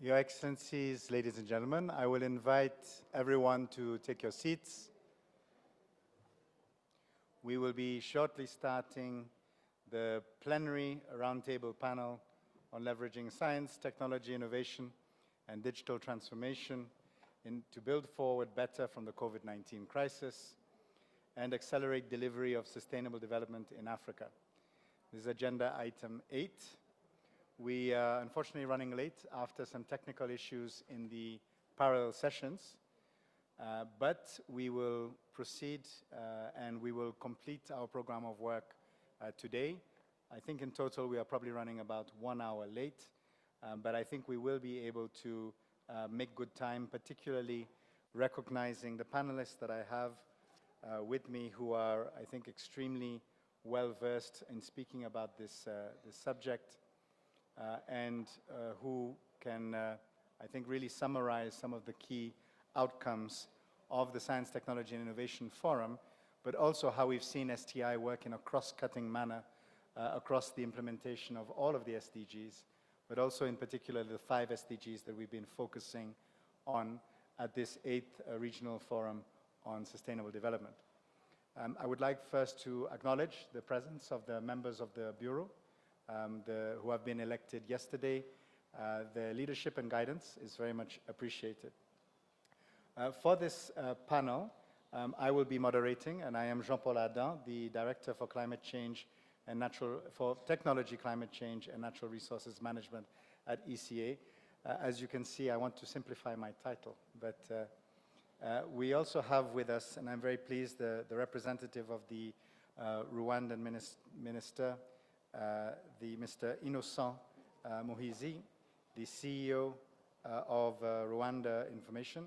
Your Excellencies, ladies and gentlemen, I will invite everyone to take your seats. We will be shortly starting the plenary roundtable panel on leveraging science, technology, innovation, and digital transformation to build forward better from the COVID-19 crisis and accelerate delivery of sustainable development in Africa. This is agenda item 8. We are unfortunately running late after some technical issues in the parallel sessions, but we will proceed and we will complete our program of work today. I think in total we are probably running about 1 hour late, but I think we will be able to make good time, particularly recognizing the panelists that I have with me who are, I think, extremely well versed in speaking about this subject. And who can, I think, really summarize some of the key outcomes of the Science, Technology, and Innovation Forum, but also how we've seen STI work in a cross-cutting manner across the implementation of all of the SDGs, but also in particular the 5 SDGs that we've been focusing on at this 8th Regional Forum on Sustainable Development. I would like first to acknowledge the presence of the members of the Bureau who have been elected yesterday. Their leadership and guidance is very much appreciated. For this panel, I will be moderating, and I am Jean-Paul Adam, the Director for Climate Change and for Technology, Climate Change and Natural Resources Management at ECA. As you can see, I want to simplify my title, but we also have with us, and I'm very pleased, the representative of the Rwandan Minister, the Mr. Innocent Muhizi, the CEO of Rwanda Information.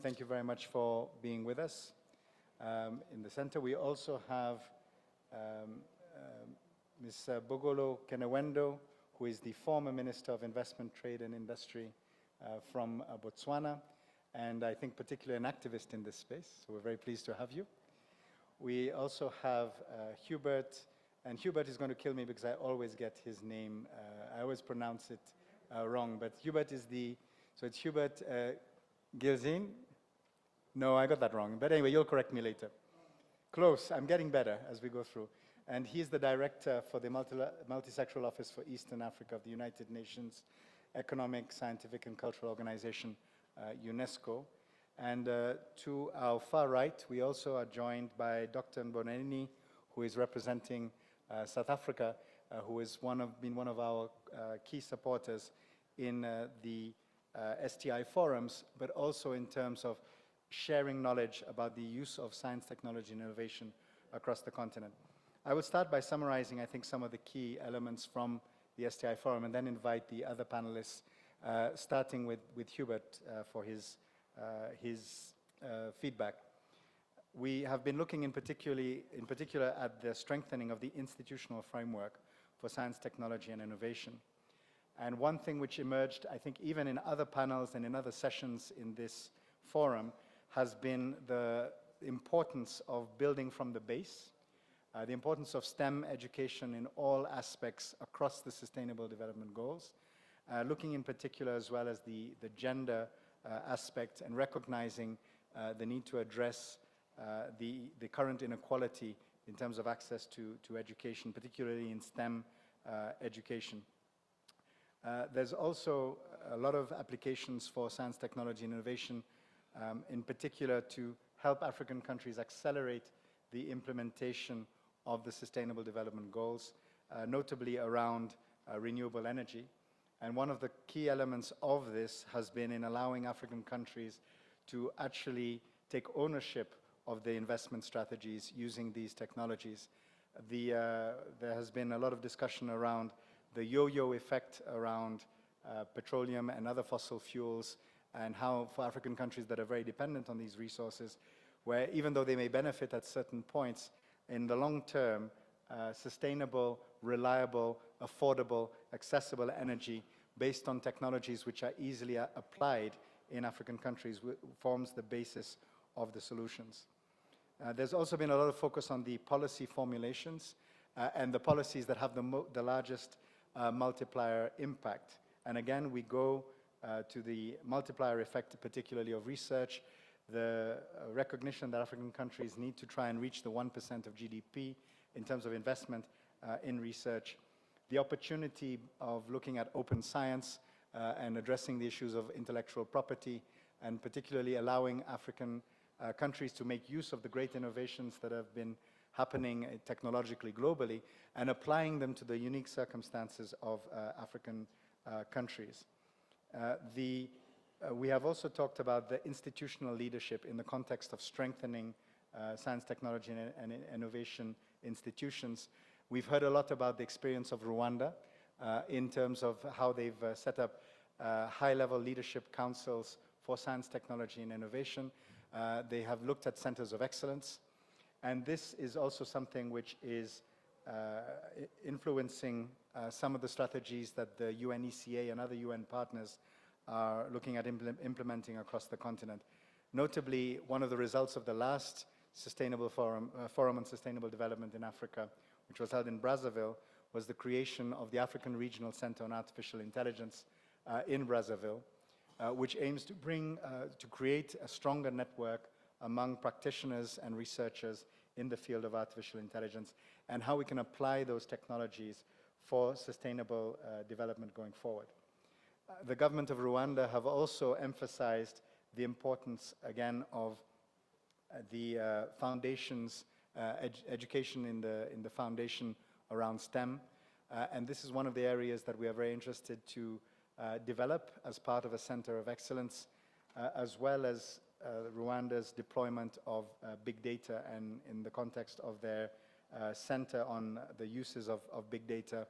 Thank you very much for being with us. In the center, we also have Ms. Bogolo Kenewendo, who is the former Minister of Investment, Trade and Industry from Botswana, and I think particularly an activist in this space, so we're very pleased to have you. We also have Hubert, and Hubert is going to kill me because I always get his name, I always pronounce it wrong, but Hubert is so it's Hubert Gilzin. No, I got that wrong, but anyway, you'll correct me later. Close, I'm getting better as we go through. And he's the Director for the Multisectoral Office for Eastern Africa of the United Nations Economic, Scientific and Cultural Organization, UNESCO. And to our far right, we also are joined by Dr. Mboneni, who is representing South Africa, who has been one of our key supporters in the STI forums, but also in terms of sharing knowledge about the use of science, technology, and innovation across the continent. I will start by summarizing, I think, some of the key elements from the STI forum, and then invite the other panelists, starting with Hubert for his feedback. We have been looking in particular at the strengthening of the institutional framework for science, technology, and innovation. And one thing which emerged, I think, even in other panels and in other sessions in this forum, has been the importance of building from the base, the importance of STEM education in all aspects across the Sustainable Development Goals, looking in particular as well as the gender aspect, and recognizing the need to address the current inequality in terms of access to education, particularly in STEM education. There's also a lot of applications for science, technology, and innovation, in particular to help African countries accelerate the implementation of the Sustainable Development Goals, notably around renewable energy. And one of the key elements of this has been in allowing African countries to actually take ownership of the investment strategies using these technologies. There has been a lot of discussion around the yo-yo effect around petroleum and other fossil fuels, and how for African countries that are very dependent on these resources, where even though they may benefit at certain points, in the long term, sustainable, reliable, affordable, accessible energy based on technologies which are easily applied in African countries forms the basis of the solutions. There's also been a lot of focus on the policy formulations and the policies that have the largest multiplier impact. And again, we go to the multiplier effect, particularly of research, the recognition that African countries need to try and reach the 1% of GDP in terms of investment in research, the opportunity of looking at open science and addressing the issues of intellectual property, and particularly allowing African countries to make use of the great innovations that have been happening technologically globally and applying them to the unique circumstances of African countries. We have also talked about the institutional leadership in the context of strengthening science, technology, and innovation institutions. We've heard a lot about the experience of Rwanda in terms of how they've set up high-level leadership councils for science, technology, and innovation. They have looked at centers of excellence, and this is also something which is influencing some of the strategies that the UNECA and other UN partners are looking at implementing across the continent. Notably, one of the results of the last Sustainable Forum on Sustainable Development in Africa, which was held in Brazzaville, was the creation of the African Regional Center on Artificial Intelligence in Brazzaville, which aims to create a stronger network among practitioners and researchers in the field of artificial intelligence, and how we can apply those technologies for sustainable development going forward. The government of Rwanda have also emphasized the importance, again, of the foundations, education in the foundation around STEM, and this is one of the areas that we are very interested to develop as part of a center of excellence, as well as Rwanda's deployment of big data, and in the context of their center on the uses of big data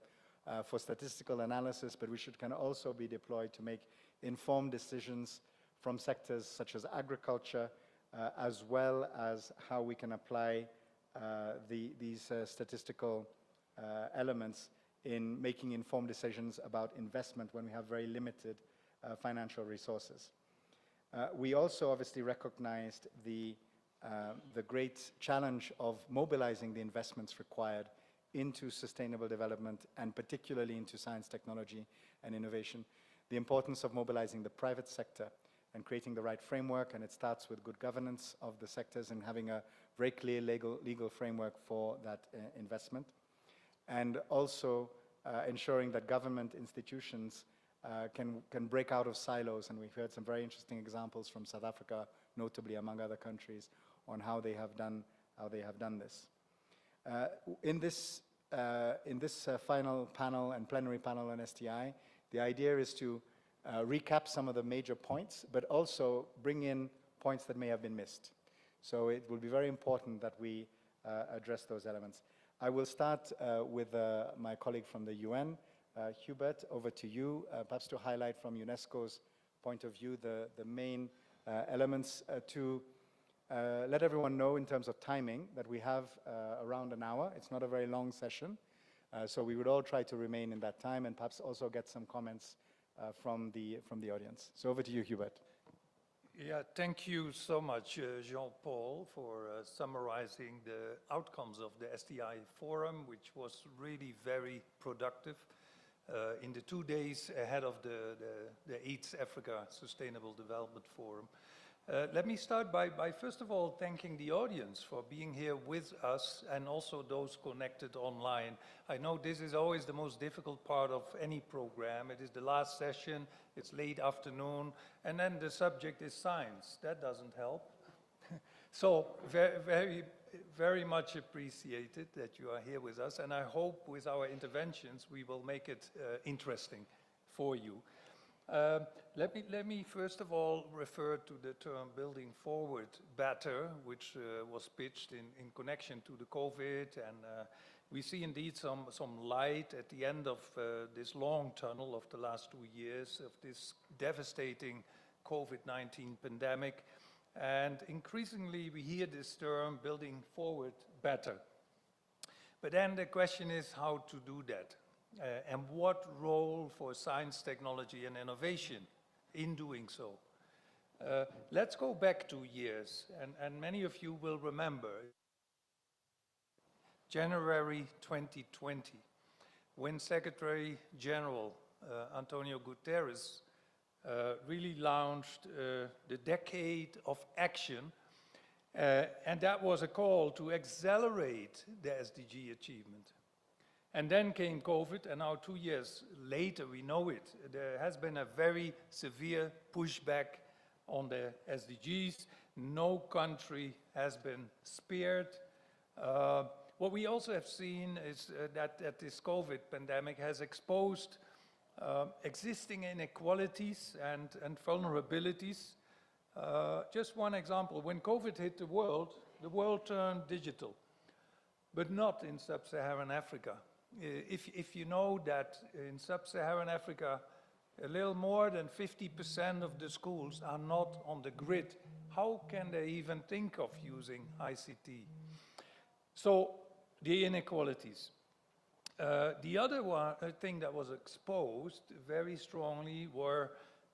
for statistical analysis, but which can also be deployed to make informed decisions from sectors such as agriculture, as well as how we can apply these statistical elements in making informed decisions about investment when we have very limited financial resources. We also obviously recognized the great challenge of mobilizing the investments required into sustainable development, and particularly into science, technology, and innovation. The importance of mobilizing the private sector and creating the right framework, and it starts with good governance of the sectors and having a very clear legal framework for that investment. And also ensuring that government institutions can break out of silos, and we've heard some very interesting examples from South Africa, notably among other countries, on how they have done this. In this final panel and plenary panel on STI, the idea is to recap some of the major points, but also bring in points that may have been missed. So it will be very important that we address those elements. I will start with my colleague from the UN, Hubert, over to you, perhaps to highlight from UNESCO's point of view the main elements to let everyone know in terms of timing that we have around an hour. It's not a very long session, so we would all try to remain in that time and perhaps also get some comments from the audience. So over to you, Hubert. Yeah, thank you so much, Jean-Paul, for summarizing the outcomes of the STI Forum, which was really very productive in the 2 days ahead of the 8th Africa Sustainable Development Forum. Let me start by first of all thanking the audience for being here with us, and also those connected online. I know this is always the most difficult part of any program. It is the last session, it's late afternoon, and then the subject is science. That doesn't help. So very much appreciated that you are here with us, and I hope with our interventions we will make it interesting for you. Let me first of all refer to the term building forward better, which was pitched in connection to the COVID, and we see indeed some light at the end of this long tunnel of the last 2 years of this devastating COVID-19 pandemic, and increasingly we hear this term building forward better. But then the question is how to do that. And what role for science, technology, and innovation in doing so? Let's go back 2 years, and many of you will remember January 2020, when Secretary General Antonio Guterres really launched the Decade of Action, and that was a call to accelerate the SDG achievement. And then came COVID, and now 2 years later, we know it. There has been a very severe pushback on the SDGs. No country has been spared. What we also have seen is that this COVID pandemic has exposed existing inequalities and vulnerabilities. Just one example, when COVID hit the world turned digital, but not in sub-Saharan Africa. If you know that in sub-Saharan Africa, a little more than 50% of the schools are not on the grid, how can they even think of using ICT? So, the inequalities. The other thing that was exposed very strongly were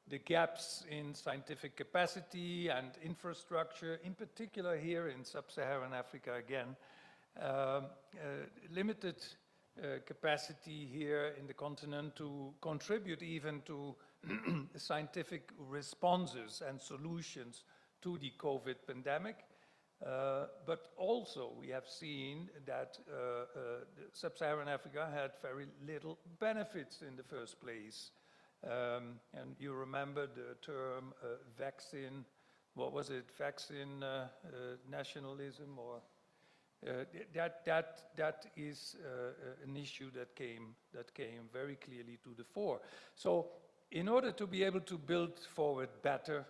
the gaps in scientific capacity and infrastructure, in particular here in sub-Saharan Africa again. Limited capacity here in the continent to contribute even to scientific responses and solutions to the COVID pandemic. But also we have seen that sub-Saharan Africa had very little benefits in the first place. And you remember the term vaccine, what was it, vaccine nationalism, or that is an issue that came very clearly to the fore. So in order to be able to build forward better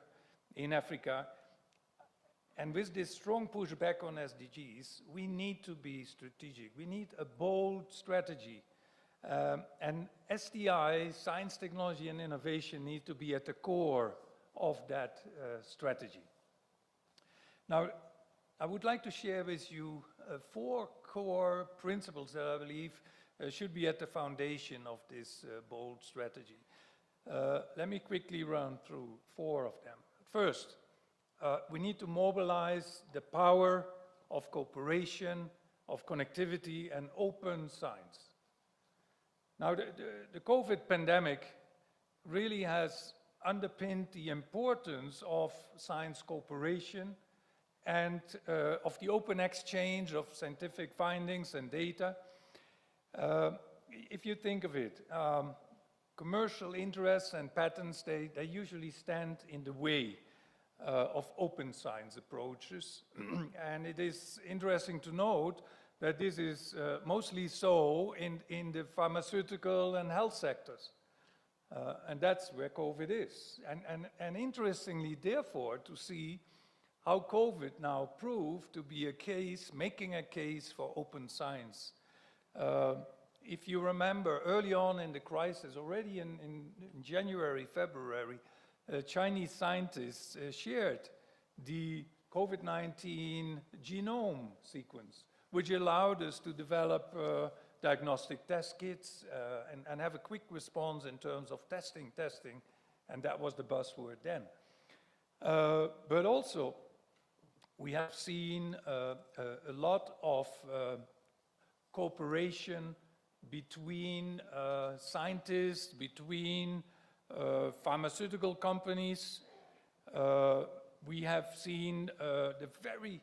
in Africa, and with this strong pushback on SDGs, we need to be strategic. We need a bold strategy. And STI, science, technology, and innovation, need to be at the core of that strategy. Now, I would like to share with you 4 core principles that I believe should be at the foundation of this bold strategy. Let me quickly run through 4 of them. First, we need to mobilize the power of cooperation, of connectivity, and open science. Now, the COVID pandemic really has underpinned the importance of science cooperation and of the open exchange of scientific findings and data. If you think of it, commercial interests and patents, they usually stand in the way of open science approaches. And it is interesting to note that this is mostly so in the pharmaceutical and health sectors. And that's where COVID is. And interestingly, therefore, to see how COVID now proved to be a case, making a case for open science. If you remember, early on in the crisis, already in January, February, Chinese scientists shared the COVID-19 genome sequence, which allowed us to develop diagnostic test kits and have a quick response in terms of testing, and that was the buzzword then. But also, we have seen a lot of cooperation between scientists, between pharmaceutical companies. We have seen the very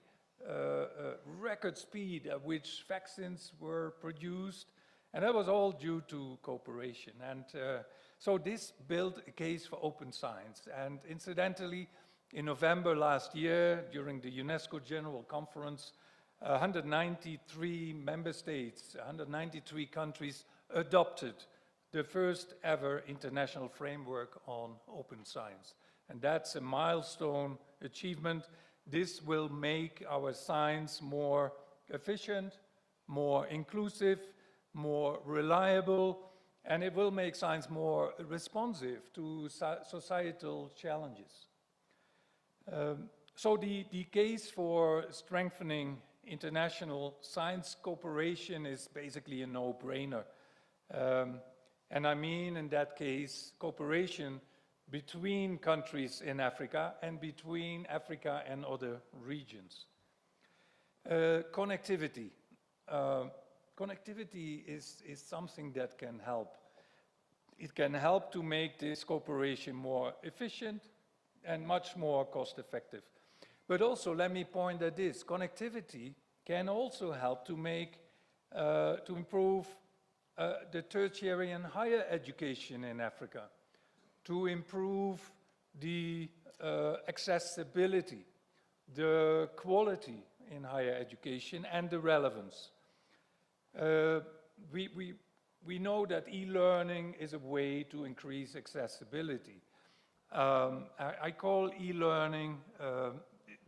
record speed at which vaccines were produced, and that was all due to cooperation. And so this built a case for open science. And incidentally, in November last year, during the UNESCO General Conference, 193 member states, 193 countries adopted the first ever international framework on open science. And that's a milestone achievement. This will make our science more efficient, more inclusive, more reliable, and it will make science more responsive to societal challenges. So the case for strengthening international science cooperation is basically a no-brainer. And I mean, in that case, cooperation between countries in Africa and between Africa and other regions. Connectivity. Connectivity is something that can help. it can help to make this cooperation more efficient and much more cost-effective. But also, let me point at this, connectivity can also help to improve the tertiary and higher education in Africa, to improve the accessibility, the quality in higher education, and the relevance. We know that e-learning is a way to increase accessibility. I call e-learning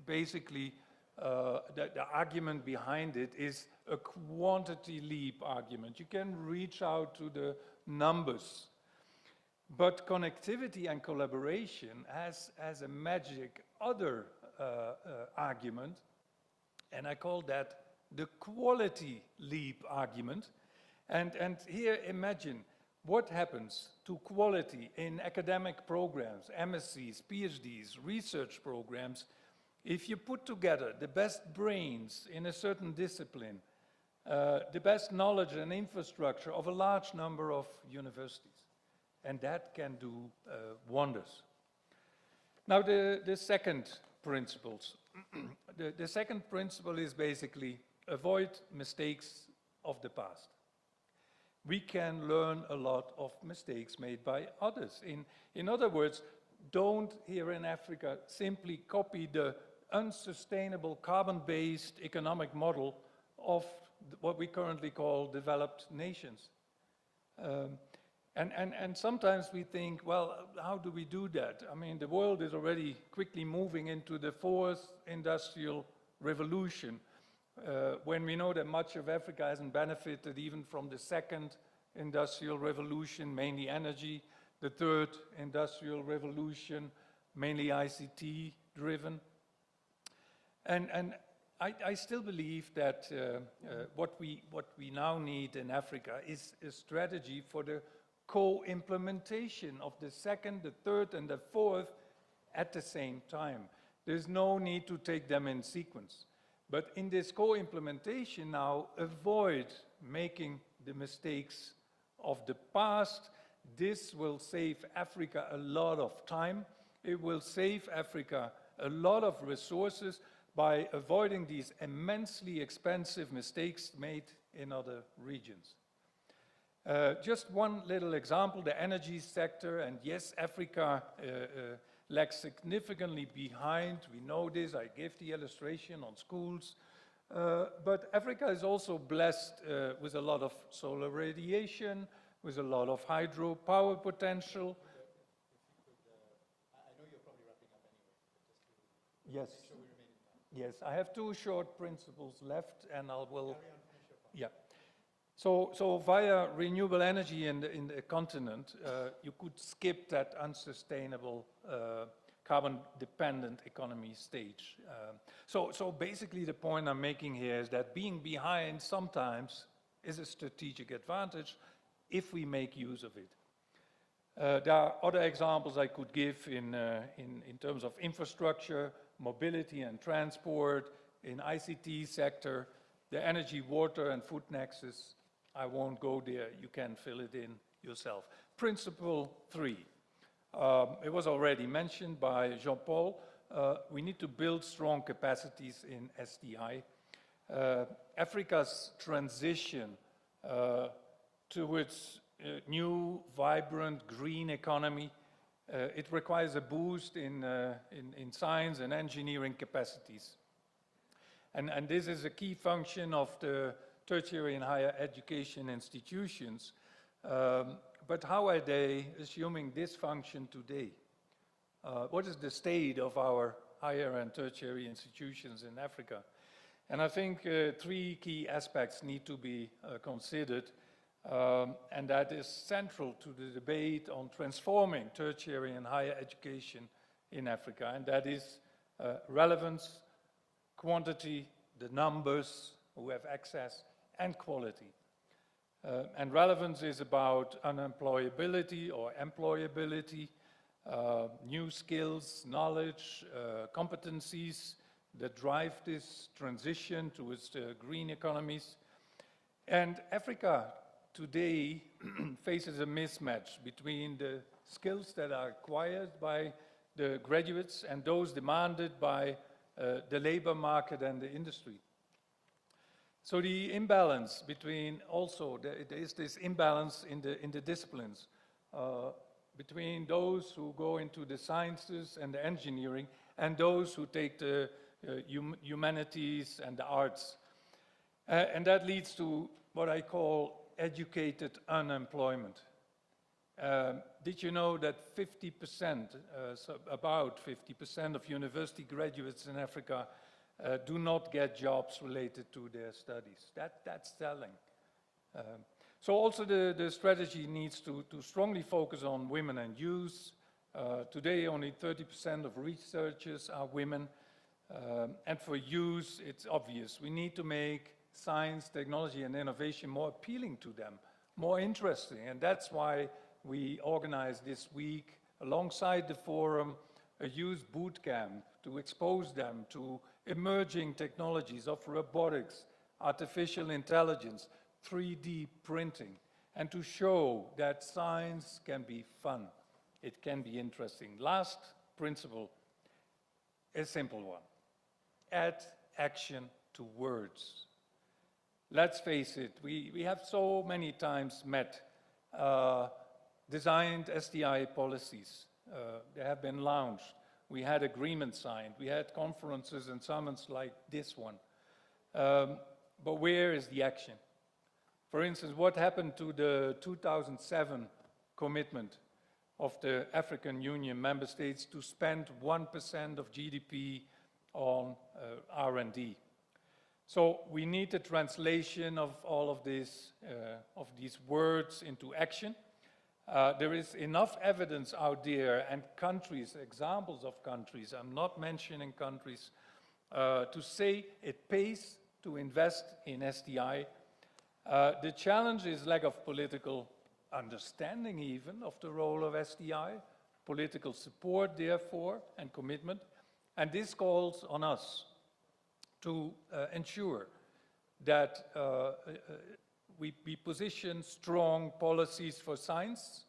basically, the argument behind it is a quantity leap argument. You can reach out to the numbers, but connectivity and collaboration has a magic other argument, and I call that the quality leap argument. And here, imagine what happens to quality in academic programs, MSCs, PhDs, research programs, if you put together the best brains in a certain discipline, the best knowledge and infrastructure of a large number of universities. And that can do wonders. Now, the second principles. The second principle is basically avoid mistakes of the past. We can learn a lot of mistakes made by others. In other words, don't, here in Africa, simply copy the unsustainable carbon-based economic model of what we currently call developed nations. And sometimes we think, well, how do we do that? I mean, the world is already quickly moving into the fourth industrial revolution, when we know that much of Africa hasn't benefited even from the second industrial revolution, mainly energy, the third industrial revolution, mainly ICT driven. And I still believe that what we now need in Africa is a strategy for the co-implementation of the second, the third, and the fourth at the same time. There's no need to take them in sequence. But in this co-implementation now, avoid making the mistakes of the past. This will save Africa a lot of time. It will save Africa a lot of resources by avoiding these immensely expensive mistakes made in other regions. Just one little example, the energy sector, and yes, Africa lags significantly behind. We know this. I gave the illustration on schools. But Africa is also blessed with a lot of solar radiation, with a lot of hydropower potential. I know you're probably wrapping up anyway, but just to Yes. make sure we remain in time. Yes, I have two short principles left, and I will. Carry on, finish your part. Yeah. So via renewable energy in the continent, you could skip that unsustainable carbon-dependent economy stage. So basically the point I'm making here is that being behind sometimes is a strategic advantage if we make use of it. There are other examples I could give in terms of infrastructure, mobility and transport, in ICT sector, the energy, water and food nexus. I won't go there, you can fill it in yourself. Principle 3. It was already mentioned by Jean-Paul. We need to build strong capacities in SDI. Africa's transition towards a new, vibrant, green economy, it requires a boost in science and engineering capacities. And this is a key function of the tertiary and higher education institutions. But how are they assuming this function today? What is the state of our higher and tertiary institutions in Africa? And I think 3 key aspects need to be considered, and that is central to the debate on transforming tertiary and higher education in Africa, and that is relevance, quantity, the numbers who have access, and quality. And relevance is about unemployability or employability, new skills, knowledge, competencies that drive this transition towards the green economies. And Africa today faces a mismatch between the skills that are acquired by the graduates and those demanded by the labor market and the industry. So the imbalance between also, there is this imbalance in the disciplines between those who go into the sciences and the engineering and those who take the humanities and the arts. And that leads to what I call educated unemployment. Did you know that 50%, so about 50% of university graduates in Africa do not get jobs related to their studies? That's telling. So also the strategy needs to strongly focus on women and youth. Today only 30% of researchers are women. And for youth, it's obvious. We need to make science, technology, and innovation more appealing to them, more interesting. And that's why we organized this week, alongside the forum, a youth boot camp to expose them to emerging technologies of robotics, artificial intelligence, 3D printing, and to show that science can be fun. It can be interesting. Last principle, a simple one. Add action to words. Let's face it, we have so many times met, designed SDI policies. They have been launched. We had agreements signed. We had conferences and summits like this one. But where is the action? For instance, what happened to the 2007 commitment of the African Union member states to spend 1% of GDP on R&D? So we need a translation of all of this, of these words into action. There is enough evidence out there and countries, examples of countries, I'm not mentioning countries, to say it pays to invest in SDI. The challenge is lack of political understanding even of the role of SDI, political support therefore, and commitment. And this calls on us to ensure that we position strong policies for science,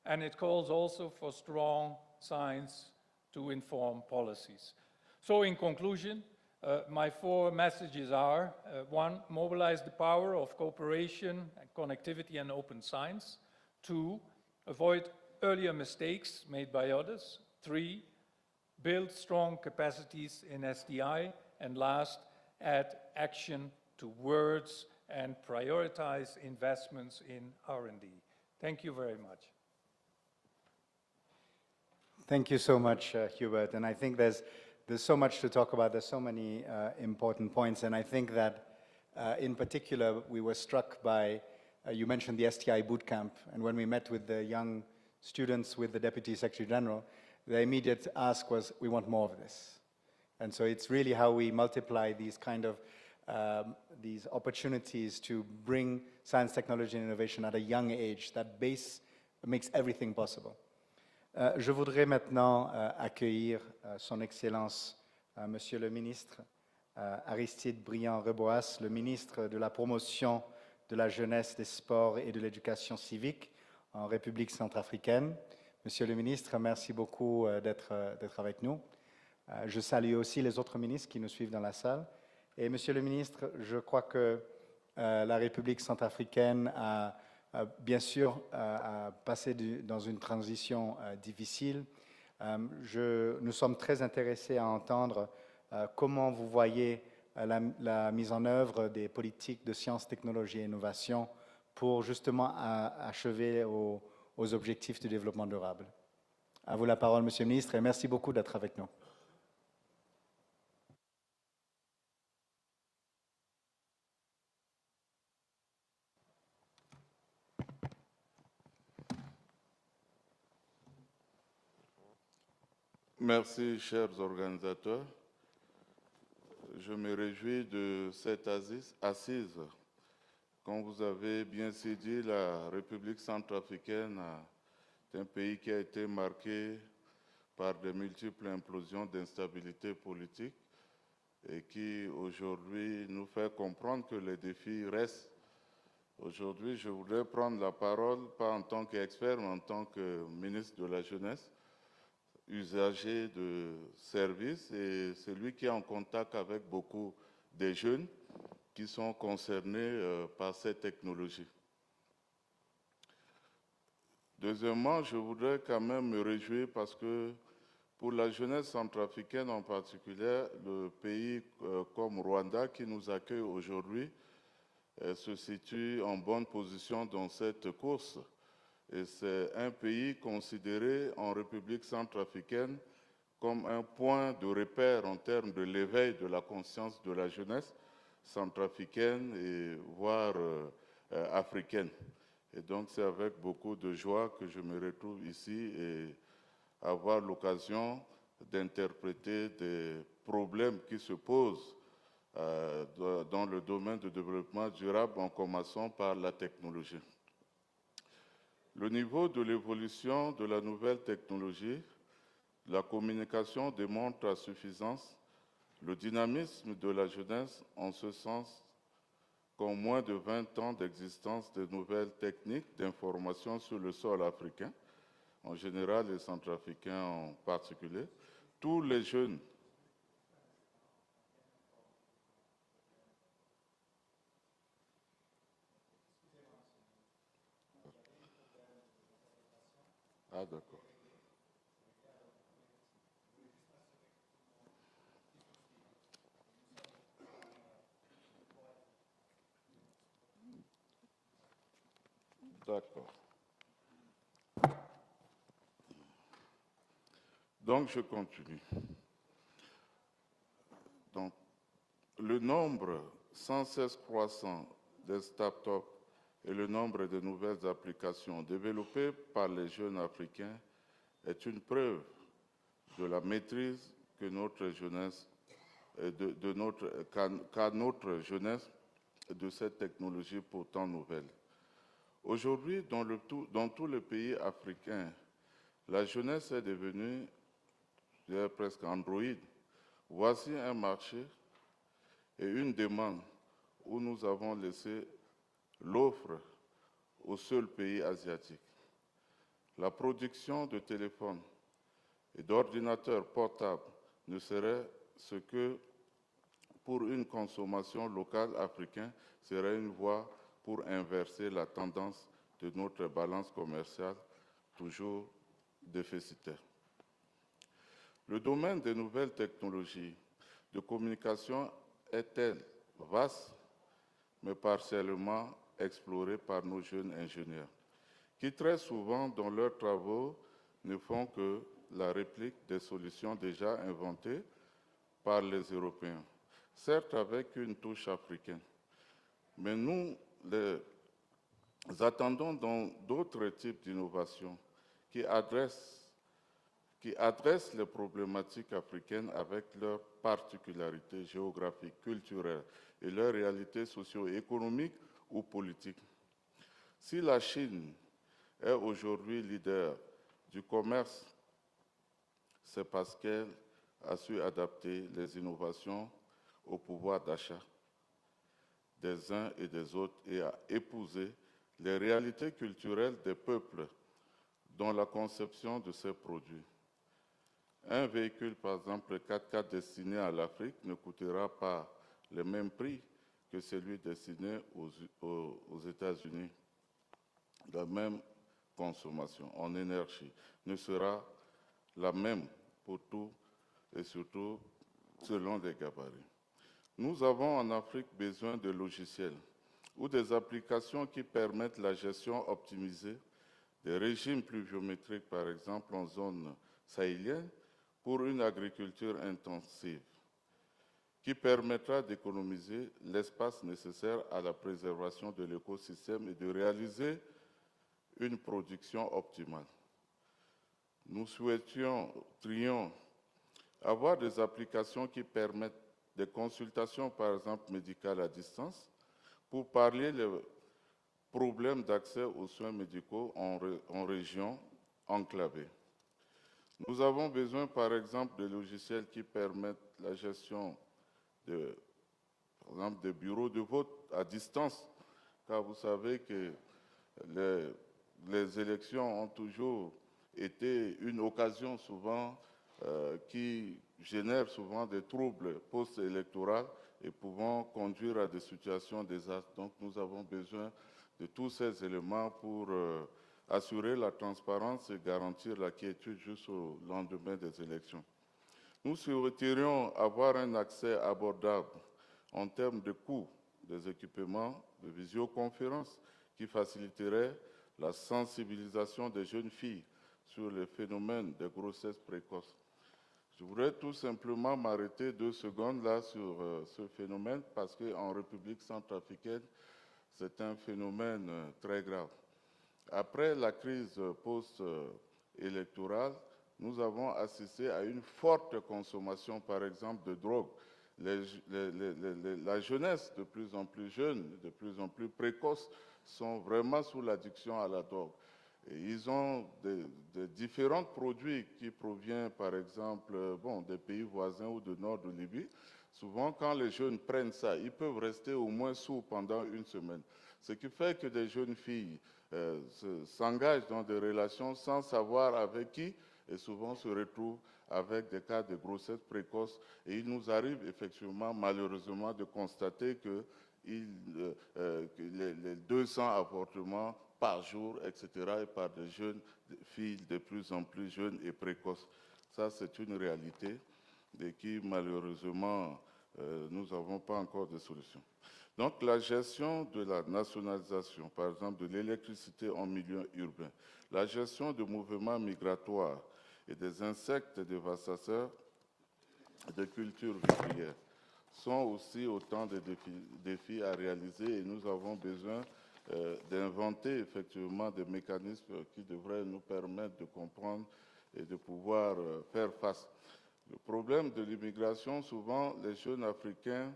and it calls also for strong science to inform policies. So in conclusion, my 4 messages are, 1, mobilize the power of cooperation, and connectivity and open science. 2, avoid earlier mistakes made by others. 3, build strong capacities in SDI. And last, add action to words and prioritize investments in R&D. Thank you very much. Thank you so much, Hubert. And I think there's so much to talk about. There's so many important points. And I think that in particular, we were struck by, you mentioned the STI bootcamp. And when we met with the young students with the Deputy Secretary General, the immediate ask was, we want more of this. And so it's really how we multiply these kind of these opportunities to bring science, technology, and innovation at a young age. That base makes everything possible. Je voudrais maintenant accueillir Son Excellence, Monsieur le Ministre Aristide Briand-Reboas, le Ministre de la Promotion de la Jeunesse, des Sports et de l'Éducation civique en République centrafricaine. Monsieur le Ministre, merci beaucoup d'être avec nous. Je salue aussi les autres ministres qui nous suivent dans la salle. Et Monsieur le Ministre, je crois que la République centrafricaine a bien sûr passé dans une transition difficile. Nous sommes très intéressés à entendre comment vous voyez la mise en œuvre des politiques de sciences, technologies et innovation pour justement achever aux objectifs du développement durable. À vous la parole, Monsieur le Ministre, et merci beaucoup d'être avec nous. Merci, chers organisateurs. Je me réjouis de cette assise. Comme vous avez bien dit, la République centrafricaine est un pays qui a été marqué par de multiples implosions d'instabilité politique et qui aujourd'hui nous fait comprendre que les défis restent Aujourd'hui, je voudrais prendre la parole, pas en tant qu'expert, mais en tant que ministre de la Jeunesse, usager de services et celui qui est en contact avec beaucoup de jeunes qui sont concernés par ces technologies. Deuxièmement, je voudrais quand même me réjouir parce que pour la jeunesse centrafricaine en particulier, le pays comme Rwanda qui nous accueille aujourd'hui se situe en bonne position dans cette course. Et c'est un pays considéré en République centrafricaine comme un point de repère en termes de l'éveil de la conscience de la jeunesse centrafricaine et voire africaine. Et donc c'est avec beaucoup de joie que je me retrouve ici et avoir l'occasion d'interpréter des problèmes qui se posent dans le domaine du développement durable en commençant par la technologie. Le niveau de l'évolution de la nouvelle technologie, la communication démontre à suffisance le dynamisme de la jeunesse en ce sens qu'en moins de 20 ans d'existence de nouvelles techniques d'information sur le sol africain, en général et centrafricains en particulier, tous les jeunes Ah, d'accord. D'accord. Donc, je continue. Donc, le nombre sans cesse croissant des startups et le nombre de nouvelles applications développées par les jeunes africains est une preuve de la maîtrise que notre jeunesse, qu'a notre jeunesse de cette technologie pourtant nouvelle. Aujourd'hui, dans tous les pays africains, la jeunesse est devenue presque androïde. Voici un marché et une demande où nous avons laissé l'offre au seul pays asiatique. La production de téléphones et d'ordinateurs portables ne serait ce que pour une consommation locale africaine serait une voie pour inverser la tendance de notre balance commerciale toujours déficitaire. Le domaine des nouvelles technologies de communication est-elle vaste, mais partiellement explorée par nos jeunes ingénieurs, qui très souvent, dans leurs travaux, ne font que la réplique des solutions déjà inventées par les Européens, certes avec une touche africaine. Mais nous les attendons dans d'autres types d'innovations qui adressent les problématiques africaines avec leurs particularités géographiques, culturelles et leurs réalités socio-économiques ou politiques. Si la Chine est aujourd'hui leader du commerce, c'est parce qu'elle a su adapter les innovations au pouvoir d'achat des uns et des autres et a épousé les réalités culturelles des peuples dans la conception de ces produits. Un véhicule, par exemple, 4x4 destiné à l'Afrique ne coûtera pas le même prix que celui destiné aux États-Unis. La même consommation en énergie ne sera la même pour tout et surtout selon les gabarits. Nous avons en Afrique besoin de logiciels ou des applications qui permettent la gestion optimisée des régimes pluviométriques, par exemple en zone sahélienne, pour une agriculture intensive, qui permettra d'économiser l'espace nécessaire à la préservation de l'écosystème et de réaliser une production optimale. Nous souhaiterions avoir des applications qui permettent des consultations, par exemple, médicales à distance, pour pallier les problèmes d'accès aux soins médicaux en région enclavée. Nous avons besoin, par exemple, de logiciels qui permettent la gestion par exemple, des bureaux de vote à distance car vous savez que les élections ont toujours été une occasion souvent qui génère souvent des troubles post-électoraux et pouvant conduire à des situations désastres. Donc nous avons besoin de tous ces éléments pour assurer la transparence et garantir la quiétude jusqu'au lendemain des élections. Nous souhaiterions avoir un accès abordable en termes de coûts des équipements de visioconférence qui faciliterait la sensibilisation des jeunes filles sur le phénomène de grossesse précoce. Je voudrais tout simplement m'arrêter 2 secondes là sur ce phénomène parce qu'en République centrafricaine, c'est un phénomène très grave. Après la crise post-électorale, nous avons assisté à une forte consommation, par exemple, de drogue. La jeunesse, de plus en plus jeune, de plus en plus précoce, sont vraiment sous l'addiction à la drogue. Et ils ont des différents produits qui proviennent, par exemple, des pays voisins ou du nord de Libye. Souvent, quand les jeunes prennent ça, ils peuvent rester au moins sous pendant 1 semaine. Ce qui fait que des jeunes filles s'engagent dans des relations sans savoir avec qui et souvent se retrouvent avec des cas de grossesse précoce. Et il nous arrive effectivement, malheureusement, de constater que les 200 avortements par jour, etc., et par des jeunes filles de plus en plus jeunes et précoces. Ça, c'est une réalité de qui, malheureusement, nous n'avons pas encore de solution. Donc, la gestion de la nationalisation, par exemple, de l'électricité en milieu urbain, la gestion de mouvements migratoires et des insectes dévastateurs et des cultures vivrières sont aussi autant de défis à réaliser et nous avons besoin d'inventer effectivement des mécanismes qui devraient nous permettre de comprendre et de pouvoir faire face. Le problème de l'immigration, souvent, les jeunes Africains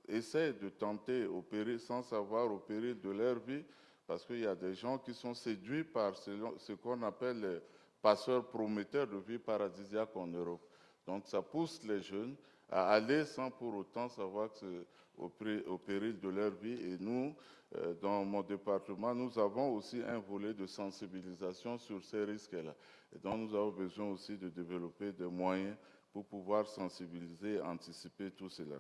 essaient de tenter sans savoir au péril de leur vie, parce qu'il y a des gens qui sont séduits par ce qu'on appelle les passeurs prometteurs de vie paradisiaque en Europe. Donc ça pousse les jeunes à aller sans pour autant savoir que c'est au péril de leur vie. Et nous, dans mon département, nous avons aussi un volet de sensibilisation sur ces risques-là. Et donc nous avons besoin aussi de développer des moyens pour pouvoir sensibiliser et anticiper tout cela.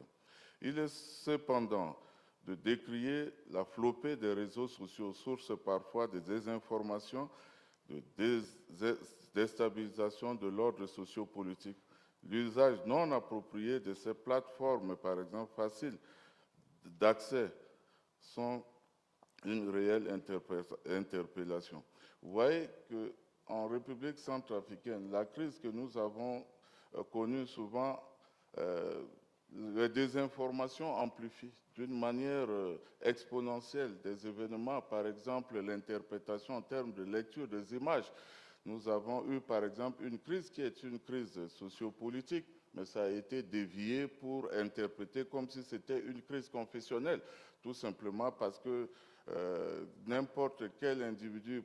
Il est cependant de décrier la flopée des réseaux sociaux, source parfois de désinformation, de déstabilisation de l'ordre sociopolitique. L'usage non approprié de ces plateformes, par exemple faciles d'accès, sont une réelle interpellation. Vous voyez qu'en République centrafricaine, la crise que nous avons connue souvent, les désinformations amplifient d'une manière exponentielle des événements, par exemple l'interprétation en termes de lecture des images. Nous avons eu, par exemple, une crise qui est une crise sociopolitique, mais ça a été dévié pour interpréter comme si c'était une crise confessionnelle, tout simplement parce que n'importe quel individu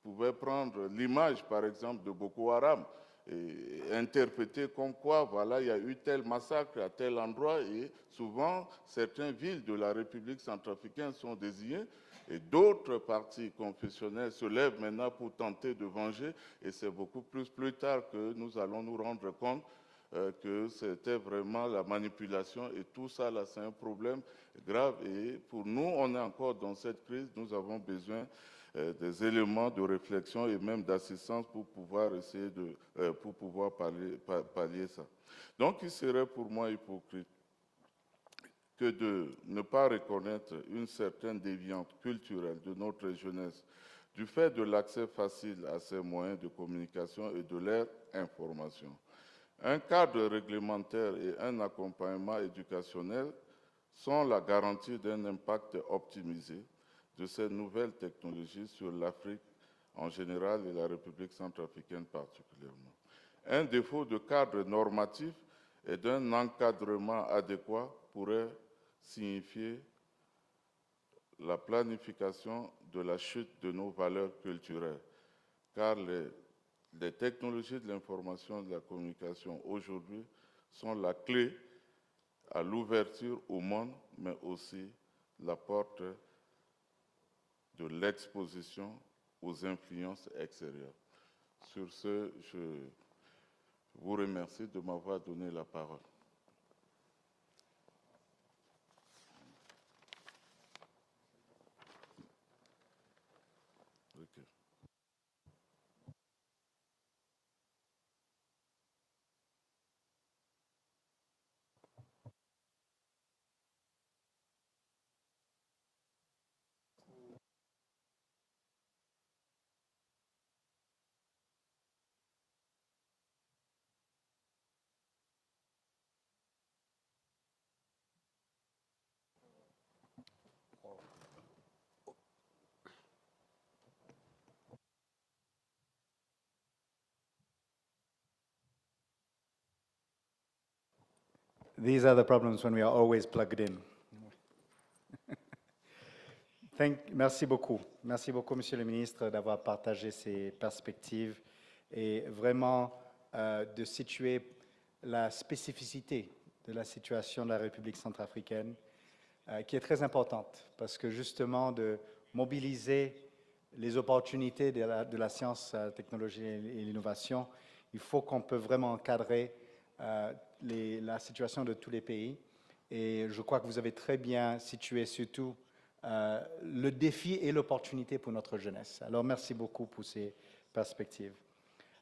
pouvait prendre l'image, par exemple, de Boko Haram et interpréter comme quoi, voilà, il y a eu tel massacre à tel endroit et souvent, certaines villes de la République centrafricaine sont désignées et d'autres partis confessionnels se lèvent maintenant pour tenter de venger et c'est beaucoup plus tard que nous allons nous rendre compte que c'était vraiment la manipulation et tout ça, là, c'est un problème grave et pour nous, on est encore dans cette crise, nous avons besoin des éléments de réflexion et même d'assistance pour pouvoir essayer pour pouvoir pallier ça. Donc, il serait pour moi hypocrite que de ne pas reconnaître une certaine déviance culturelle de notre jeunesse du fait de l'accès facile à ces moyens de communication et de leur information. Un cadre réglementaire et un accompagnement éducationnel sont la garantie d'un impact optimisé de ces nouvelles technologies sur l'Afrique en général et la République centrafricaine particulièrement. Un défaut de cadre normatif et d'un encadrement adéquat pourrait signifier la planification de la chute de nos valeurs culturelles, car les technologies de l'information et de la communication aujourd'hui sont la clé à l'ouverture au monde, mais aussi la porte de l'exposition aux influences extérieures. Sur ce, je vous remercie de m'avoir donné la parole. Okay. These are the problems when we are always plugged in. Merci beaucoup. Merci beaucoup, Monsieur le Ministre, d'avoir partagé ces perspectives et vraiment de situer la spécificité de la situation de la République centrafricaine, qui est très importante, parce que justement de mobiliser les opportunités de la science, la technologie et l'innovation, il faut qu'on peut vraiment encadrer la situation de tous les pays. Et je crois que vous avez très bien situé surtout le défi et l'opportunité pour notre jeunesse. Alors, merci beaucoup pour ces perspectives.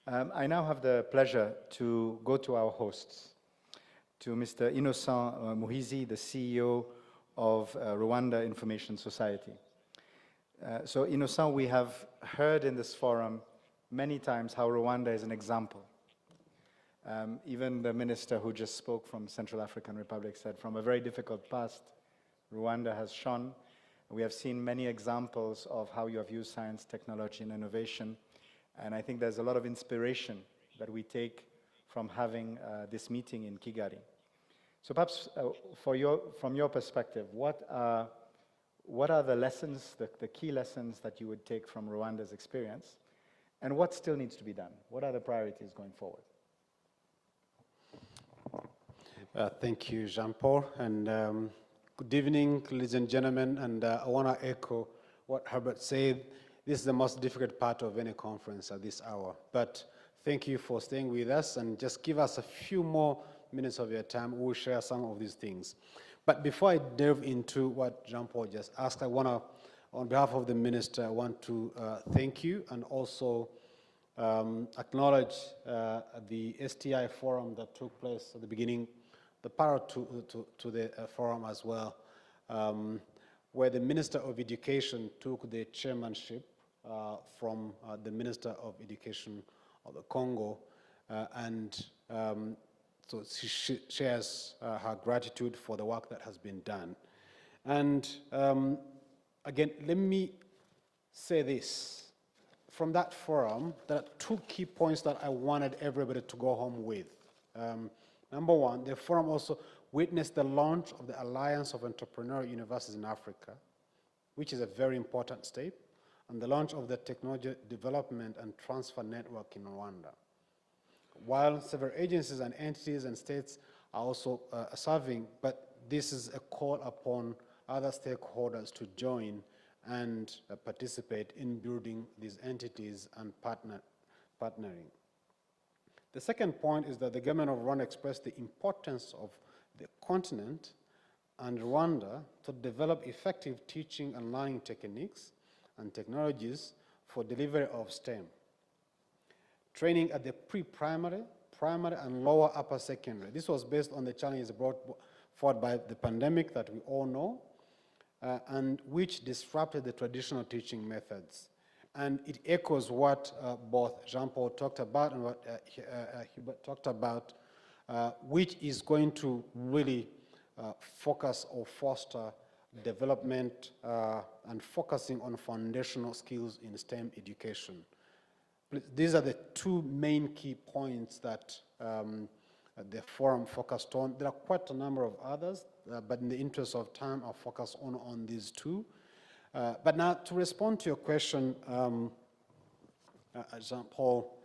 I now have the pleasure to go to our hosts, to Mr. Innocent Muhizi, the CEO of Rwanda Information Society. So, Innocent, we have heard in this forum many times how Rwanda is an example. Even the minister who just spoke from Central African Republic said from a very difficult past, Rwanda has shone. We have seen many examples of how you have used science, technology, and innovation. And I think there's a lot of inspiration that we take from having this meeting in Kigali. So perhaps from your perspective, what are the lessons, the key lessons that you would take from Rwanda's experience? And what still needs to be done? What are the priorities going forward? Thank you, Jean-Paul, and good evening, ladies and gentlemen, and I want to echo what Herbert said. This is the most difficult part of any conference at this hour, but thank you for staying with us, and just give us a few more minutes of your time. We'll share some of these things. But before I delve into what Jean-Paul just asked, I want to, on behalf of the Minister, I want to thank you and also acknowledge the STI forum that took place at the beginning, the parallel to the forum as well, where the Minister of Education took the chairmanship from the Minister of Education of the Congo, and so she shares her gratitude for the work that has been done. And again, let me say this. From that forum, there are two key points that I wanted everybody to go home with. Number one, the forum also witnessed the launch of the Alliance of Entrepreneurial Universities in Africa, which is a very important step, and the launch of the Technology Development and Transfer Network in Rwanda. While several agencies and entities and states are also serving, but this is a call upon other stakeholders to join and participate in building these entities and partnering. The second point is that the government of Rwanda expressed the importance of the continent and Rwanda to develop effective teaching and learning techniques and technologies for delivery of STEM. Training at the pre-primary, primary, and lower upper secondary. This was based on the challenges brought forward by the pandemic that we all know, and which disrupted the traditional teaching methods. And it echoes what both Jean-Paul talked about and what Hubert talked about, which is going to really focus or foster development and focusing on foundational skills in STEM education. These are the two main key points that the forum focused on. There are quite a number of others, but in the interest of time, I'll focus on these two. But now, to respond to your question, Jean-Paul,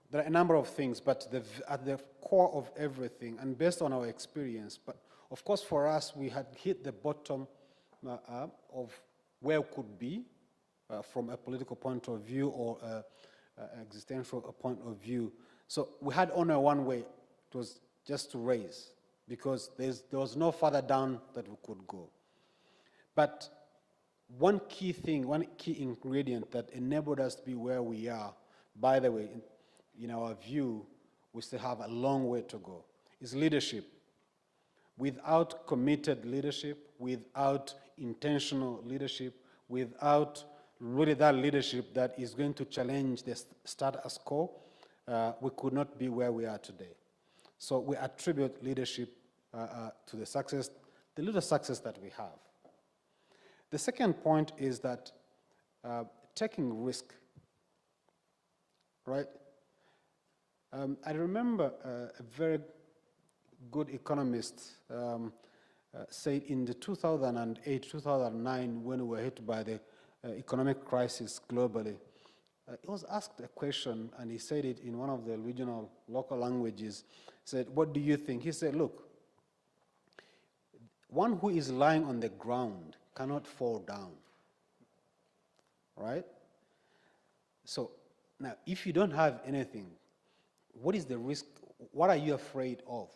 there are a number of things, but at the core of everything, and based on our experience, but of course for us, we had hit the bottom of where it could be from a political point of view or existential point of view. So we had only one way. It was just to raise, because there was no further down that we could go. But one key thing, one key ingredient that enabled us to be where we are, by the way, in our view, we still have a long way to go, is leadership. Without committed leadership, without intentional leadership, without really that leadership that is going to challenge the status quo, we could not be where we are today. So we attribute leadership to the success, the little success that we have. The second point is that taking risk, right? I remember a very good economist said in the 2008, 2009, when we were hit by the economic crisis globally, he was asked a question, and he said it in one of the regional local languages. He said, "What do you think?" He said, "Look, one who is lying on the ground cannot fall down," right? So now, if you don't have anything, what is the risk? What are you afraid of?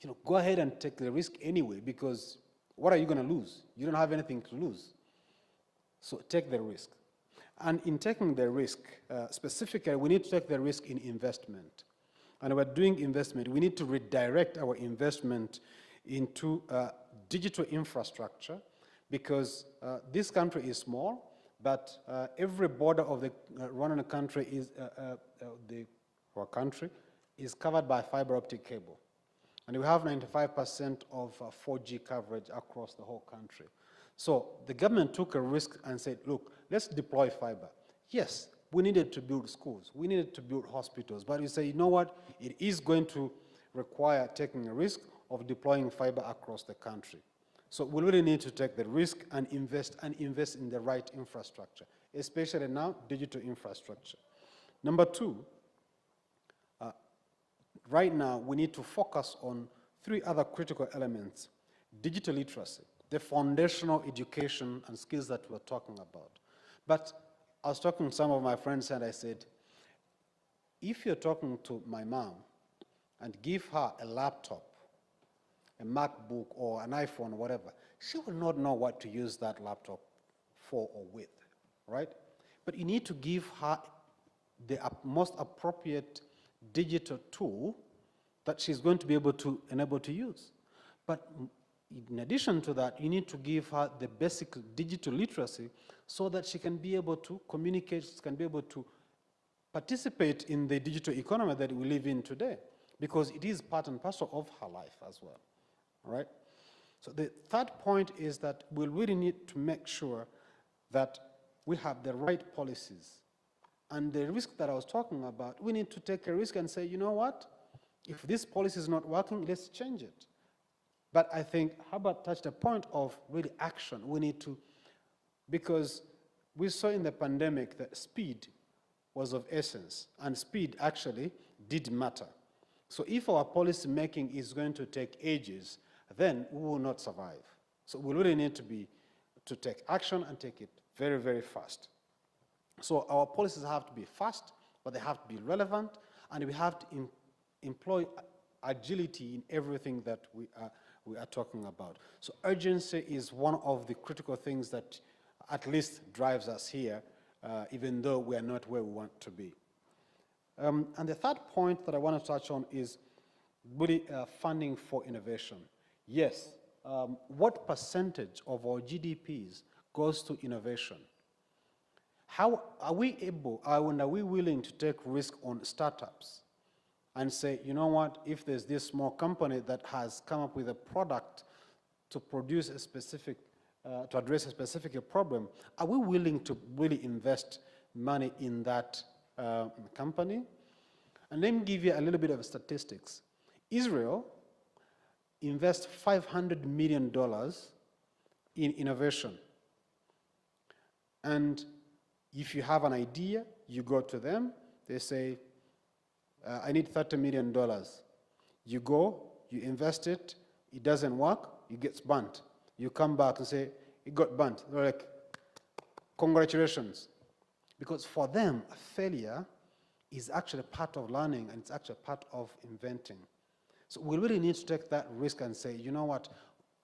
You know, go ahead and take the risk anyway, because what are you going to lose? You don't have anything to lose. So take the risk. And in taking the risk, specifically, we need to take the risk in investment. And we're doing investment. We need to redirect our investment into digital infrastructure, because this country is small, but every border of the Rwandan country is our country is covered by fiber optic cable. And we have 95% of 4G coverage across the whole country. So the government took a risk and said, look, let's deploy fiber. Yes, we needed to build schools. We needed to build hospitals. But we say, you know what? It is going to require taking a risk of deploying fiber across the country. So we really need to take the risk and invest in the right infrastructure, especially now, digital infrastructure. Number two, right now, we need to focus on three other critical elements: digital literacy, the foundational education and skills that we're talking about. But I was talking to some of my friends, and I said, if you're talking to my mom and give her a laptop, a MacBook or an iPhone or whatever, she will not know what to use that laptop for or with, right? But you need to give her the most appropriate digital tool that she's going to be able to use. But in addition to that, you need to give her the basic digital literacy so that she can be able to communicate, she can be able to participate in the digital economy that we live in today, because it is part and parcel of her life as well, right? So the third point is that we really need to make sure that we have the right policies. And the risk that I was talking about, we need to take a risk and say, you know what? If this policy is not working, let's change it. But I think Herbert touched a point of really action. We need to, because we saw in the pandemic that speed was of essence, and speed actually did matter. So if our policy making is going to take ages, then we will not survive. So we really need to take action and take it very, very fast. So our policies have to be fast, but they have to be relevant, and we have to employ agility in everything that we are talking about. So urgency is one of the critical things that at least drives us here, even though we are not where we want to be. And the third point that I want to touch on is really funding for innovation. Yes, what percentage of our GDPs goes to innovation? How are we able, and are we willing to take risk on startups and say, you know what, if there's this small company that has come up with a product to produce a specific, to address a specific problem, are we willing to really invest money in that company? And let me give you a little bit of statistics. Israel invests $500 million in innovation. And if you have an idea, you go to them, they say, I need $30 million. You go, you invest it, it doesn't work, it gets burnt. You come back and say, it got burnt. They're like, congratulations. Because for them, a failure is actually part of learning and it's actually part of inventing. So we really need to take that risk and say, you know what,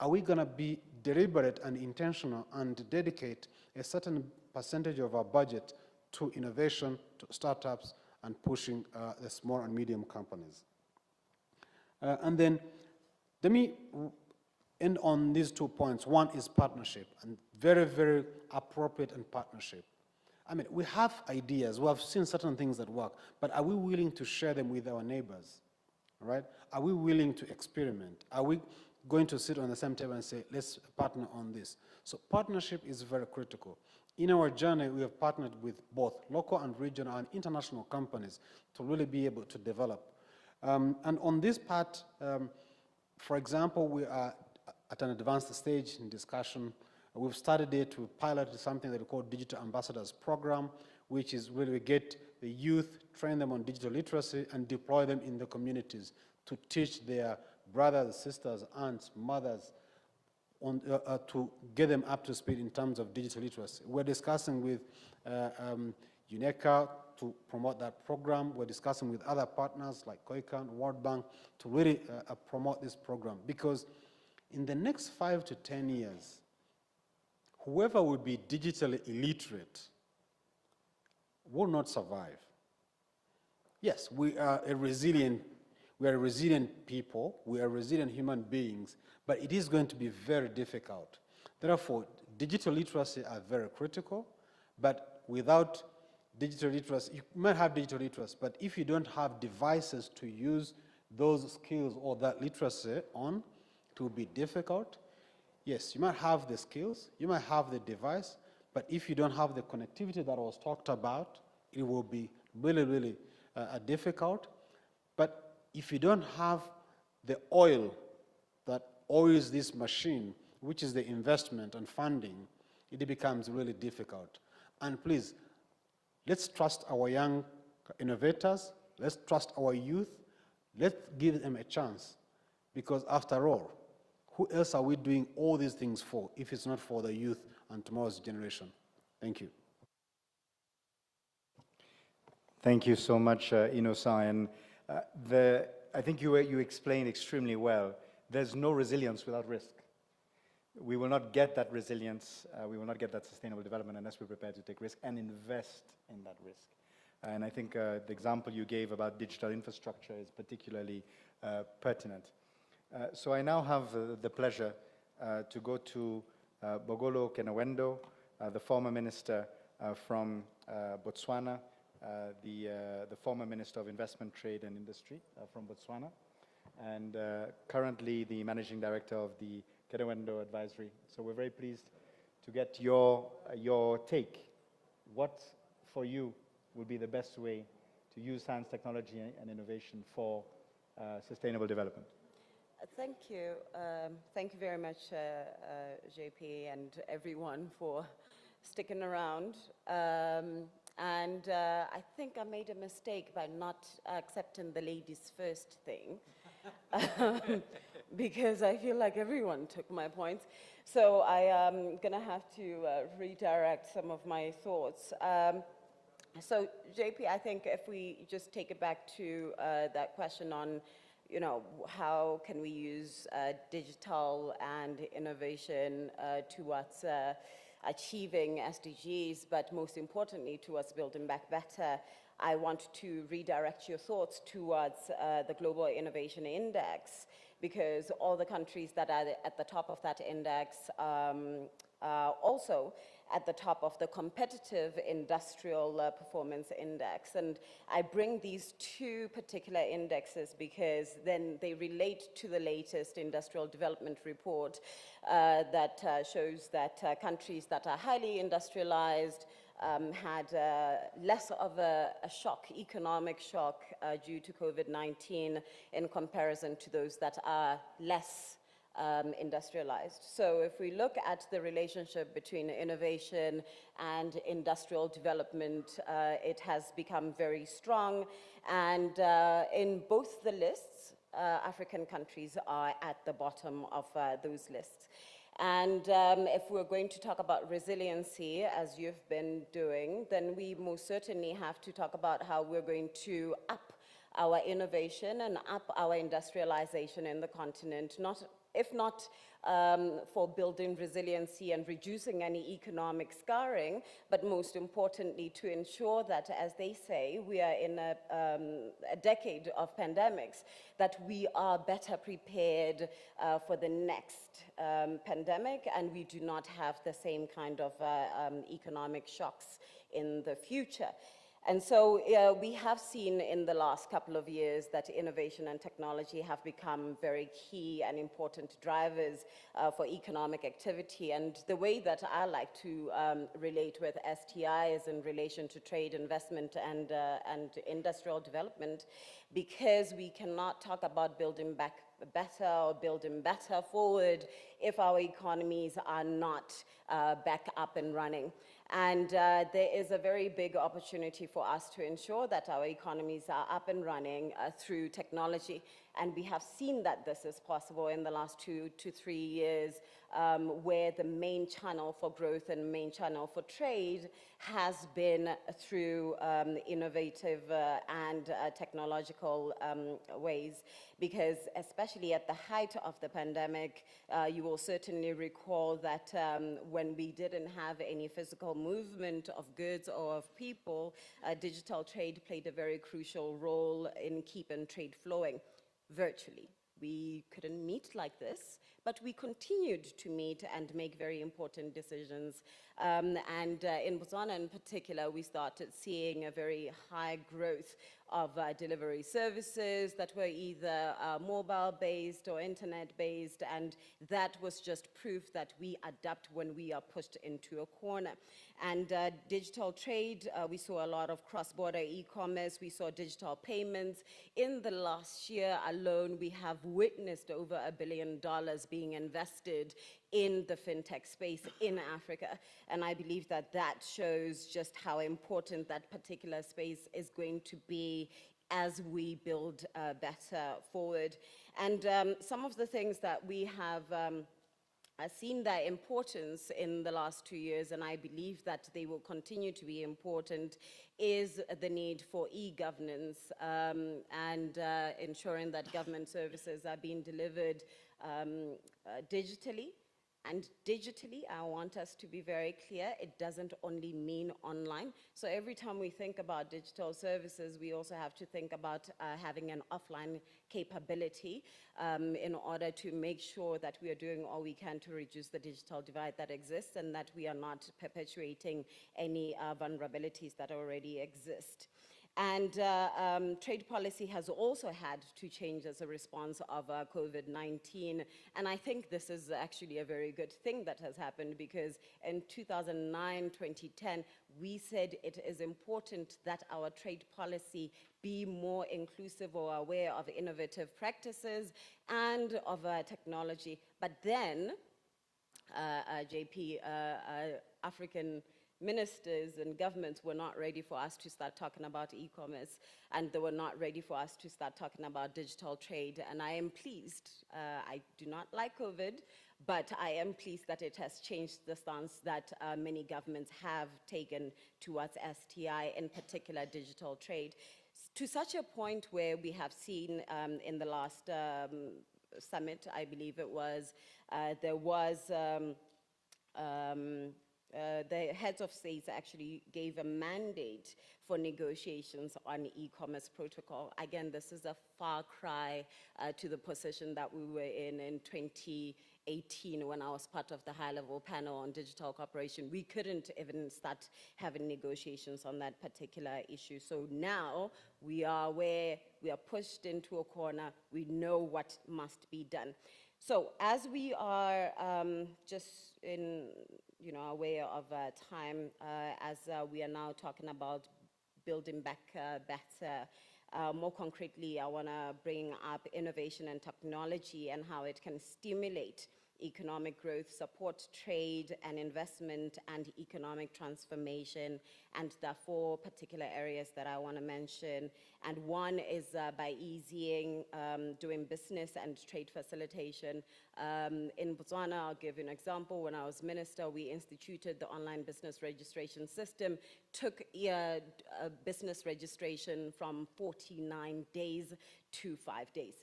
are we going to be deliberate and intentional and dedicate a certain percentage of our budget to innovation, to startups, and pushing the small and medium companies? And then let me end on these 2 points. One is partnership, and very, very appropriate in partnership. I mean, we have ideas, we have seen certain things that work, but are we willing to share them with our neighbors, right? Are we willing to experiment? Are we going to sit on the same table and say, let's partner on this? So partnership is very critical. In our journey, we have partnered with both local and regional and international companies to really be able to develop. And on this part, for example, we are at an advanced stage in discussion. We've started it to pilot something that we call Digital Ambassadors Program, which is where we get the youth, train them on digital literacy, and deploy them in the communities to teach their brothers, sisters, aunts, mothers, on, to get them up to speed in terms of digital literacy. We're discussing with UNECA to promote that program. We're discussing with other partners like COICA and World Bank to really promote this program. Because in the next 5 to 10 years, whoever will be digitally illiterate will not survive. Yes, we are a resilient people, we are resilient human beings, but it is going to be very difficult. Therefore, digital literacy are very critical, but without digital literacy, you might have digital literacy, but if you don't have devices to use those skills or that literacy on, it will be difficult. Yes, you might have the skills, you might have the device, but if you don't have the connectivity that was talked about, it will be really, really difficult. But if you don't have the oil that oils this machine, which is the investment and funding, it becomes really difficult. And please, let's trust our young innovators, let's trust our youth, let's give them a chance. Because after all, who else are we doing all these things for if it's not for the youth and tomorrow's generation? Thank you. Thank you so much, Inosa. And I think you explained extremely well. There's no resilience without risk. We will not get that resilience, we will not get that sustainable development unless we're prepared to take risk and invest in that risk. And I think the example you gave about digital infrastructure is particularly pertinent. So I now have the pleasure to go to Bogolo Kenawendo, the former minister from Botswana, the former Minister of Investment, Trade and Industry from Botswana, and currently the Managing Director of the Kenawendo Advisory. So we're very pleased to get your take. What, for you, would be the best way to use science, technology, and innovation for sustainable development? Thank you. Thank you very much, JP, and everyone for sticking around. And I think I made a mistake by not accepting the ladies first thing, because I feel like everyone took my points. So I am going to have to redirect some of my thoughts. So JP, I think if we just take it back to that question on, you know, how can we use digital and innovation towards achieving SDGs, but most importantly towards building back better, I want to redirect your thoughts towards the Global Innovation Index, because all the countries that are at the top of that index are also at the top of the Competitive Industrial Performance Index. And I bring these two particular indexes because then they relate to the latest industrial development report that shows that countries that are highly industrialized had less of a shock, economic shock, due to COVID-19 in comparison to those that are less industrialized. So if we look at the relationship between innovation and industrial development, it has become very strong. And in both the lists, African countries are at the bottom of those lists. And if we're going to talk about resiliency, as you've been doing, then we most certainly have to talk about how we're going to up our innovation and up our industrialization in the continent, if not for building resiliency and reducing any economic scarring, but most importantly to ensure that, as they say, we are in a decade of pandemics, that we are better prepared for the next pandemic, and we do not have the same kind of economic shocks in the future. And so we have seen in the last couple of years that innovation and technology have become very key and important drivers for economic activity. And the way that I like to relate with STI is in relation to trade, investment, and industrial development, because we cannot talk about building back better or building better forward if our economies are not back up and running. And there is a very big opportunity for us to ensure that our economies are up and running through technology. And we have seen that this is possible in the last 2 to 3 years, where the main channel for growth and main channel for trade has been through innovative and technological ways. Because especially at the height of the pandemic, you will certainly recall that when we didn't have any physical movement of goods or of people, digital trade played a very crucial role in keeping trade flowing virtually. We couldn't meet like this, but we continued to meet and make very important decisions. And in Botswana in particular, we started seeing a very high growth of delivery services that were either mobile-based or internet-based, and that was just proof that we adapt when we are pushed into a corner. And digital trade, we saw a lot of cross-border e-commerce, we saw digital payments. In the last year alone, we have witnessed over $1 billion being invested in the fintech space in Africa. And I believe that that shows just how important that particular space is going to be as we build better forward. And some of the things that we have seen their importance in the last 2 years, and I believe that they will continue to be important, is the need for e-governance and ensuring that government services are being delivered digitally. And digitally, I want us to be very clear, it doesn't only mean online. So every time we think about digital services, we also have to think about having an offline capability in order to make sure that we are doing all we can to reduce the digital divide that exists and that we are not perpetuating any vulnerabilities that already exist. And trade policy has also had to change as a response of COVID-19. And I think this is actually a very good thing that has happened, because in 2009, 2010, we said it is important that our trade policy be more inclusive or aware of innovative practices and of technology. But then, JP, African ministers and governments were not ready for us to start talking about e-commerce, and they were not ready for us to start talking about digital trade. And I am pleased. I do not like COVID, but I am pleased that it has changed the stance that many governments have taken towards STI, in particular digital trade, to such a point where we have seen in the last summit, I believe it was, there was the heads of states actually gave a mandate for negotiations on e-commerce protocol. Again, this is a far cry to the position that we were in 2018 when I was part of the high-level panel on digital cooperation. We couldn't even start having negotiations on that particular issue. So now we are where we are pushed into a corner. We know what must be done. So as we are just in, aware of time, as we are now talking about building back better, more concretely, I want to bring up innovation and technology and how it can stimulate economic growth, support trade and investment and economic transformation. And there are 4 particular areas that I want to mention. And one is by easing doing business and trade facilitation. In Botswana, I'll give you an example. When I was minister, we instituted the online business registration system, took business registration from 49 days to 5 days.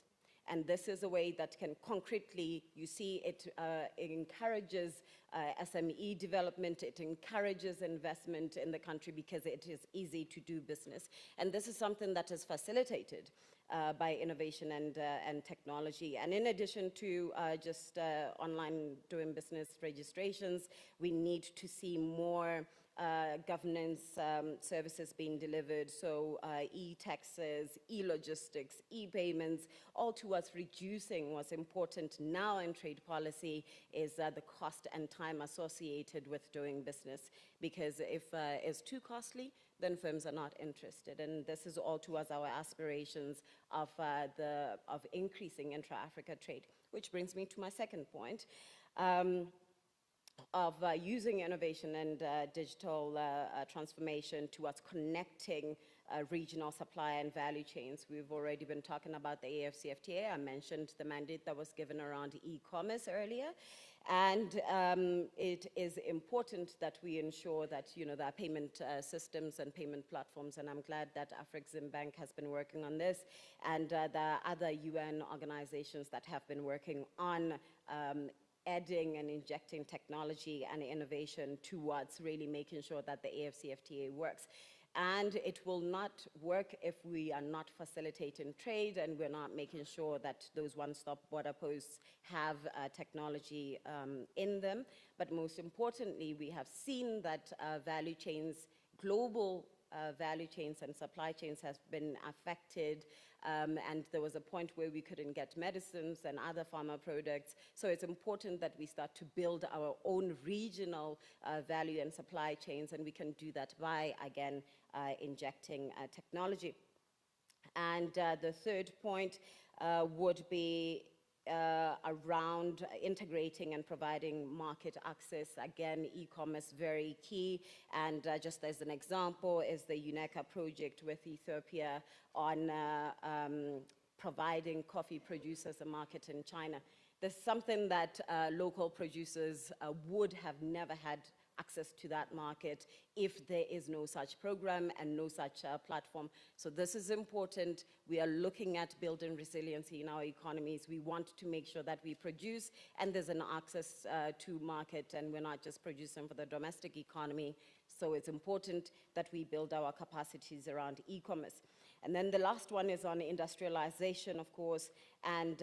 And this is a way that can concretely, you see, it encourages SME development, it encourages investment in the country because it is easy to do business. And this is something that is facilitated by innovation and technology. And in addition to just online doing business registrations, we need to see more governance services being delivered, so e-taxes, e-logistics, e-payments, all towards reducing what's important now in trade policy is the cost and time associated with doing business. Because if it's too costly, then firms are not interested. And this is all towards our aspirations of increasing intra-Africa trade, which brings me to my second point. Of using innovation and digital transformation towards connecting regional supply and value chains. We've already been talking about the AFCFTA. I mentioned the mandate that was given around e-commerce earlier. And it is important that we ensure that, there are payment systems and payment platforms, and I'm glad that Afreximbank has been working on this, and there are other UN organizations that have been working on adding and injecting technology and innovation towards really making sure that the AFCFTA works. And it will not work if we are not facilitating trade and we're not making sure that those one-stop border posts have technology in them. But most importantly, we have seen that value chains, global value chains and supply chains have been affected, and there was a point where we couldn't get medicines and other pharma products. So it's important that we start to build our own regional value and supply chains, and we can do that by, again, injecting technology. And the third point would be around integrating and providing market access. Again, e-commerce very key. And just as an example is the UNECA project with Ethiopia on providing coffee producers a market in China. There's something that local producers would have never had access to that market if there is no such program and no such platform. So this is important. We are looking at building resiliency in our economies. We want to make sure that we produce and there's an access to market, and we're not just producing for the domestic economy. So it's important that we build our capacities around e-commerce. And then the last one is on industrialization, of course, and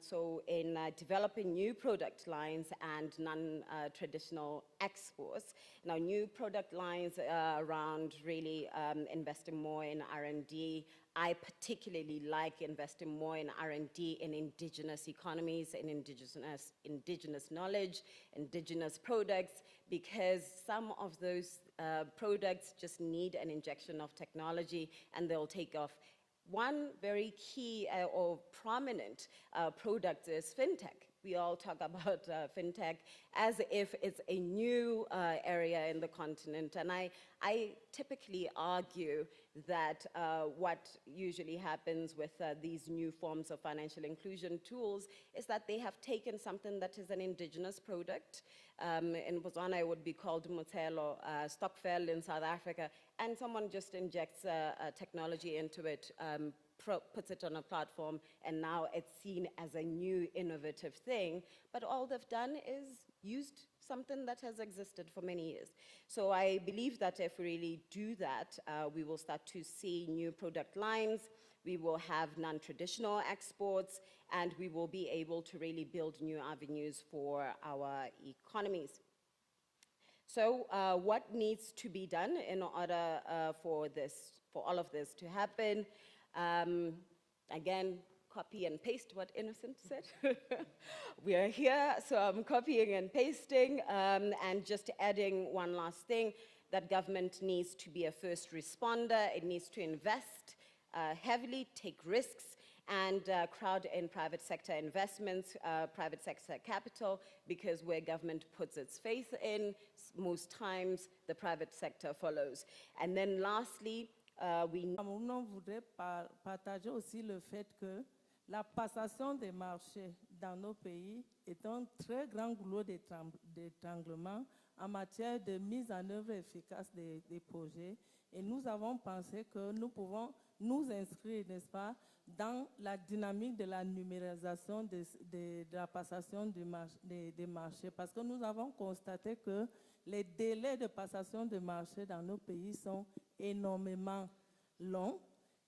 so in developing new product lines and non-traditional exports. Now, new product lines around really investing more in R&D. I particularly like investing more in R&D in indigenous economies, in indigenous knowledge, indigenous products, because some of those products just need an injection of technology and they'll take off. One very key or prominent product is Fintech. We all talk about Fintech as if it's a new area in the continent. And I typically argue that what usually happens with these new forms of financial inclusion tools is that they have taken something that is an indigenous product. In Botswana, it would be called Motelo, Stokvel in South Africa, and someone just injects technology into it, puts it on a platform, and now it's seen as a new innovative thing. But all they've done is used something that has existed for many years. So I believe that if we really do that, we will start to see new product lines, we will have non-traditional exports, and we will be able to really build new avenues for our economies. So what needs to be done in order for all of this to happen? Again, copy and paste what Innocent said. We are here, so I'm copying and pasting, and just adding one last thing, that government needs to be a first responder. It needs to invest heavily, take risks, and crowd in private sector investments, private sector capital, because where government puts its faith in, most times the private sector follows. And then lastly, On voudrait partager aussi le fait que la passation des marchés dans nos pays est un très grand goulot d'étranglement en matière de mise en œuvre efficace des projets. Et nous avons pensé que nous pouvons nous inscrire, n'est-ce pas, dans la dynamique de la numérisation de la passation des marchés, parce que nous avons constaté que les délais de passation de marchés dans nos pays sont énormément longs.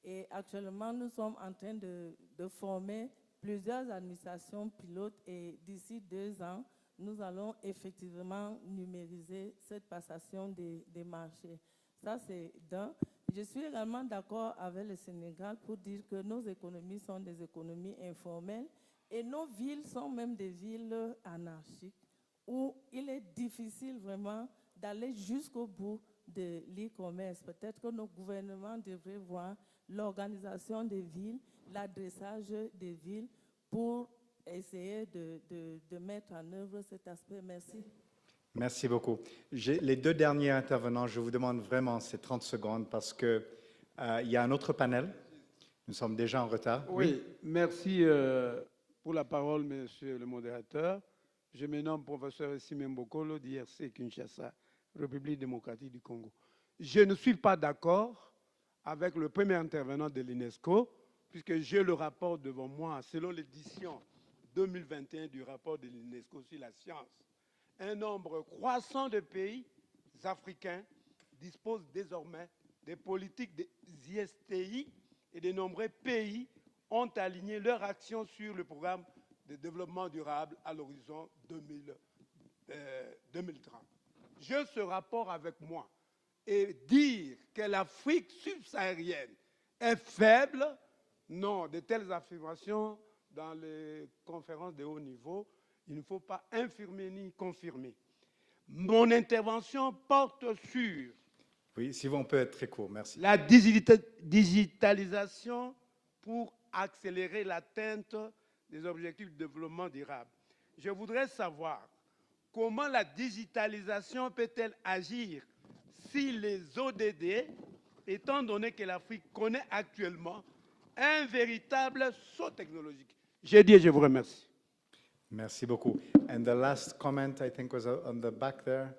Et actuellement, nous sommes en train de former plusieurs administrations pilotes et d'ici 2 ans, nous allons effectivement numériser cette passation des marchés. Ça, c'est d'un. Je suis également d'accord avec le Sénégal pour dire que nos économies sont des économies informelles et nos villes sont même des villes anarchiques où il est difficile vraiment d'aller jusqu'au bout de l'e-commerce. Peut-être que nos gouvernements devraient voir l'organisation des villes, l'adressage des villes pour essayer de mettre en œuvre cet aspect. Merci. Merci beaucoup. Les 2 derniers intervenants, je vous demande vraiment ces 30 secondes parce qu'il y a un autre panel. Nous sommes déjà en retard. Oui, merci pour la parole, monsieur le modérateur. Je me nomme professeur Simon Bokolo d'IRC Kinshasa, République démocratique du Congo. Je ne suis pas d'accord avec le premier intervenant de l'UNESCO, puisque j'ai le rapport devant moi, selon l'édition 2021 du rapport de l'UNESCO sur la science. Un nombre croissant de pays africains disposent désormais des politiques des ISTI et de nombreux pays ont aligné leur action sur le programme de développement durable à l'horizon 2030. J'ai ce rapport avec moi et dire que l'Afrique subsaharienne est faible, non, de telles affirmations dans les conférences de haut niveau, il ne faut pas infirmer ni confirmer. Mon intervention porte sur... Oui, si on peut être très court, merci. La digitalisation pour accélérer l'atteinte des objectifs de développement durable. Je voudrais savoir comment la digitalisation peut-elle agir si les ODD, étant donné que l'Afrique connaît actuellement un véritable saut technologique. J'ai dit et je vous remercie. Merci beaucoup. And the last comment, I think, was on the back there.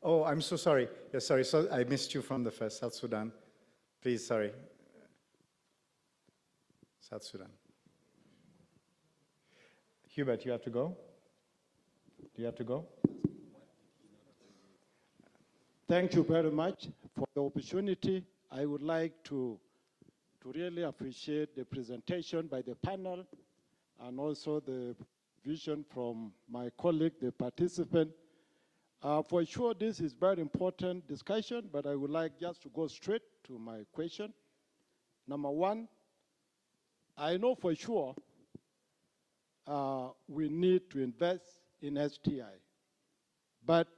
Oh, I'm so sorry. Yes, sorry. So I missed you from the first. South Sudan. Please, sorry. South Sudan. Hubert, you have to go? Do you have to go? Thank you very much for the opportunity. I would like to really appreciate the presentation by the panel and also the vision from my colleague, the participant. For sure, this is very important discussion, but I would like just to go straight to my question. Number one, I know for sure we need to invest in STI, but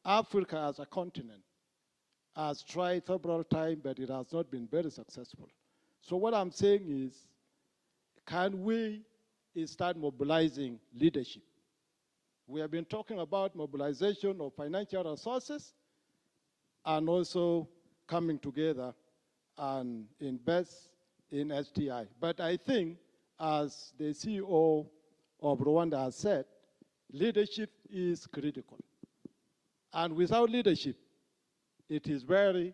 Africa as a continent has tried several times, but it has not been very successful. So what I'm saying is, can we start mobilizing leadership? We have been talking about mobilization of financial resources and also coming together and invest in STI. But I think, as the CEO of Rwanda has said, leadership is critical. And without leadership, it is very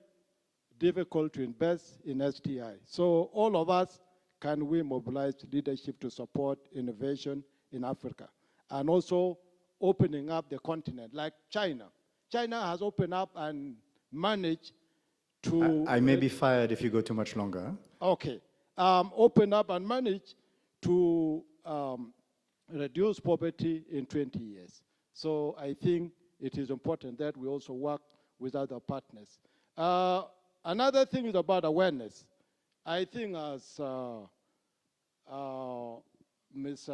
difficult to invest in STI. So all of us, can we mobilize leadership to support innovation in Africa? And also opening up the continent, like China. China has opened up and managed to... I may be fired if you go too much longer. Huh? Okay. Open up and manage to reduce poverty in 20 years. So I think it is important that we also work with other partners. Another thing is about awareness. I think as Ms.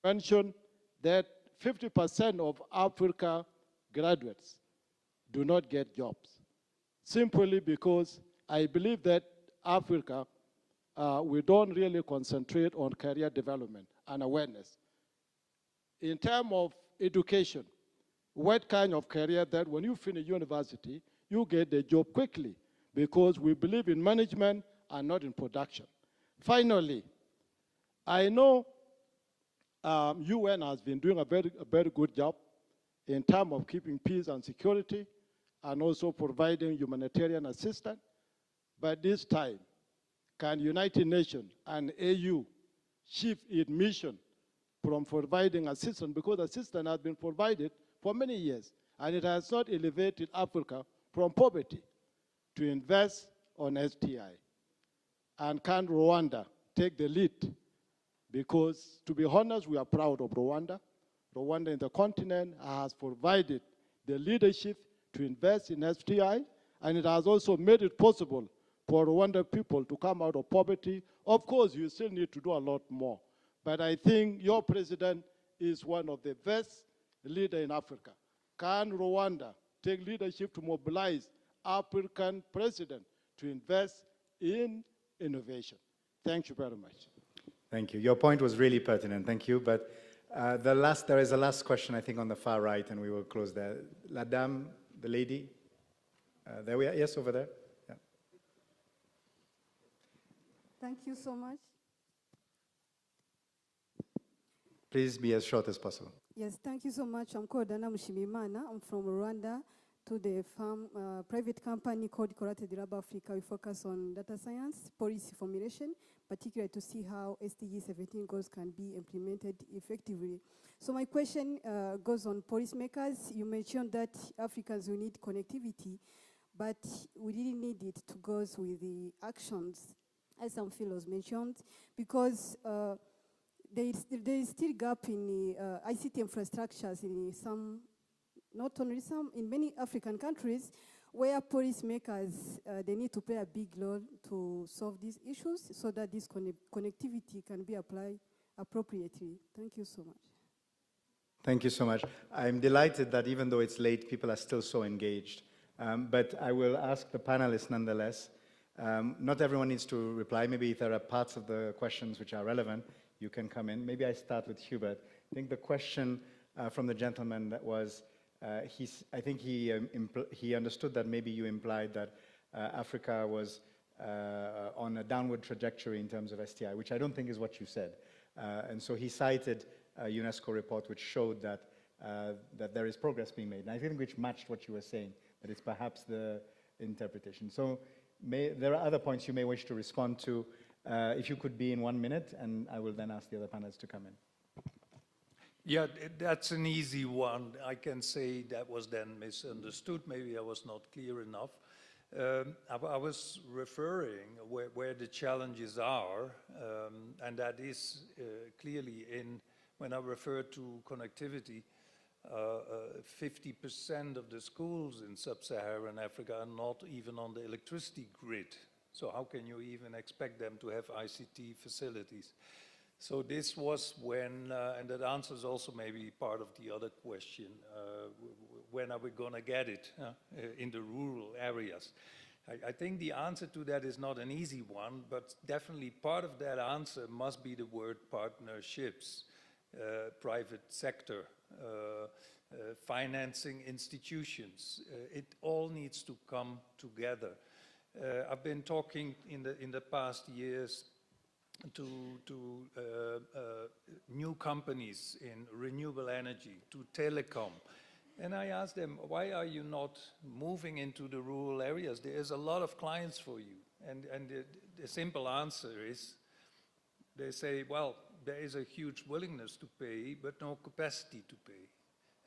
mentioned, that 50% of Africa graduates do not get jobs, simply because I believe that Africa we don't really concentrate on career development and awareness. In terms of education, what kind of career that when you finish university, you get the job quickly, because we believe in management and not in production. Finally, I know UN has been doing a very good job in terms of keeping peace and security and also providing humanitarian assistance. But this time, can United Nations and AU shift its mission from providing assistance, because assistance has been provided for many years, and it has not elevated Africa from poverty, to invest on STI? And can Rwanda take the lead? Because, to be honest, we are proud of Rwanda. Rwanda in the continent has provided the leadership to invest in STI, and it has also made it possible for Rwanda people to come out of poverty. Of course, you still need to do a lot more. But I think your president is one of the best leaders in Africa. Can Rwanda take leadership to mobilize African presidents to invest in innovation? Thank you very much. Thank you. Your point was really pertinent. Thank you. But there is a last question, I think, on the far right, and we will close there. La dame, the lady. There we are. Yes, over there. Yeah. Thank you so much. Please be as short as possible. Yes, thank you so much. I'm called Dana Mushimimana. I'm from Rwanda, to the private company called Collated Lab Africa. We focus on data science, policy formulation, particularly to see how SDG 17 goals can be implemented effectively. So my question goes on policymakers. You mentioned that Africans will need connectivity, but we really need it to go with the actions, as some fellows mentioned, because there is still gap in the ICT infrastructures in some, not only some, in many African countries, where policymakers, they need to play a big role to solve these issues so that this connectivity can be applied appropriately. Thank you so much. Thank you so much. I'm delighted that even though it's late, people are still so engaged. But I will ask the panelists nonetheless. Not everyone needs to reply. Maybe if there are parts of the questions which are relevant, you can come in. Maybe I start with Hubert. I think the question from the gentleman that was, I think he understood that maybe you implied that Africa was on a downward trajectory in terms of STI, which I don't think is what you said. And so he cited a UNESCO report which showed that, that there is progress being made. And I think which matched what you were saying, that it's perhaps the interpretation. So there are other points you may wish to respond to. If you could be in 1 minute, and I will then ask the other panelists to come in. Yeah, that's an easy one. I can say that was then misunderstood. Maybe I was not clear enough. I was referring where the challenges are, and that is clearly in, when I refer to connectivity, 50% of the schools in sub-Saharan Africa are not even on the electricity grid. So how can you even expect them to have ICT facilities? So this was when, and that answers also maybe part of the other question, when are we going to get it in the rural areas? I think the answer to that is not an easy one, but definitely part of that answer must be the word partnerships, private sector, financing institutions. It all needs to come together. I've been talking in the past years to new companies in renewable energy, to telecom. And I asked them, why are you not moving into the rural areas? There is a lot of clients for you. And the simple answer is, they say, well, there is a huge willingness to pay, but no capacity to pay.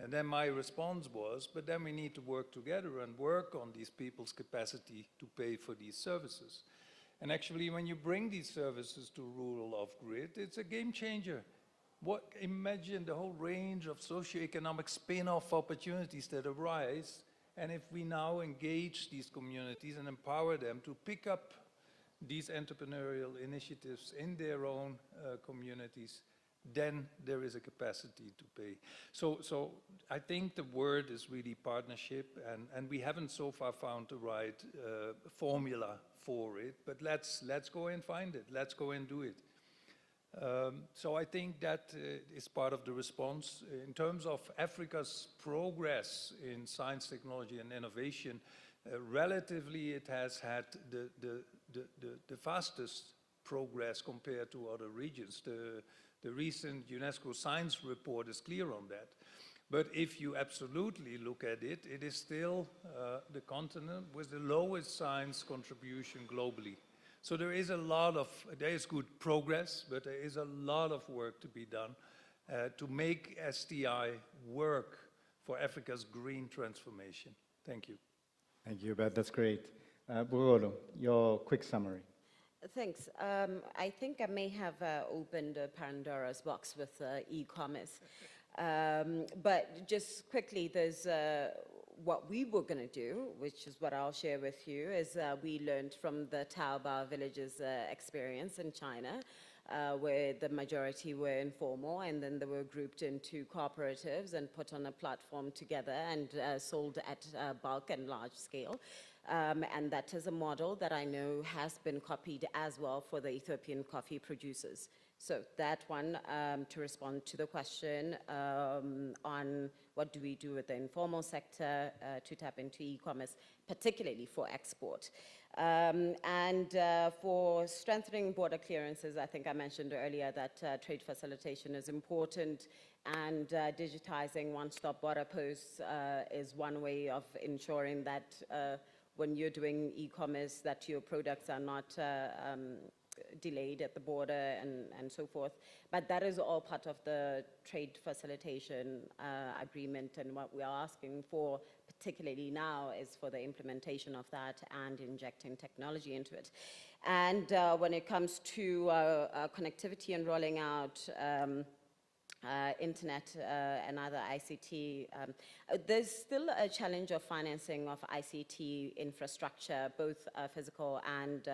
And then my response was, but then we need to work together and work on these people's capacity to pay for these services. And actually, when you bring these services to rural off-grid, it's a game changer. Imagine the whole range of socioeconomic spin-off opportunities that arise, and if we now engage these communities and empower them to pick up these entrepreneurial initiatives in their own communities, then there is a capacity to pay. So I think the word is really partnership, and we haven't so far found the right formula for it, but let's go and find it. Let's go and do it. So I think that is part of the response. In terms of Africa's progress in science, technology, and innovation, relatively it has had the fastest progress compared to other regions. The recent UNESCO science report is clear on that. But if you absolutely look at it, it is still the continent with the lowest science contribution globally. So there is good progress, but there is a lot of work to be done to make STI work for Africa's green transformation. Thank you. Thank you, Beth. That's great. Burolo, your quick summary. Thanks. I think I may have opened a Pandora's box with e-commerce. But just quickly, there's what we were going to do, which is what I'll share with you, is we learned from the Taobao villages experience in China, where the majority were informal, and then they were grouped into cooperatives and put on a platform together and sold at bulk and large scale. And that is a model that I know has been copied as well for the Ethiopian coffee producers. So that one, to respond to the question on what do we do with the informal sector to tap into e-commerce, particularly for export. And for strengthening border clearances, I think I mentioned earlier that trade facilitation is important, and digitizing one-stop border posts is one way of ensuring that when you're doing e-commerce, that your products are not delayed at the border and so forth. But that is all part of the trade facilitation agreement, and what we are asking for, particularly now, is for the implementation of that and injecting technology into it. And when it comes to connectivity and rolling out internet and other ICT, there's still a challenge of financing of ICT infrastructure, both physical and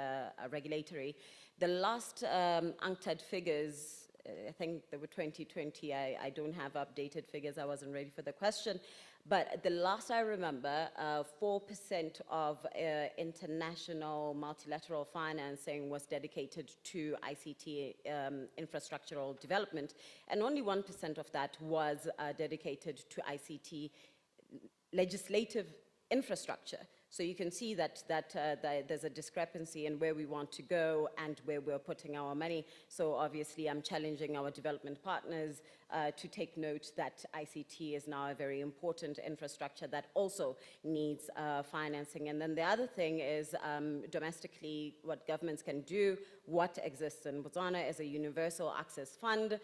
regulatory. The last UNCTAD figures, I think they were 2020, I don't have updated figures, I wasn't ready for the question, but the last I remember, 4% of international multilateral financing was dedicated to ICT infrastructural development, and only 1% of that was dedicated to ICT legislative infrastructure. So you can see that there's a discrepancy in where we want to go and where we're putting our money. So obviously I'm challenging our development partners to take note that ICT is now a very important infrastructure that also needs financing. And then the other thing is domestically what governments can do. What exists in Botswana is a universal access fund.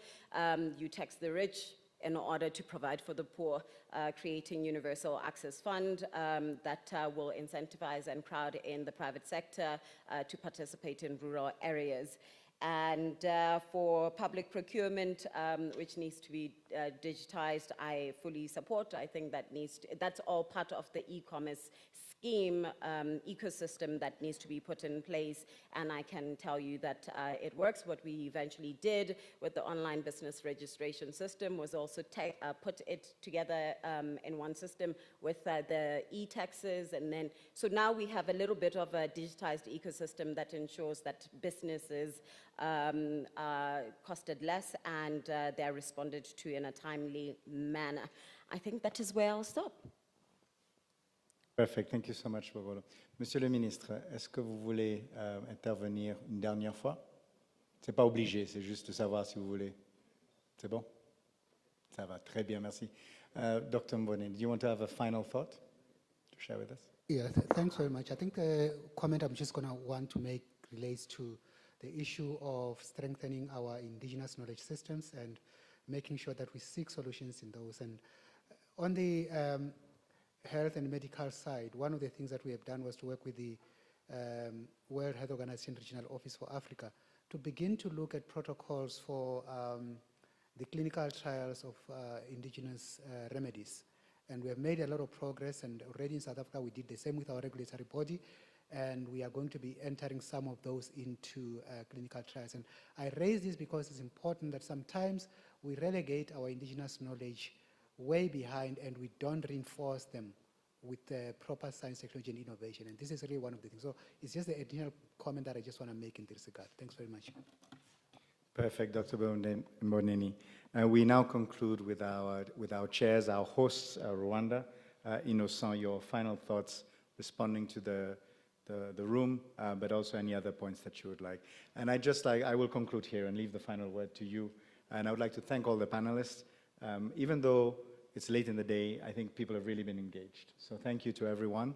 You tax the rich in order to provide for the poor, creating universal access fund that will incentivize and crowd in the private sector to participate in rural areas. And for public procurement, which needs to be digitized, I fully support. I think that that's all part of the e-commerce scheme, ecosystem that needs to be put in place, and I can tell you that it works. What we eventually did with the online business registration system was also put it together in one system with the e-taxes, and then, so now we have a little bit of a digitized ecosystem that ensures that businesses are costed less and they're responded to in a timely manner. I think that is where I'll stop. Perfect. Thank you so much, Bobolo. Monsieur le ministre, est-ce que vous voulez intervenir une dernière fois? C'est pas obligé, c'est juste de savoir si vous voulez. C'est bon? Ça va, très bien, merci. Dr. Mbone, do you want to have a final thought to share with us? Yeah, thanks very much. I think the comment I'm just going to want to make relates to the issue of strengthening our indigenous knowledge systems and making sure that we seek solutions in those. And on the health and medical side, one of the things that we have done was to work with the World Health Organization Regional Office for Africa to begin to look at protocols for the clinical trials of indigenous remedies. And we have made a lot of progress, and already in South Africa, we did the same with our regulatory body, and we are going to be entering some of those into clinical trials. And I raise this because it's important that sometimes we relegate our indigenous knowledge way behind and we don't reinforce them with proper science, technology, and innovation. And this is really one of the things. So it's just the additional comment that I just want to make in this regard. Thanks very much. Perfect, Dr. Mboneni. We now conclude with our chairs, our hosts, Rwanda. Innocent, your final thoughts responding to the room, but also any other points that you would like. And I will conclude here and leave the final word to you. And I would like to thank all the panelists. Even though it's late in the day, I think people have really been engaged. So thank you to everyone.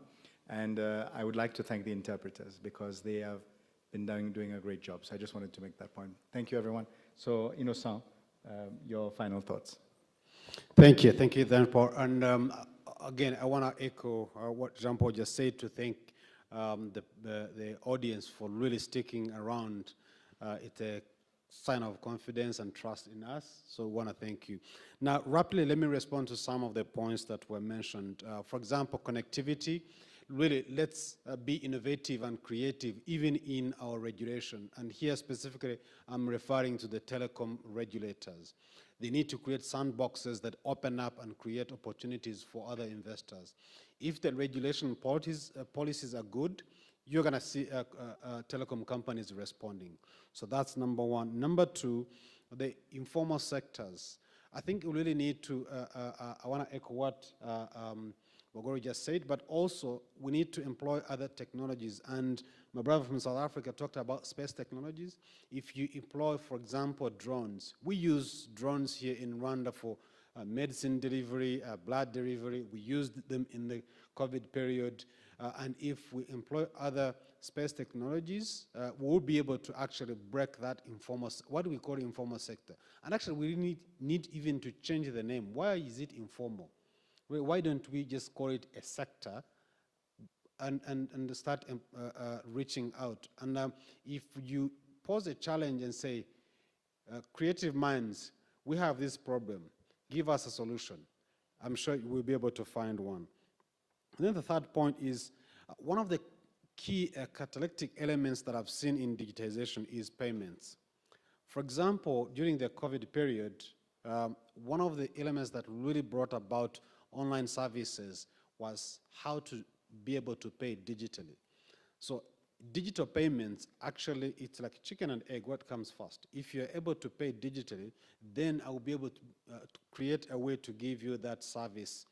And I would like to thank the interpreters because they have been doing a great job. So I just wanted to make that point. Thank you, everyone. So Innocent, your final thoughts. Thank you, Jean-Paul. And again, I want to echo what Jean-Paul just said to thank the audience for really sticking around. It's a sign of confidence and trust in us, so we want to thank you. Now, rapidly, let me respond to some of the points that were mentioned. For example, connectivity. Really, let's be innovative and creative, even in our regulation. And here specifically, I'm referring to the telecom regulators. They need to create sandboxes that open up and create opportunities for other investors. If the regulation policies are good, you're going to see telecom companies responding. So that's number one. Number two, the informal sectors. I think we really need to, I want to echo what Bogoro just said, but also we need to employ other technologies. And my brother from South Africa talked about space technologies. If you employ, for example, drones, we use drones here in Rwanda for medicine delivery, blood delivery. We used them in the COVID period. And if we employ other space technologies, we'll be able to actually break that informal, what do we call informal sector? And actually, we need even to change the name. Why is it informal? Why don't we just call it a sector and start reaching out? And if you pose a challenge and say, creative minds, we have this problem, give us a solution, I'm sure you will be able to find one. And then the third point is, one of the key catalytic elements that I've seen in digitization is payments. For example, during the COVID period, one of the elements that really brought about online services was how to be able to pay digitally. So digital payments, actually, it's like chicken and egg, what comes first? If you're able to pay digitally, then I will be able to create a way to give you that service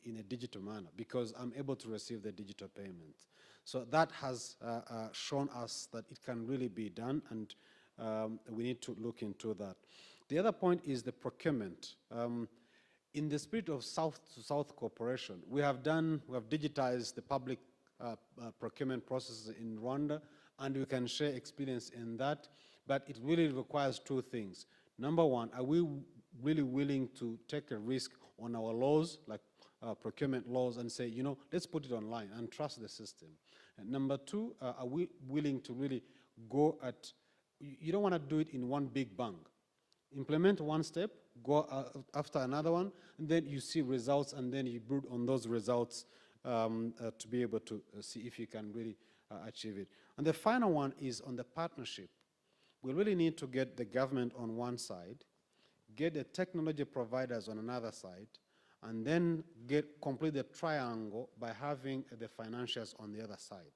in a digital manner because I'm able to receive the digital payments. So that has shown us that it can really be done, and we need to look into that. The other point is the procurement. In the spirit of South-to-South cooperation, we have digitized the public procurement processes in Rwanda, and we can share experience in that, but it really requires two things. Number one, are we really willing to take a risk on our laws, like procurement laws, and say, you know, let's put it online and trust the system? And number two, are we willing to really go at, you don't want to do it in one big bang. Implement one step, go after another one, and then you see results, and then you build on those results to be able to see if you can really achieve it. And the final one is on the partnership. We really need to get the government on one side, get the technology providers on another side, and then complete the triangle by having the financials on the other side.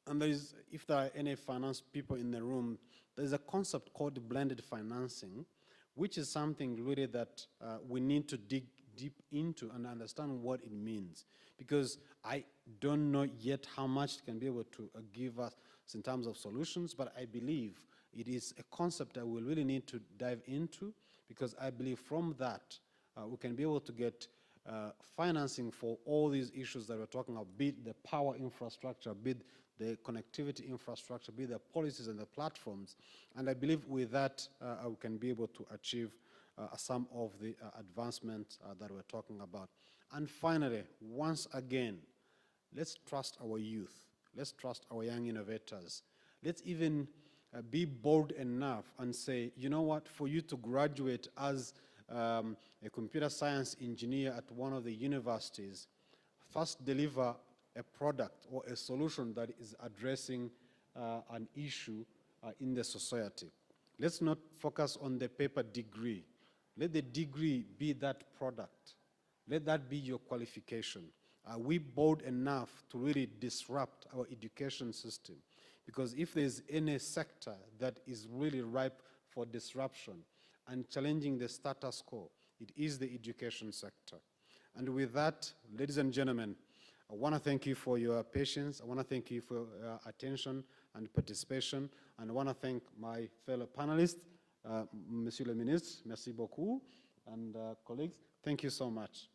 And if there are any finance people in the room, there's a concept called blended financing, which is something really that we need to dig deep into and understand what it means. Because I don't know yet how much it can be able to give us in terms of solutions, but I believe it is a concept that we really need to dive into, because I believe from that we can be able to get financing for all these issues that we're talking about, be it the power infrastructure, be it the connectivity infrastructure, be the policies and the platforms. And I believe with that, we can be able to achieve some of the advancements that we're talking about. And finally, once again, let's trust our youth. Let's trust our young innovators. Let's even be bold enough and say, you know what, for you to graduate as a computer science engineer at one of the universities first deliver a product or a solution that is addressing an issue in the society. Let's not focus on the paper degree. Let the degree be that product. Let that be your qualification. Are we bold enough to really disrupt our education system? Because if there's any sector that is really ripe for disruption and challenging the status quo, it is the education sector. And with that, ladies and gentlemen, I want to thank you for your patience. I want to thank you for your attention and participation. And I want to thank my fellow panelists, Monsieur le Ministre, merci beaucoup, and colleagues, thank you so much.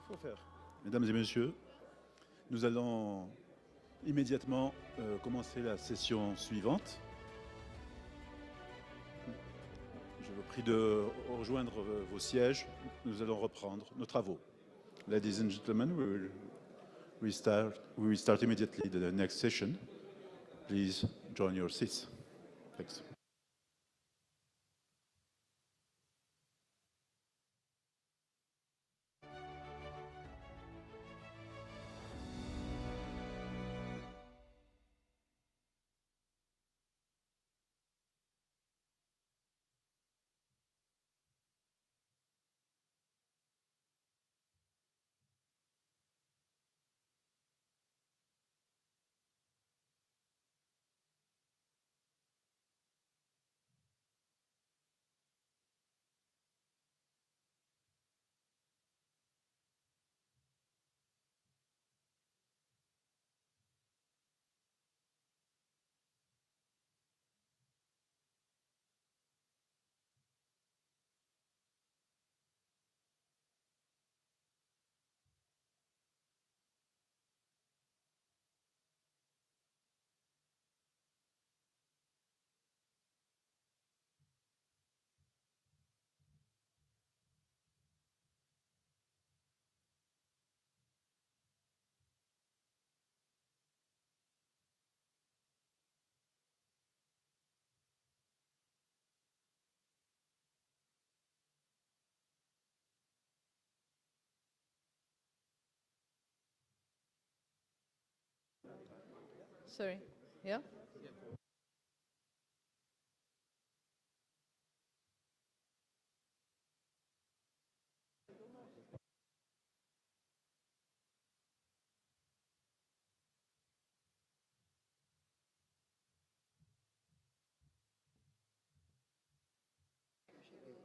faut faire. Mesdames et messieurs, nous allons immédiatement commencer la session suivante. Je vous prie de rejoindre vos sièges. Nous allons reprendre nos travaux. Ladies and gentlemen, we will start immediately the next session. Please join your seats. Thanks. Sorry. Yeah?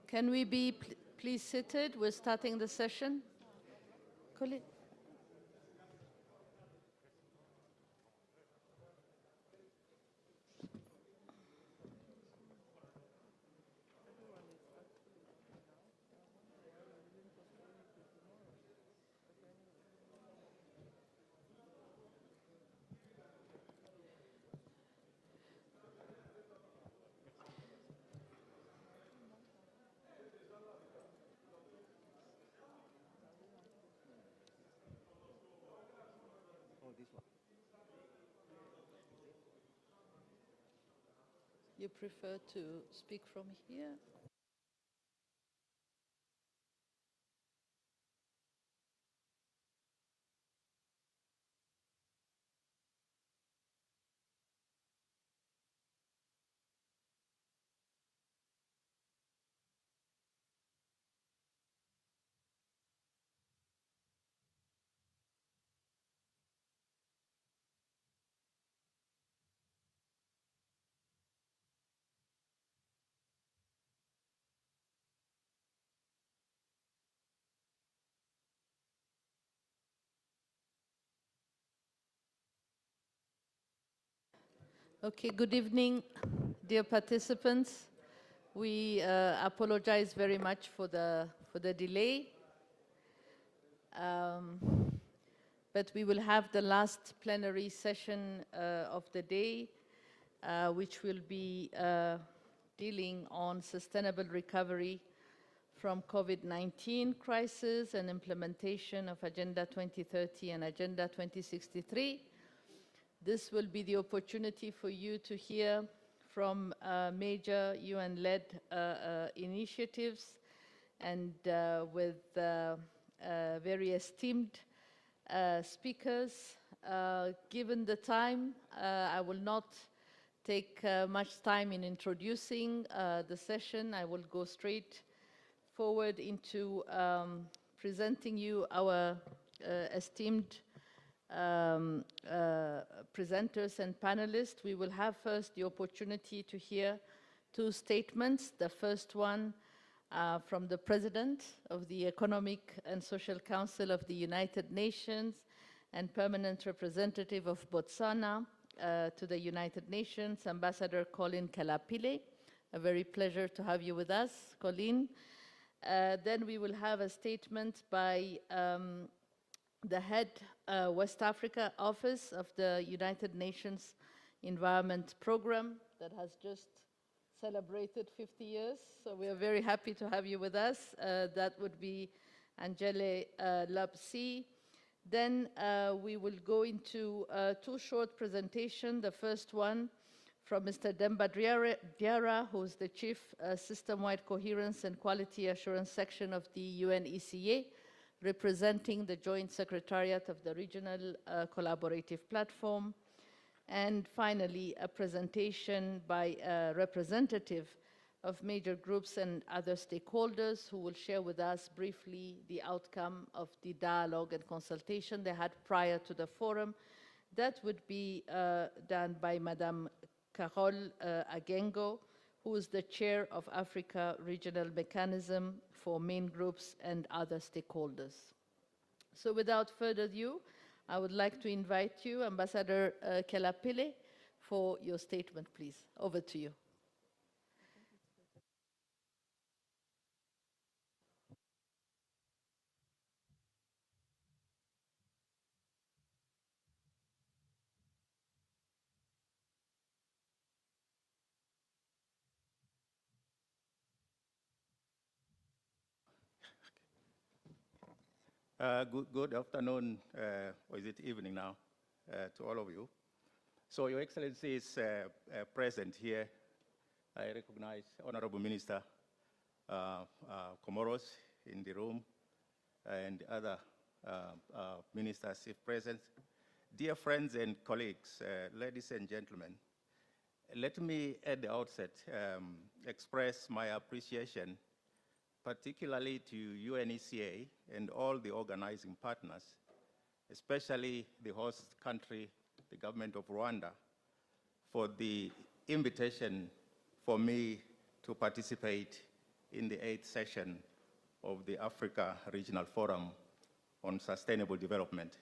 Can we be please seated? We're starting the session. Colin. You prefer to speak from here? Okay, good evening, dear participants. We apologize very much for the delay. But we will have the last plenary session of the day, which will be dealing on sustainable recovery from COVID-19 crisis and implementation of Agenda 2030 and Agenda 2063. This will be the opportunity for you to hear from major UN-led initiatives and with very esteemed speakers. Given the time, I will not take much time in introducing the session. I will go straight forward into presenting you our esteemed presenters and panelists. We will have first the opportunity to hear two statements. The first one from the President of the Economic and Social Council of the United Nations and Permanent Representative of Botswana to the United Nations, Ambassador Colin Kalapile. A very pleasure to have you with us, Colin. Then we will have a statement by the head West Africa office of the United Nations Environment Program that has just celebrated 50 years. So we are very happy to have you with us. That would be Anjali Labsi. Then we will go into two short presentations. The first one from Mr. Demba Diarra, who is the Chief System-Wide Coherence and Quality Assurance Section of the UNECA, representing the Joint Secretariat of the Regional Collaborative Platform. And finally, a presentation by a representative of major groups and other stakeholders who will share with us briefly the outcome of the dialogue and consultation they had prior to the forum. That would be done by Madame Carole Agengo, who is the chair of Africa Regional Mechanism for Main Groups and Other Stakeholders. So without further ado, I would like to invite you, Ambassador Kalapile, for your statement, please. Over to you. Good afternoon, or is it evening now, to all of you. So Your Excellency is present here. I recognize Honorable Minister Comoros in the room and other ministers if present. Dear friends and colleagues, ladies and gentlemen, let me at the outset express my appreciation, particularly to UNECA and all the organizing partners, especially the host country, the government of Rwanda, for the invitation for me to participate in the 8th session of the Africa Regional Forum on Sustainable Development.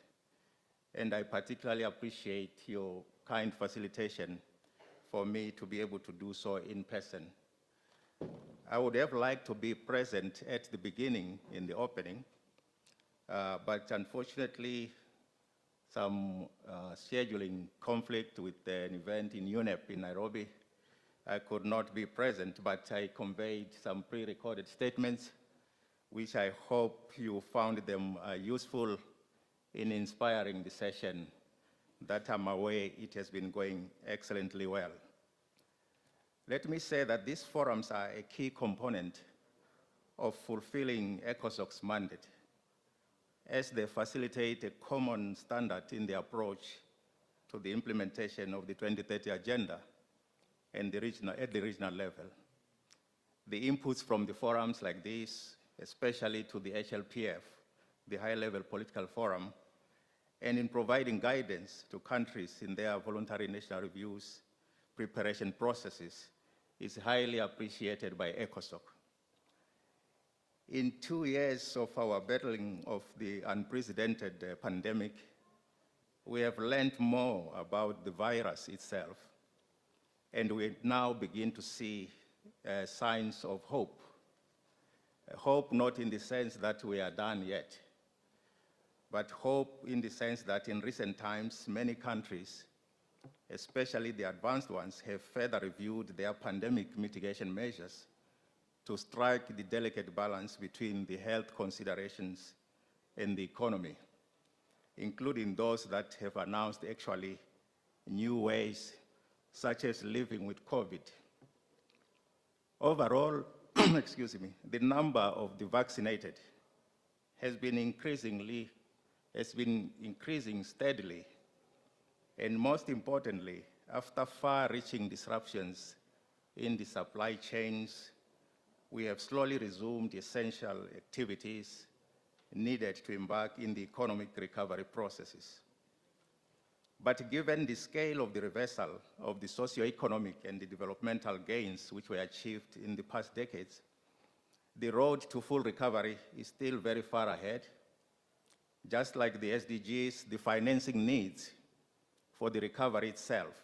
And I particularly appreciate your kind facilitation for me to be able to do so in person. I would have liked to be present at the beginning in the opening, but unfortunately, some scheduling conflict with an event in Unep in Nairobi, I could not be present, but I conveyed some pre-recorded statements, which I hope you found them useful in inspiring the session that I'm aware it has been going excellently well. Let me say that these forums are a key component of fulfilling ECOSOC's mandate, as they facilitate a common standard in the approach to the implementation of the 2030 agenda and at the regional level. The inputs from the forums like this, especially to the HLPF, the high-level political forum, and in providing guidance to countries in their voluntary national reviews, preparation processes, is highly appreciated by ECOSOC. In 2 years of our battling of the unprecedented pandemic, we have learned more about the virus itself, and we now begin to see signs of hope. Hope not in the sense that we are done yet, but hope in the sense that in recent times, many countries, especially the advanced ones, have further reviewed their pandemic mitigation measures to strike the delicate balance between the health considerations and the economy, including those that have announced actually new ways, such as living with COVID. Overall, excuse me, the number of the vaccinated has been increasing steadily, and most importantly, after far-reaching disruptions in the supply chains, we have slowly resumed essential activities needed to embark in the economic recovery processes. But given the scale of the reversal of the socio-economic and the developmental gains which were achieved in the past decades, the road to full recovery is still very far ahead. Just like the SDGs, the financing needs for the recovery itself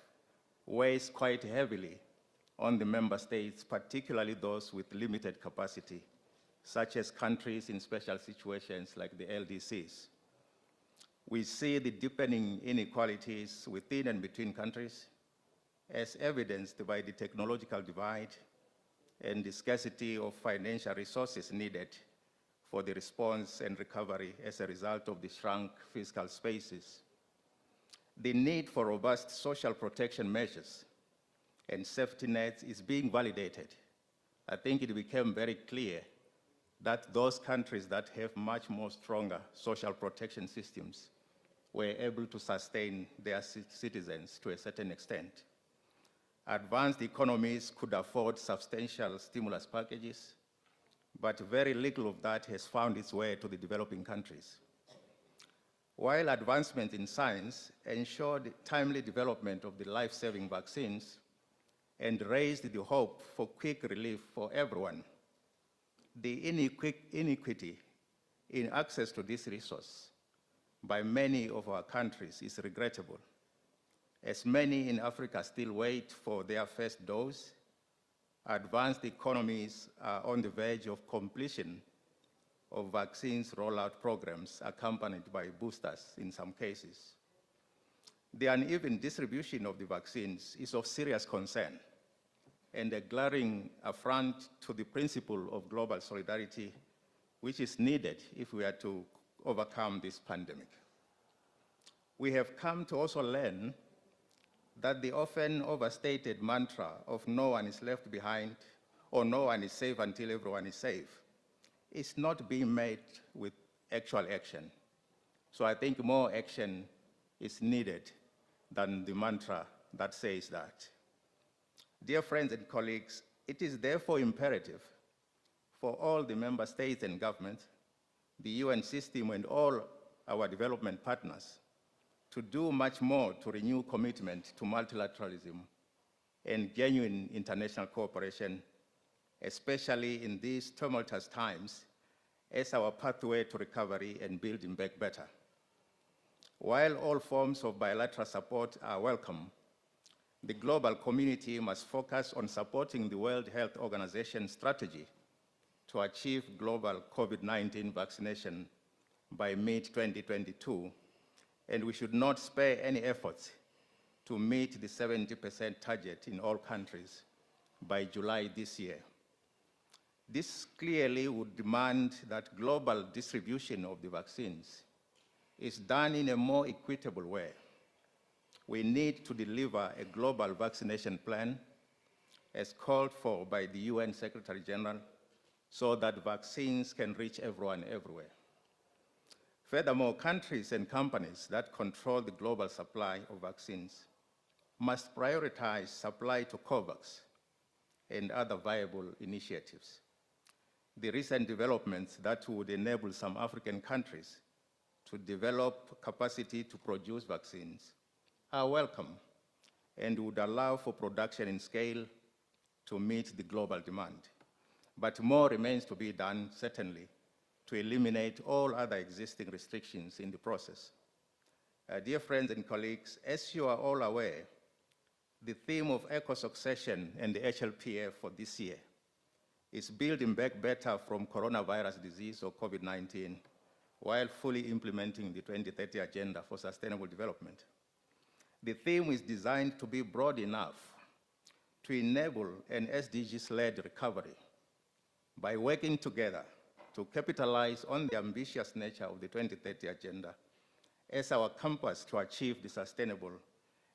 weighs quite heavily on the member states, particularly those with limited capacity, such as countries in special situations like the LDCs. We see the deepening inequalities within and between countries, as evidenced by the technological divide and the scarcity of financial resources needed for the response and recovery as a result of the shrunk fiscal spaces. The need for robust social protection measures and safety nets is being validated. I think it became very clear that those countries that have much more stronger social protection systems were able to sustain their citizens to a certain extent. Advanced economies could afford substantial stimulus packages, but very little of that has found its way to the developing countries. While advancement in science ensured timely development of the life-saving vaccines and raised the hope for quick relief for everyone, the inequity in access to this resource by many of our countries is regrettable, as many in Africa still wait for their first dose. Advanced economies are on the verge of completion of vaccines rollout programs accompanied by boosters in some cases. The uneven distribution of the vaccines is of serious concern and a glaring affront to the principle of global solidarity, which is needed if we are to overcome this pandemic. We have come to also learn that the often overstated mantra of no one is left behind or no one is safe until everyone is safe is not being met with actual action. So I think more action is needed than the mantra that says that. Dear friends and colleagues, it is therefore imperative for all the member states and governments, the UN system, and all our development partners to do much more to renew commitment to multilateralism and genuine international cooperation, especially in these tumultuous times, as our pathway to recovery and building back better. While all forms of bilateral support are welcome, the global community must focus on supporting the World Health Organization strategy to achieve global COVID-19 vaccination by mid-2022, and we should not spare any efforts to meet the 70% target in all countries by July this year. This clearly would demand that global distribution of the vaccines is done in a more equitable way. We need to deliver a global vaccination plan as called for by the UN Secretary General so that vaccines can reach everyone everywhere. Furthermore, countries and companies that control the global supply of vaccines must prioritize supply to COVAX and other viable initiatives. The recent developments that would enable some African countries to develop capacity to produce vaccines are welcome and would allow for production in scale to meet the global demand. But more remains to be done, certainly, to eliminate all other existing restrictions in the process. Dear friends and colleagues, as you are all aware, the theme of eco-succession and the HLPF for this year is building back better from coronavirus disease or COVID-19 while fully implementing the 2030 Agenda for Sustainable Development. The theme is designed to be broad enough to enable an SDGs-led recovery by working together to capitalize on the ambitious nature of the 2030 Agenda as our compass to achieve the sustainable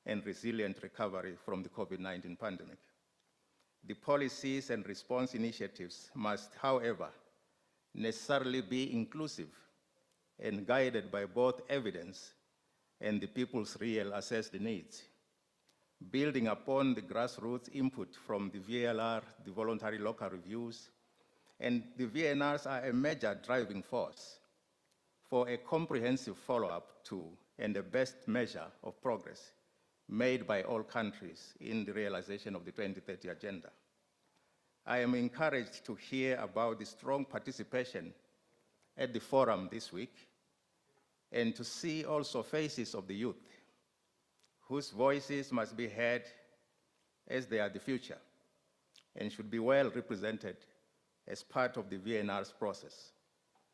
and resilient recovery from the COVID-19 pandemic. The policies and response initiatives must, however, necessarily be inclusive and guided by both evidence and the people's real assessed needs, building upon the grassroots input from the VLR, the voluntary local reviews, and the VNRs are a major driving force for a comprehensive follow-up to and the best measure of progress made by all countries in the realization of the 2030 Agenda. I am encouraged to hear about the strong participation at the forum this week and to see also faces of the youth whose voices must be heard as they are the future and should be well represented as part of the VNR's process,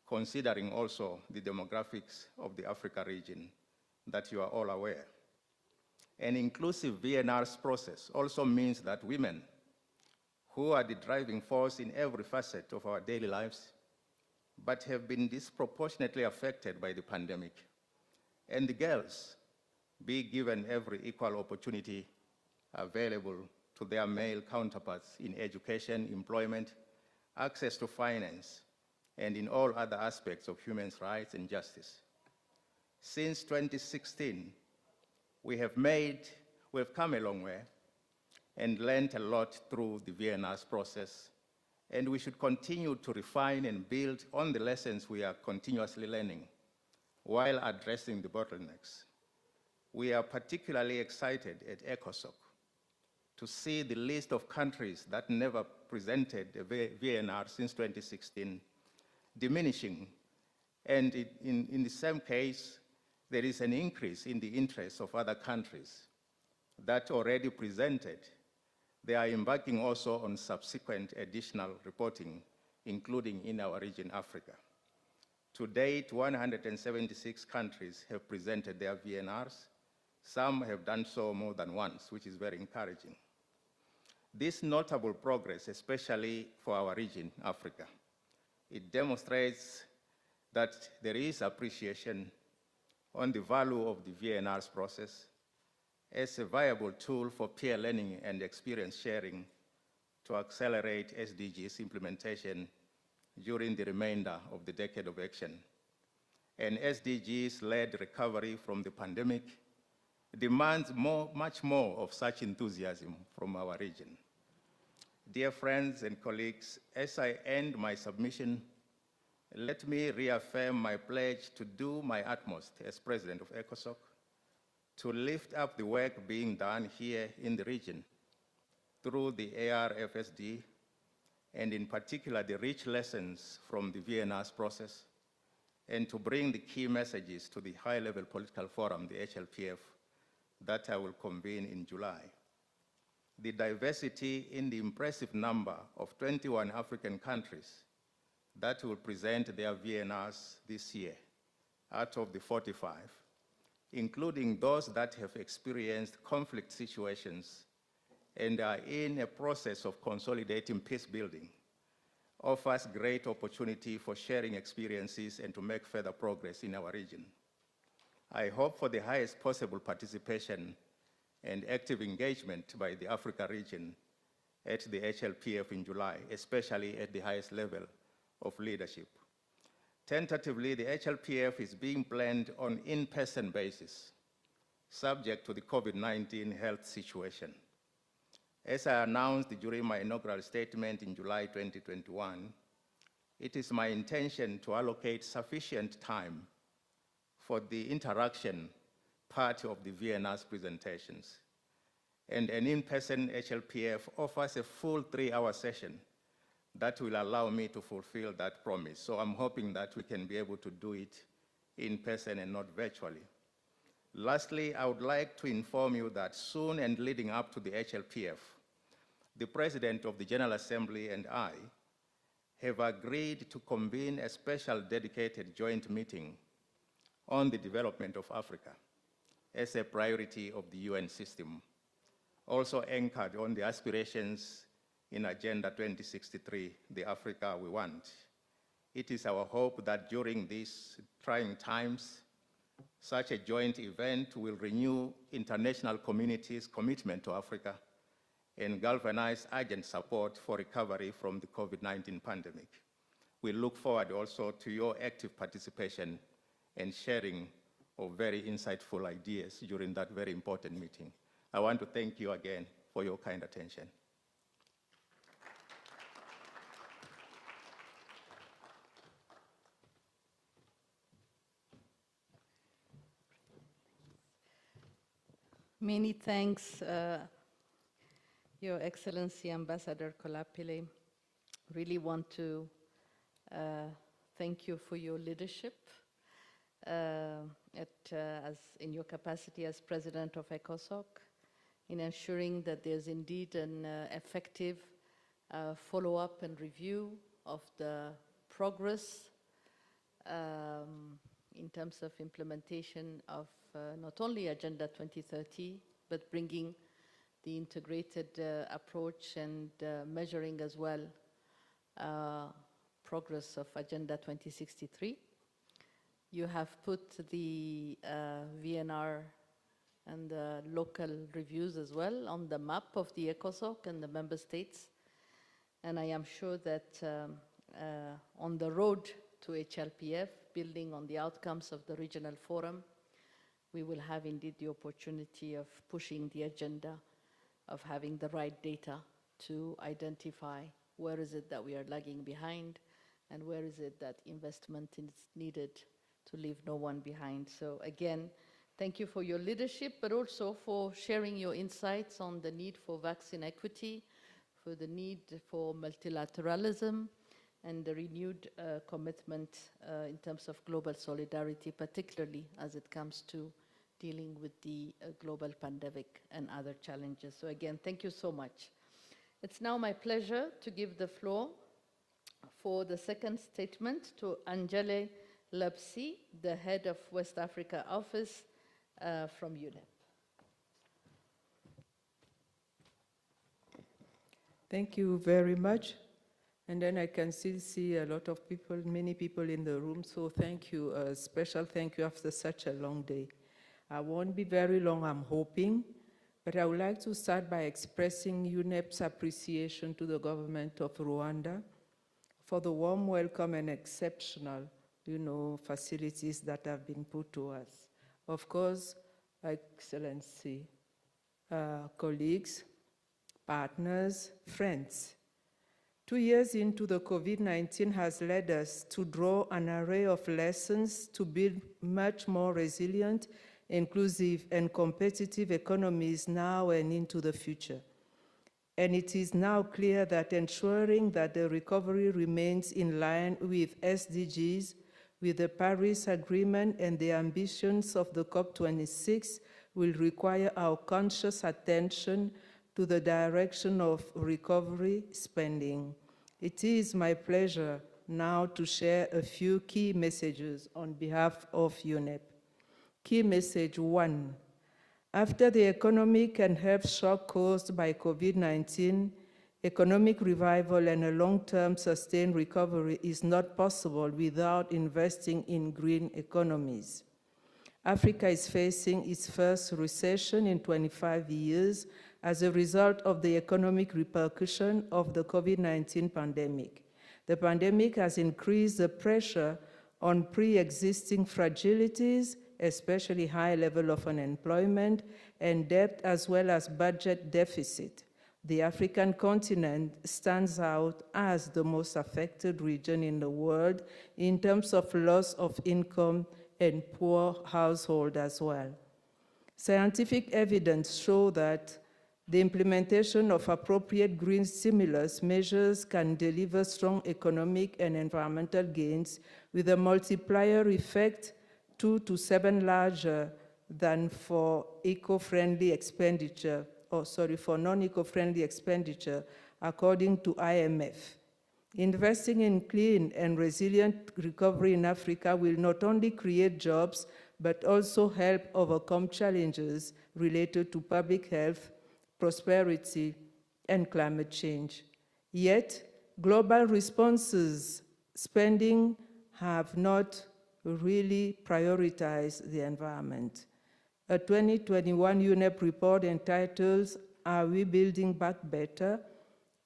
considering also the demographics of the Africa region that you are all aware. An inclusive VNR's process also means that women, who are the driving force in every facet of our daily lives, but have been disproportionately affected by the pandemic, and the girls be given every equal opportunity available to their male counterparts in education, employment, access to finance, and in all other aspects of human rights and justice. Since 2016, we have come a long way and learned a lot through the VNR's process, and we should continue to refine and build on the lessons we are continuously learning while addressing the bottlenecks. We are particularly excited at ECOSOC to see the list of countries that never presented a VNR since 2016 diminishing, and in the same case, there is an increase in the interest of other countries that already presented. They are embarking also on subsequent additional reporting, including in our region, Africa. To date, 176 countries have presented their VNRs. Some have done so more than once, which is very encouraging. This notable progress, especially for our region, Africa, it demonstrates that there is appreciation on the value of the VNR's process as a viable tool for peer learning and experience sharing to accelerate SDGs implementation during the remainder of the decade of action. and SDGs-led recovery from the pandemic demands much more of such enthusiasm from our region. Dear friends and colleagues, as I end my submission, let me reaffirm my pledge to do my utmost as President of ECOSOC to lift up the work being done here in the region through the ARFSD, and in particular the rich lessons from the VNR's process, and to bring the key messages to the high-level political forum, the HLPF, that I will convene in July. The diversity in the impressive number of 21 African countries that will present their VNRs this year out of the 45, including those that have experienced conflict situations and are in a process of consolidating peace building, offers great opportunity for sharing experiences and to make further progress in our region. I hope for the highest possible participation and active engagement by the Africa region at the HLPF in July, especially at the highest level of leadership. Tentatively, the HLPF is being planned on in-person basis, subject to the COVID-19 health situation. As I announced during my inaugural statement in July 2021, it is my intention to allocate sufficient time for the interaction part of the VNR's presentations. And an in-person HLPF offers a full 3-hour session that will allow me to fulfill that promise. So I'm hoping that we can be able to do it in person and not virtually. Lastly, I would like to inform you that soon and leading up to the HLPF, the President of the General Assembly and I have agreed to convene a special dedicated joint meeting on the development of Africa as a priority of the UN system, also anchored on the aspirations in Agenda 2063, the Africa we want. It is our hope that during these trying times, such a joint event will renew international community's commitment to Africa and galvanize urgent support for recovery from the COVID-19 pandemic. We look forward also to your active participation and sharing of very insightful ideas during that very important meeting. I want to thank you again for your kind attention. Many thanks, Your Excellency Ambassador Kolapile. Really want to thank you for your leadership in your capacity as President of ECOSOC, in ensuring that there's indeed an effective follow-up and review of the progress in terms of implementation of not only Agenda 2030, but bringing the integrated approach and measuring as well progress of Agenda 2063. You have put the VNR and the local reviews as well on the map of the ECOSOC and the member states. And I am sure that on the road to HLPF, building on the outcomes of the regional forum, we will have indeed the opportunity of pushing the agenda of having the right data to identify where is it that we are lagging behind and where is it that investment is needed to leave no one behind. So again, thank you for your leadership, but also for sharing your insights on the need for vaccine equity, for the need for multilateralism, and the renewed commitment in terms of global solidarity, particularly as it comes to dealing with the global pandemic and other challenges. So again, thank you so much. It's now my pleasure to give the floor for the second statement to Anjali Labsi, the head of West Africa office from Unep. Thank you very much. And then I can still see a lot of people, many people in the room, so thank you, a special thank you after such a long day. I won't be very long, I'm hoping, but I would like to start by expressing UNEP's appreciation to the government of Rwanda for the warm welcome and exceptional facilities that have been put to us. Of course, Excellency, colleagues, partners, friends. 2 years into the COVID-19 has led us to draw an array of lessons to build much more resilient, inclusive, and competitive economies now and into the future. And it is now clear that ensuring that the recovery remains in line with SDGs, with the Paris Agreement and the ambitions of the COP26 will require our conscious attention to the direction of recovery spending. It is my pleasure now to share a few key messages on behalf of Unep. Key message 1. After the economic and health shock caused by COVID-19, economic revival and a long-term sustained recovery is not possible without investing in green economies. Africa is facing its first recession in 25 years as a result of the economic repercussion of the COVID-19 pandemic. The pandemic has increased the pressure on pre-existing fragilities, especially high level of unemployment and debt, as well as budget deficit. The African continent stands out as the most affected region in the world in terms of loss of income and poor household as well. Scientific evidence shows that the implementation of appropriate green stimulus measures can deliver strong economic and environmental gains with a multiplier effect 2 to 7 larger than for eco-friendly expenditure, for non-eco-friendly expenditure, according to IMF. Investing in clean and resilient recovery in Africa will not only create jobs, but also help overcome challenges related to public health, prosperity, and climate change. Yet, global responses spending have not really prioritized the environment. A 2021 Unep report entitled, "Are We Building Back Better?"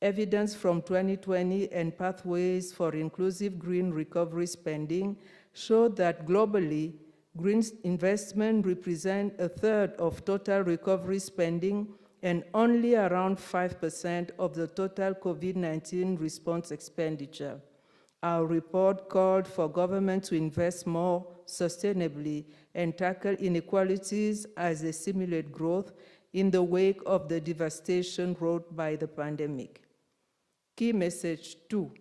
Evidence from 2020 and Pathways for Inclusive Green Recovery Spending showed that globally, green investment represent 1/3 of total recovery spending and only around 5% of the total COVID-19 response expenditure. Our report called for government to invest more sustainably and tackle inequalities as they stimulate growth in the wake of the devastation wrought by the pandemic. Key message 2.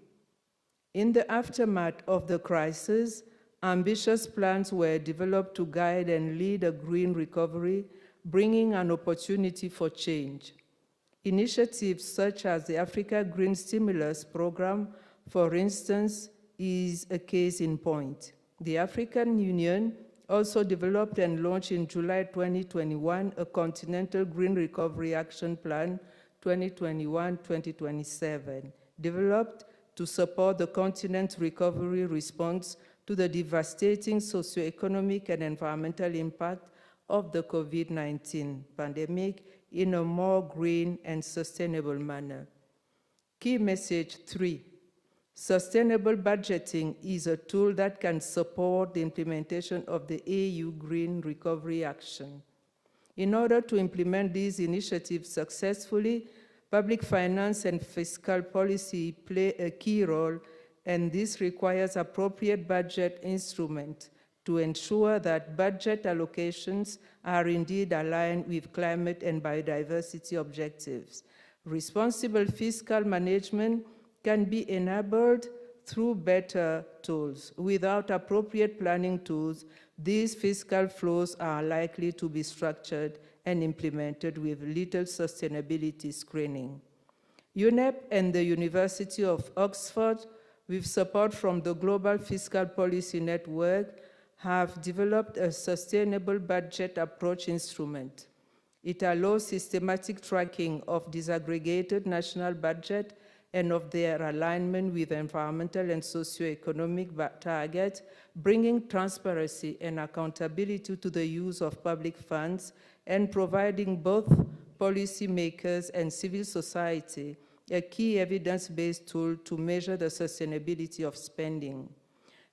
In the aftermath of the crisis, ambitious plans were developed to guide and lead a green recovery, bringing an opportunity for change. Initiatives such as the Africa Green Stimulus Program, for instance, is a case in point. The African Union also developed and launched in July 2021 a Continental Green Recovery Action Plan 2021-2027, developed to support the continent's recovery response to the devastating socioeconomic and environmental impact of the COVID-19 pandemic in a more green and sustainable manner. Key message 3. Sustainable budgeting is a tool that can support the implementation of the AU Green Recovery Action. In order to implement these initiatives successfully, public finance and fiscal policy play a key role, and this requires appropriate budget instruments to ensure that budget allocations are indeed aligned with climate and biodiversity objectives. Responsible fiscal management can be enabled through better tools. Without appropriate planning tools, these fiscal flows are likely to be structured and implemented with little sustainability screening. Unep and the University of Oxford, with support from the Global Fiscal Policy Network, have developed a sustainable budget approach instrument. It allows systematic tracking of disaggregated national budget and of their alignment with environmental and socioeconomic targets, bringing transparency and accountability to the use of public funds and providing both policymakers and civil society a key evidence-based tool to measure the sustainability of spending.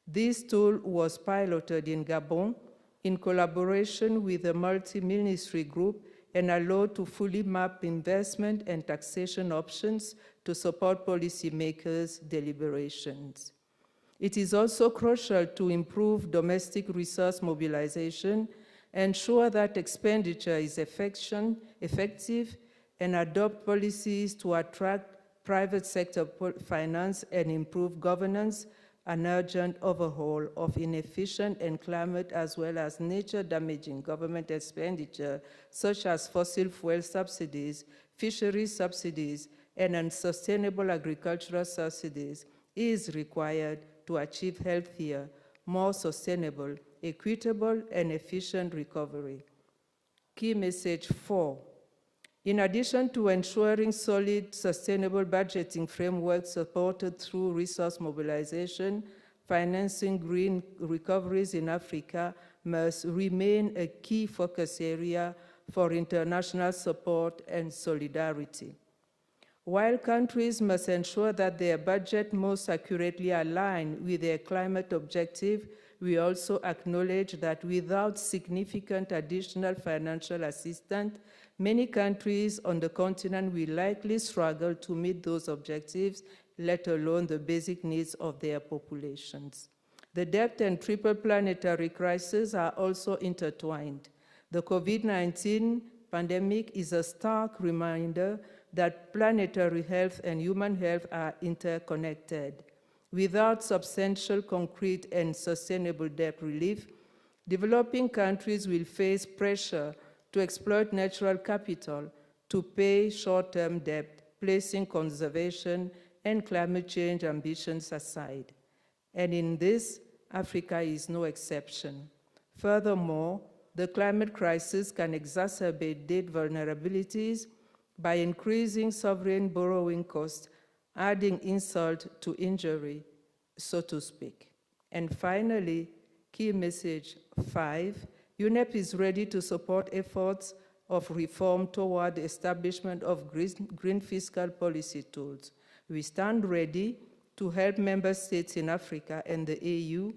This tool was piloted in Gabon in collaboration with a multi-ministry group and allowed to fully map investment and taxation options to support policymakers' deliberations. It is also crucial to improve domestic resource mobilization, ensure that expenditure is effective, and adopt policies to attract private sector finance and improve governance, an urgent overhaul of inefficient and climate as well as nature-damaging government expenditure, such as fossil fuel subsidies, fisheries subsidies, and unsustainable agricultural subsidies, is required to achieve healthier, more sustainable, equitable, and efficient recovery. Key message 4. In addition to ensuring solid, sustainable budgeting frameworks supported through resource mobilization, financing green recoveries in Africa must remain a key focus area for international support and solidarity. While countries must ensure that their budget most accurately align with their climate objective, we also acknowledge that without significant additional financial assistance, many countries on the continent will likely struggle to meet those objectives, let alone the basic needs of their populations. The debt and triple planetary crises are also intertwined. The COVID-19 pandemic is a stark reminder that planetary health and human health are interconnected. Without substantial, concrete, and sustainable debt relief, developing countries will face pressure to exploit natural capital to pay short-term debt, placing conservation and climate change ambitions aside. And in this, Africa is no exception. Furthermore, the climate crisis can exacerbate debt vulnerabilities by increasing sovereign borrowing costs, adding insult to injury, so to speak. And finally, key message 5, Unep is ready to support efforts of reform toward the establishment of green fiscal policy tools. We stand ready to help member states in Africa and the AU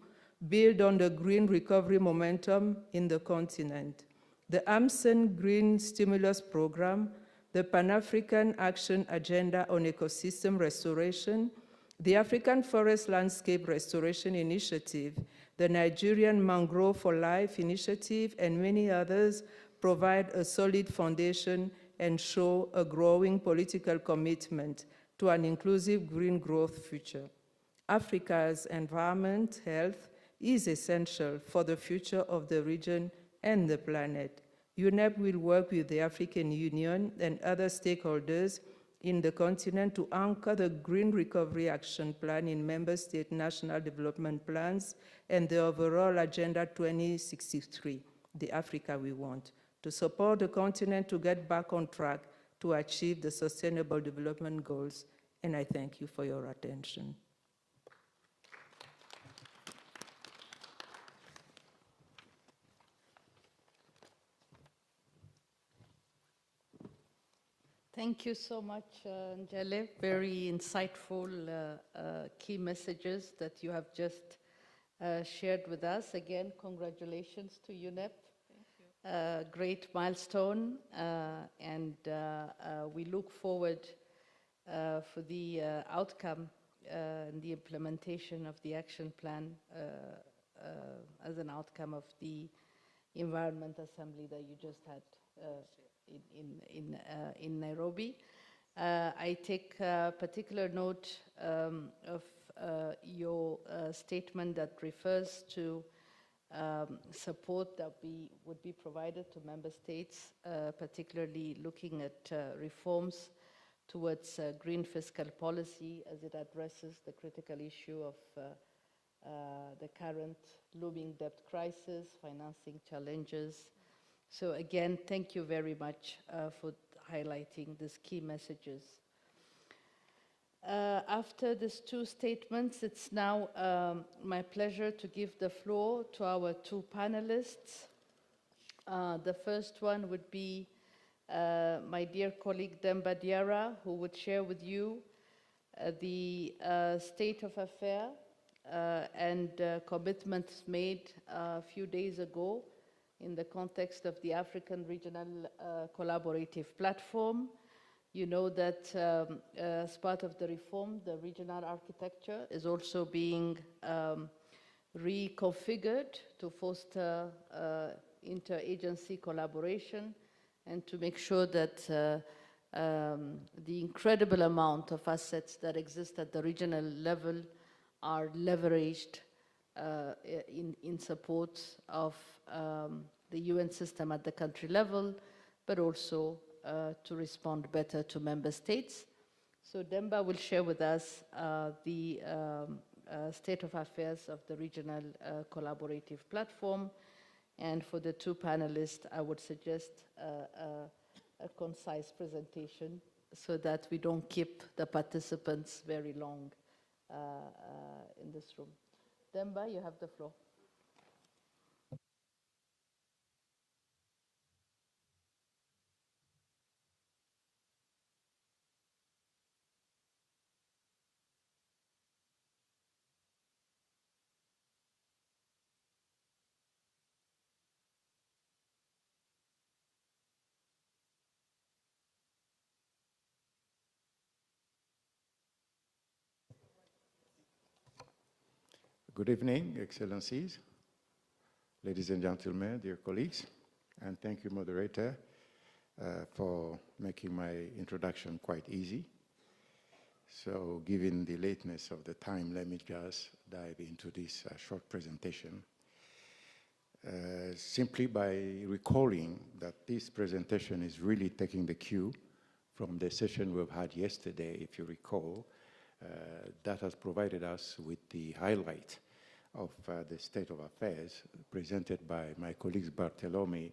build on the green recovery momentum in the continent. The AMSEN Green Stimulus Program, the Pan-African Action Agenda on Ecosystem Restoration, the African Forest Landscape Restoration Initiative, the Nigerian Mangrove for Life Initiative, and many others provide a solid foundation and show a growing political commitment to an inclusive green growth future. Africa's environment health is essential for the future of the region and the planet. UNEP will work with the African Union and other stakeholders in the continent to anchor the Green Recovery Action Plan in member state national development plans and the overall Agenda 2063, the Africa we want, to support the continent to get back on track to achieve the Sustainable Development Goals. And I thank you for your attention. Thank you so much, Anjali. Very insightful key messages that you have just shared with us. Again, congratulations to UNEP. Thank you. Great milestone, and we look forward for the outcome and the implementation of the action plan as an outcome of the Environment Assembly that you just had in Nairobi. I take particular note of your statement that refers to support that would be provided to member states, particularly looking at reforms towards green fiscal policy as it addresses the critical issue of the current looming debt crisis, financing challenges. So again, thank you very much for highlighting these key messages. After these two statements, it's now my pleasure to give the floor to our two panelists. The first one would be my dear colleague Demba Diarra, who would share with you the state of affairs and commitments made a few days ago in the context of the African Regional Collaborative Platform. You know that as part of the reform, the regional architecture is also being reconfigured to foster interagency collaboration and to make sure that the incredible amount of assets that exist at the regional level are leveraged in support of the UN system at the country level, but also to respond better to member states. So Demba will share with us the state of affairs of the regional collaborative platform. And for the two panelists, I would suggest a concise presentation so that we don't keep the participants very long in this room. Demba, you have the floor. Good evening, Excellencies, ladies and gentlemen, dear colleagues, and thank you, moderator, for making my introduction quite easy. So, given the lateness of the time, let me just dive into this short presentation. Simply by recalling that this presentation is really taking the cue from the session we've had yesterday, if you recall, that has provided us with the highlight of the state of affairs presented by my colleagues Barthelemy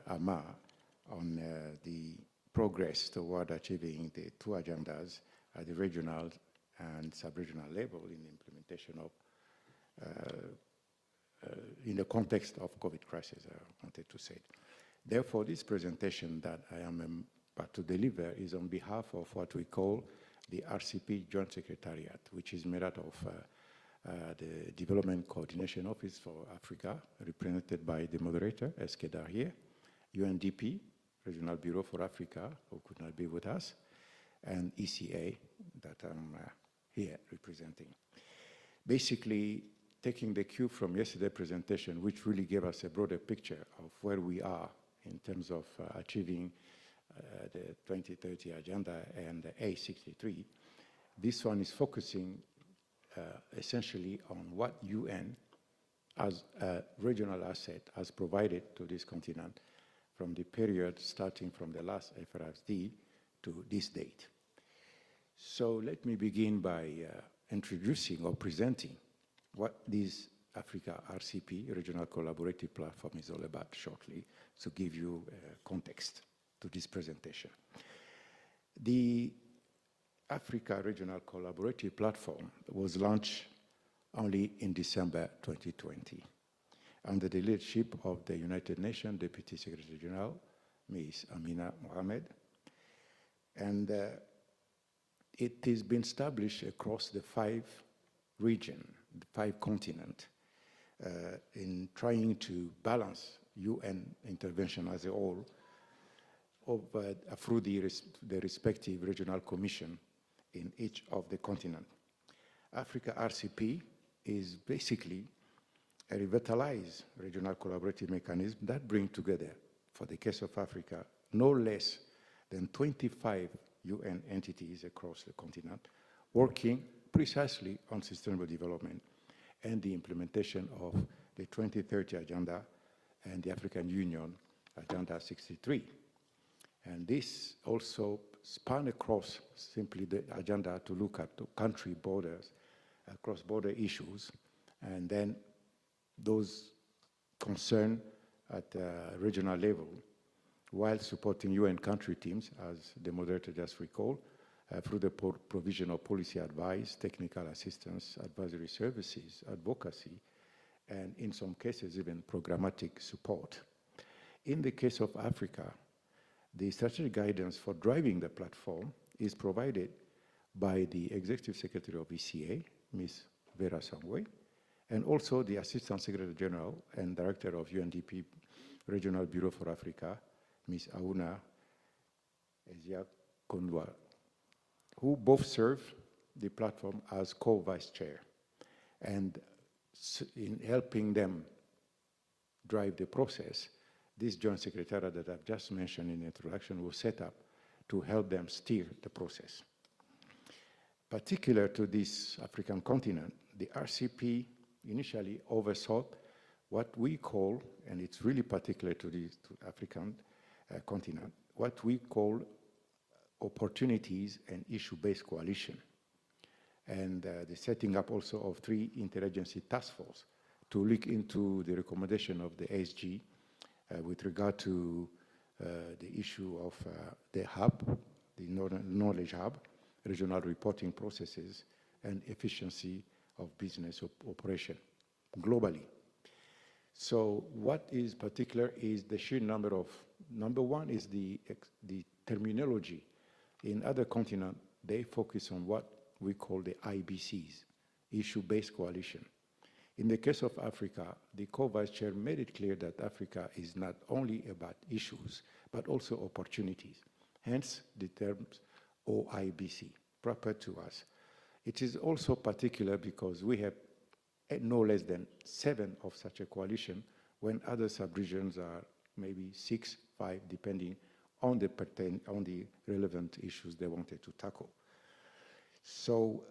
Amar on the progress toward achieving the two agendas at the regional and sub-regional level in the implementation of, in the context of COVID crisis, I wanted to say. Therefore, this presentation that I am about to deliver is on behalf of what we call the RCP Joint Secretariat, which is made out of the Development Coordination Office for Africa, represented by the moderator, Eskedar here, UNDP, Regional Bureau for Africa, who could not be with us, and ECA, that I'm here representing. Basically, taking the cue from yesterday's presentation, which really gave us a broader picture of where we are in terms of achieving the 2030 agenda and the A63, this one is focusing essentially on what UN as a regional asset has provided to this continent from the period starting from the last FRSD to this date. So let me begin by introducing or presenting what this Africa RCP, Regional Collaborative Platform, is all about shortly, to give you context to this presentation. The Africa Regional Collaborative Platform was launched only in December 2020 under the leadership of the United Nations Deputy Secretary General, Ms. Amina Mohamed. And it has been established across the 5 regions, the 5 continents, in trying to balance UN intervention as a whole through the respective regional commission in each of the continent. Africa RCP is basically a revitalized regional collaborative mechanism that brings together, for the case of Africa, no less than 25 UN entities across the continent, working precisely on sustainable development and the implementation of the 2030 Agenda and the African Union Agenda 63. And this also span across simply the agenda to look at the country borders, cross-border issues, and then those concerned at regional level, while supporting UN country teams, as the moderator just recalled, through the provision of policy advice, technical assistance, advisory services, advocacy, and in some cases even programmatic support. In the case of Africa, the strategic guidance for driving the platform is provided by the Executive Secretary of ECA, Ms. Vera Sangwe, and also the Assistant Secretary General and Director of UNDP Regional Bureau for Africa, Ms. Auna Ezia Kondwa, who both serve the platform as co-vice chair. And in helping them drive the process, this joint secretariat that I've just mentioned in the introduction was set up to help them steer the process. Particular to this African continent, the RCP initially oversaw what we call, and it's really particular to the African continent, what we call opportunities and issue-based coalition. And the setting up also of 3 interagency task force to look into the recommendation of the ASG with regard to the issue of the hub, the knowledge hub, regional reporting processes, and efficiency of business operation globally. So what is particular is the sheer number of, number one is the terminology. In other continents, they focus on what we call the IBCs, issue-based coalition. In the case of Africa, the co-vice chair made it clear that Africa is not only about issues, but also opportunities. Hence the terms OIBC, proper to us. It is also particular because we have no less than 7 of such a coalition, when other sub-regions are maybe 6, 5, depending on the relevant issues they wanted to tackle. So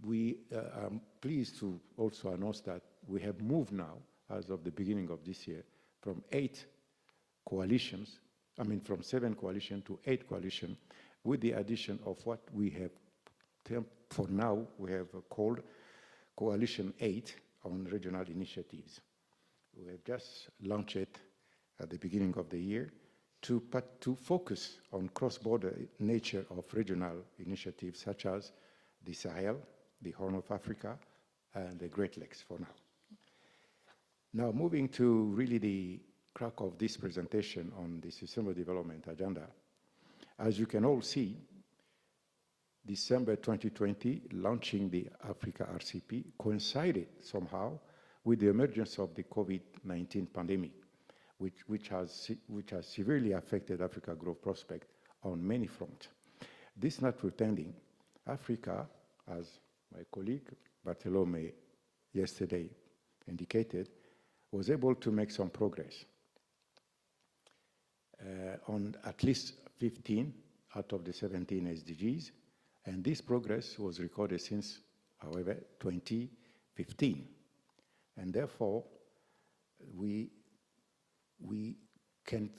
we are pleased to also announce that we have moved now, as of the beginning of this year, from 8 coalitions, from 7 coalitions to 8 coalitions, with the addition of what we have, for now, we have called Coalition 8 on regional initiatives. We have just launched it at the beginning of the year to focus on cross-border nature of regional initiatives such as the Sahel, the Horn of Africa, and the Great Lakes for now. Now, moving to really the crux of this presentation on the Sustainable Development Agenda. As you can all see, December 2020, launching the Africa RCP, coincided somehow with the emergence of the COVID-19 pandemic, which has severely affected Africa's growth prospect on many fronts. This notwithstanding, Africa, as my colleague Bartolome yesterday indicated, was able to make some progress on at least 15 out of the 17 SDGs, and this progress was recorded since, however, 2015. And therefore, we can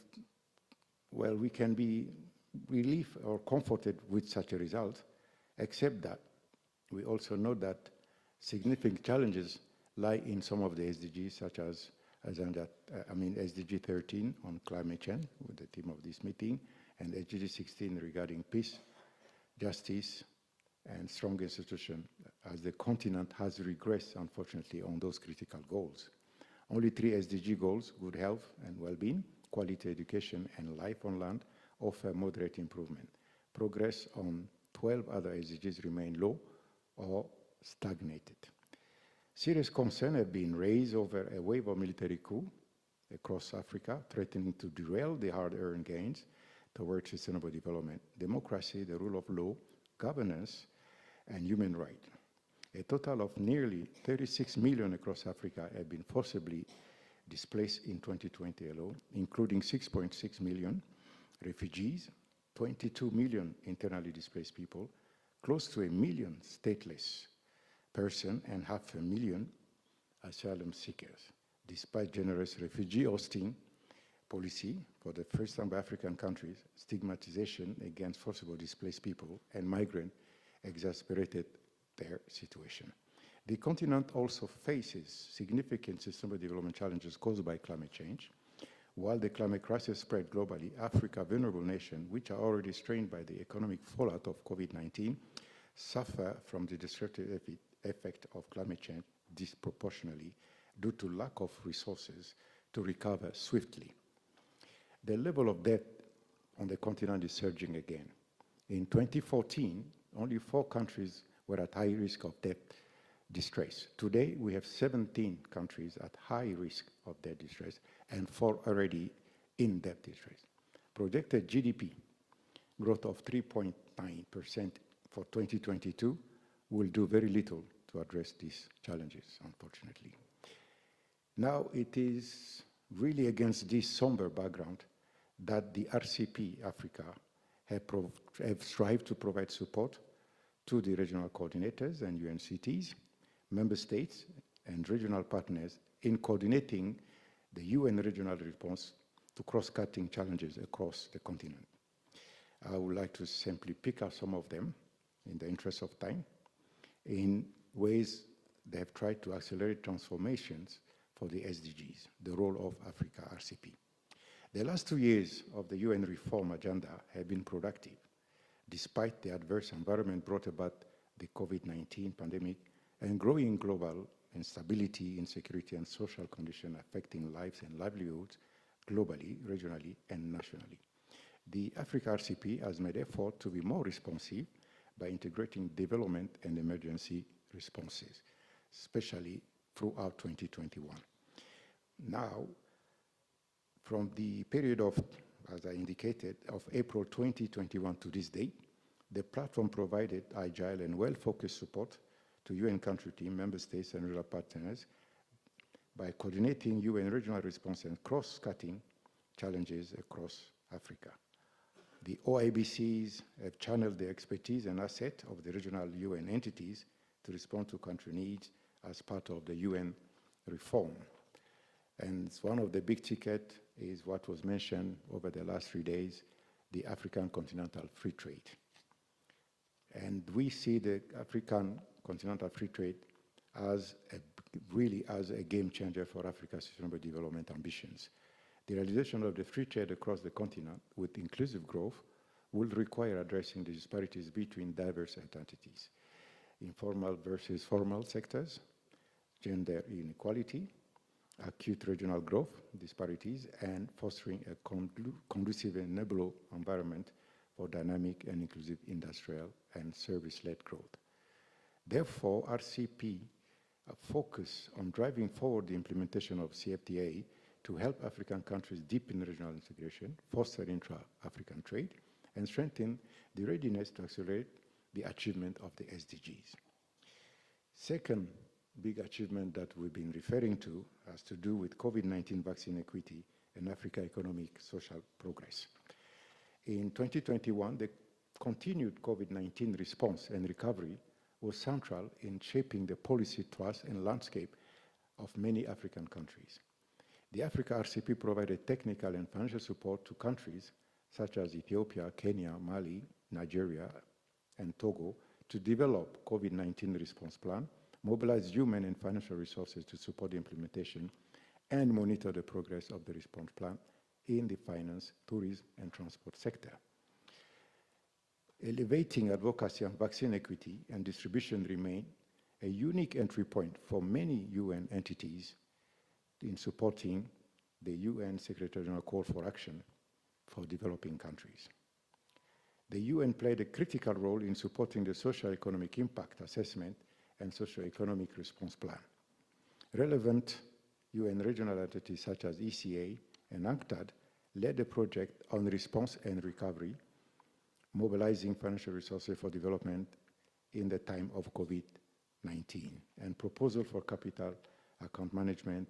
be relieved or comforted with such a result, except that we also know that significant challenges lie in some of the SDGs, such as SDG 13 on climate change, with the theme of this meeting, and SDG 16 regarding peace, justice, and strong institution, as the continent has regressed, unfortunately, on those critical goals. Only 3 SDG goals, good health and well-being, quality education, and life on land, offer moderate improvement. Progress on 12 other SDGs remain low or stagnated. Serious concern have been raised over a wave of military coup across Africa, threatening to derail the hard-earned gains towards sustainable development, democracy, the rule of law, governance, and human rights. A total of nearly 36 million across Africa have been forcibly displaced in 2020 alone, including 6.6 million refugees, 22 million internally displaced people, close to 1 million stateless persons, and 500,000 asylum seekers. Despite generous refugee hosting policy for the first time by African countries, stigmatization against forcibly displaced people and migrants exacerbated their situation. The continent also faces significant sustainable development challenges caused by climate change. While the climate crisis spread globally, Africa, vulnerable nations, which are already strained by the economic fallout of COVID-19, suffer from the destructive effect of climate change disproportionately due to lack of resources to recover swiftly. The level of debt on the continent is surging again. In 2014, only 4 countries were at high risk of debt distress. Today, we have 17 countries at high risk of debt distress and 4 already in debt distress. Projected GDP growth of 3.9% for 2022 will do very little to address these challenges, unfortunately. Now, it is really against this somber background that the RCP Africa have strived to provide support to the regional coordinators and UNCTs, member states, and regional partners in coordinating the UN regional response to cross-cutting challenges across the continent. I would like to simply pick up some of them in the interest of time in ways they have tried to accelerate transformations for the SDGs, the role of Africa RCP. The last 2 years of the UN reform agenda have been productive, despite the adverse environment brought about the COVID-19 pandemic and growing global instability, insecurity, and social conditions affecting lives and livelihoods globally, regionally, and nationally. The Africa RCP has made effort to be more responsive by integrating development and emergency responses, especially throughout 2021. Now, from the period of, as I indicated, of April 2021 to this date, the platform provided agile and well-focused support to UN country team, member states, and regional partners by coordinating UN regional response and cross-cutting challenges across Africa. The OIBCs have channeled the expertise and asset of the regional UN entities to respond to country needs as part of the UN reform. And one of the big ticket is what was mentioned over the last 3 days, the African Continental Free Trade. And we see the African Continental Free Trade as really as a game changer for Africa's sustainable development ambitions. The realization of the free trade across the continent with inclusive growth will require addressing the disparities between diverse entities, informal versus formal sectors, gender inequality, acute regional growth disparities, and fostering a conducive and enabling environment for dynamic and inclusive industrial and service-led growth. Therefore, RCP focus on driving forward the implementation of CFTA to help African countries deepen regional integration, foster intra-African trade, and strengthen the readiness to accelerate the achievement of the SDGs. Second big achievement that we've been referring to has to do with COVID-19 vaccine equity and Africa economic social progress. In 2021, the continued COVID-19 response and recovery was central in shaping the policy thrust and landscape of many African countries. The Africa RCP provided technical and financial support to countries such as Ethiopia, Kenya, Mali, Nigeria, and Togo to develop COVID-19 response plan, mobilize human and financial resources to support the implementation, and monitor the progress of the response plan in the finance, tourism, and transport sector. Elevating advocacy on vaccine equity and distribution remain a unique entry point for many UN entities in supporting the UN Secretary General call for action for developing countries. The UN played a critical role in supporting the socio-economic impact assessment and socio-economic response plan. Relevant UN regional entities such as ECA and UNCTAD led a project on response and recovery, mobilizing financial resources for development in the time of COVID-19, and proposal for capital account management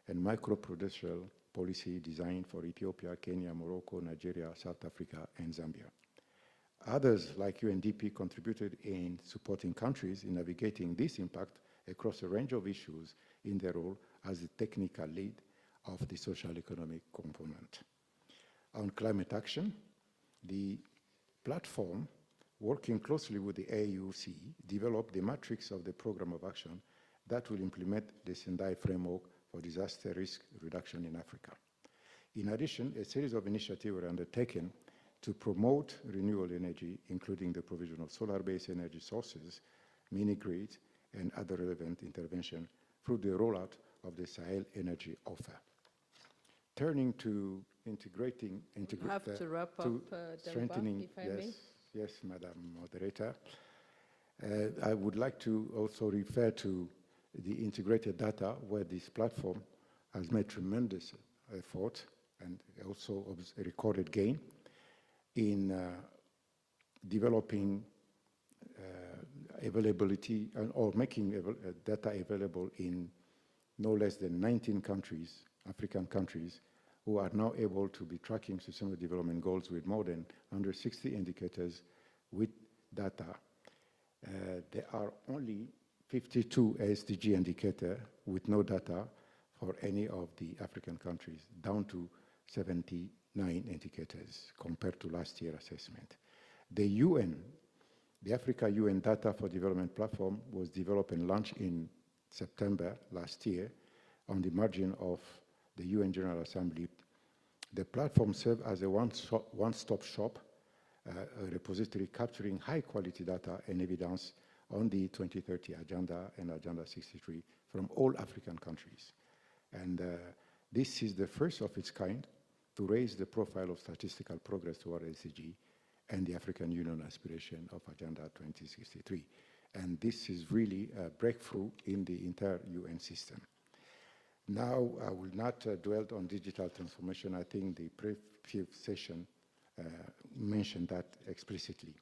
and micro-prudential policy designed for Ethiopia, Kenya, Morocco, Nigeria, South Africa, and Zambia. Others, like UNDP, contributed in supporting countries in navigating this impact across a range of issues in their role as the technical lead of the social economic component. On climate action, the platform, working closely with the AUC, developed the matrix of the program of action that will implement the Sendai framework for disaster risk reduction in Africa. In addition, a series of initiatives were undertaken to promote renewable energy, including the provision of solar-based energy sources, mini-grids, and other relevant intervention through the rollout of the Sahel Energy Offer. Turning to integrating, we have to wrap up, strengthening, if I may. Yes, Madam Moderator. I would like to also refer to the integrated data, where this platform has made tremendous effort and also recorded gain in developing availability or making data available in no less than 19 countries, African countries, who are now able to be tracking sustainable development goals with more than 160 indicators with data. There are only 52 SDG indicators with no data for any of the African countries, down to 79 indicators compared to last year's assessment. The UN, the Africa UN Data for Development Platform, was developed and launched in September last year on the margin of the UN General Assembly. The platform serves as a one-stop shop, a repository capturing high-quality data and evidence on the 2030 Agenda and Agenda 63 from all African countries. And this is the first of its kind to raise the profile of statistical progress toward SDG and the African Union aspiration of Agenda 2063. And this is really a breakthrough in the entire UN system. Now, I will not dwell on digital transformation. I think the previous session mentioned that explicitly.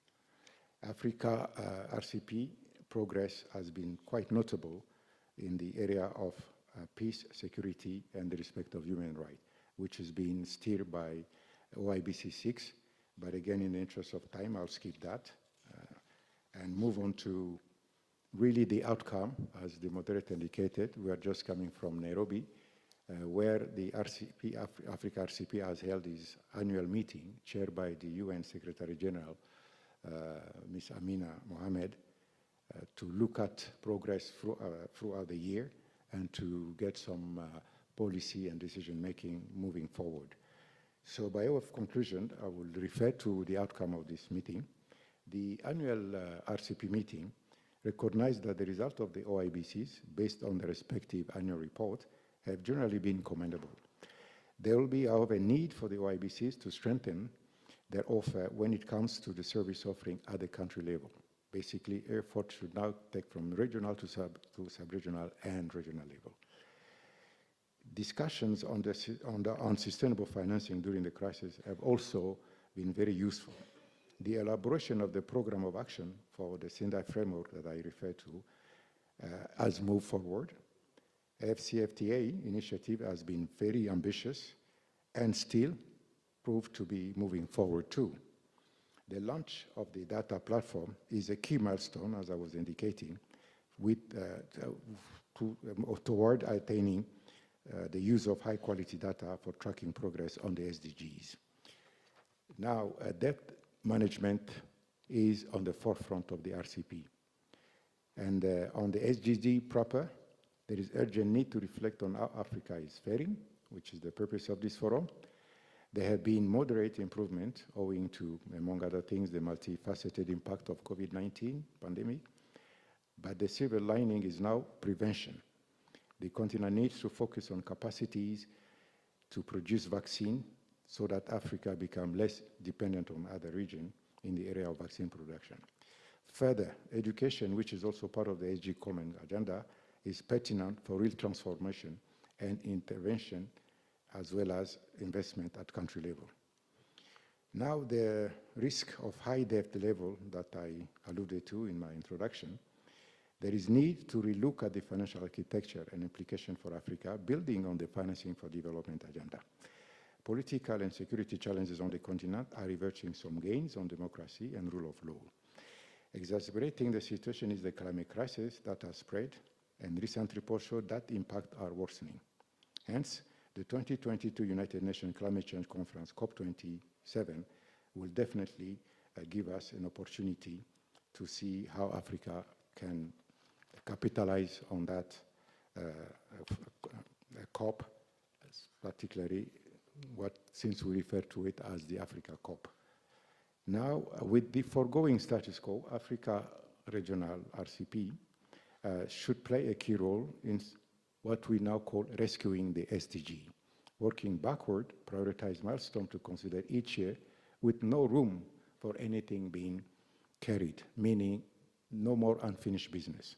Africa RCP progress has been quite notable in the area of peace, security, and the respect of human rights, which has been steered by OIBC 6. But again, in the interest of time, I'll skip that and move on to really the outcome, as the moderator indicated. We are just coming from Nairobi, where the RCP, Africa RCP has held its annual meeting, chaired by the UN Secretary General, Ms. Amina Mohamed, to look at progress throughout the year and to get some policy and decision-making moving forward. So by way of conclusion, I will refer to the outcome of this meeting. The annual RCP meeting recognized that the result of the OIBCs, based on the respective annual report, have generally been commendable. There will be, however, a need for the OIBCs to strengthen their offer when it comes to the service offering at the country level. Basically, effort should now take from regional to sub-regional and regional level. Discussions on sustainable financing during the crisis have also been very useful. The elaboration of the program of action for the Sendai framework that I referred to has moved forward. FCFTA initiative has been very ambitious and still proved to be moving forward too. The launch of the data platform is a key milestone, as I was indicating, with, toward attaining the use of high-quality data for tracking progress on the SDGs. Now, debt management is on the forefront of the RCP. And on the SDG proper, there is urgent need to reflect on how Africa is faring, which is the purpose of this forum. There have been moderate improvement owing to, among other things, the multifaceted impact of COVID-19 pandemic. But the silver lining is now prevention. The continent needs to focus on capacities to produce vaccine so that Africa becomes less dependent on other regions in the area of vaccine production. Further, education, which is also part of the SG Common Agenda, is pertinent for real transformation and intervention, as well as investment at country level. Now, the risk of high debt level that I alluded to in my introduction, there is need to relook at the financial architecture and implication for Africa, building on the financing for development agenda. Political and security challenges on the continent are reversing some gains on democracy and rule of law. Exacerbating the situation is the climate crisis that has spread, and recent reports show that impact are worsening. Hence, the 2022 United Nations Climate Change Conference, COP27, will definitely give us an opportunity to see how Africa can capitalize on that COP, particularly since we refer to it as the Africa COP. Now, with the foregoing status quo, Africa Regional RCP should play a key role in what we now call rescuing the SDG, working backward, prioritize milestones to consider each year with no room for anything being carried, meaning no more unfinished business.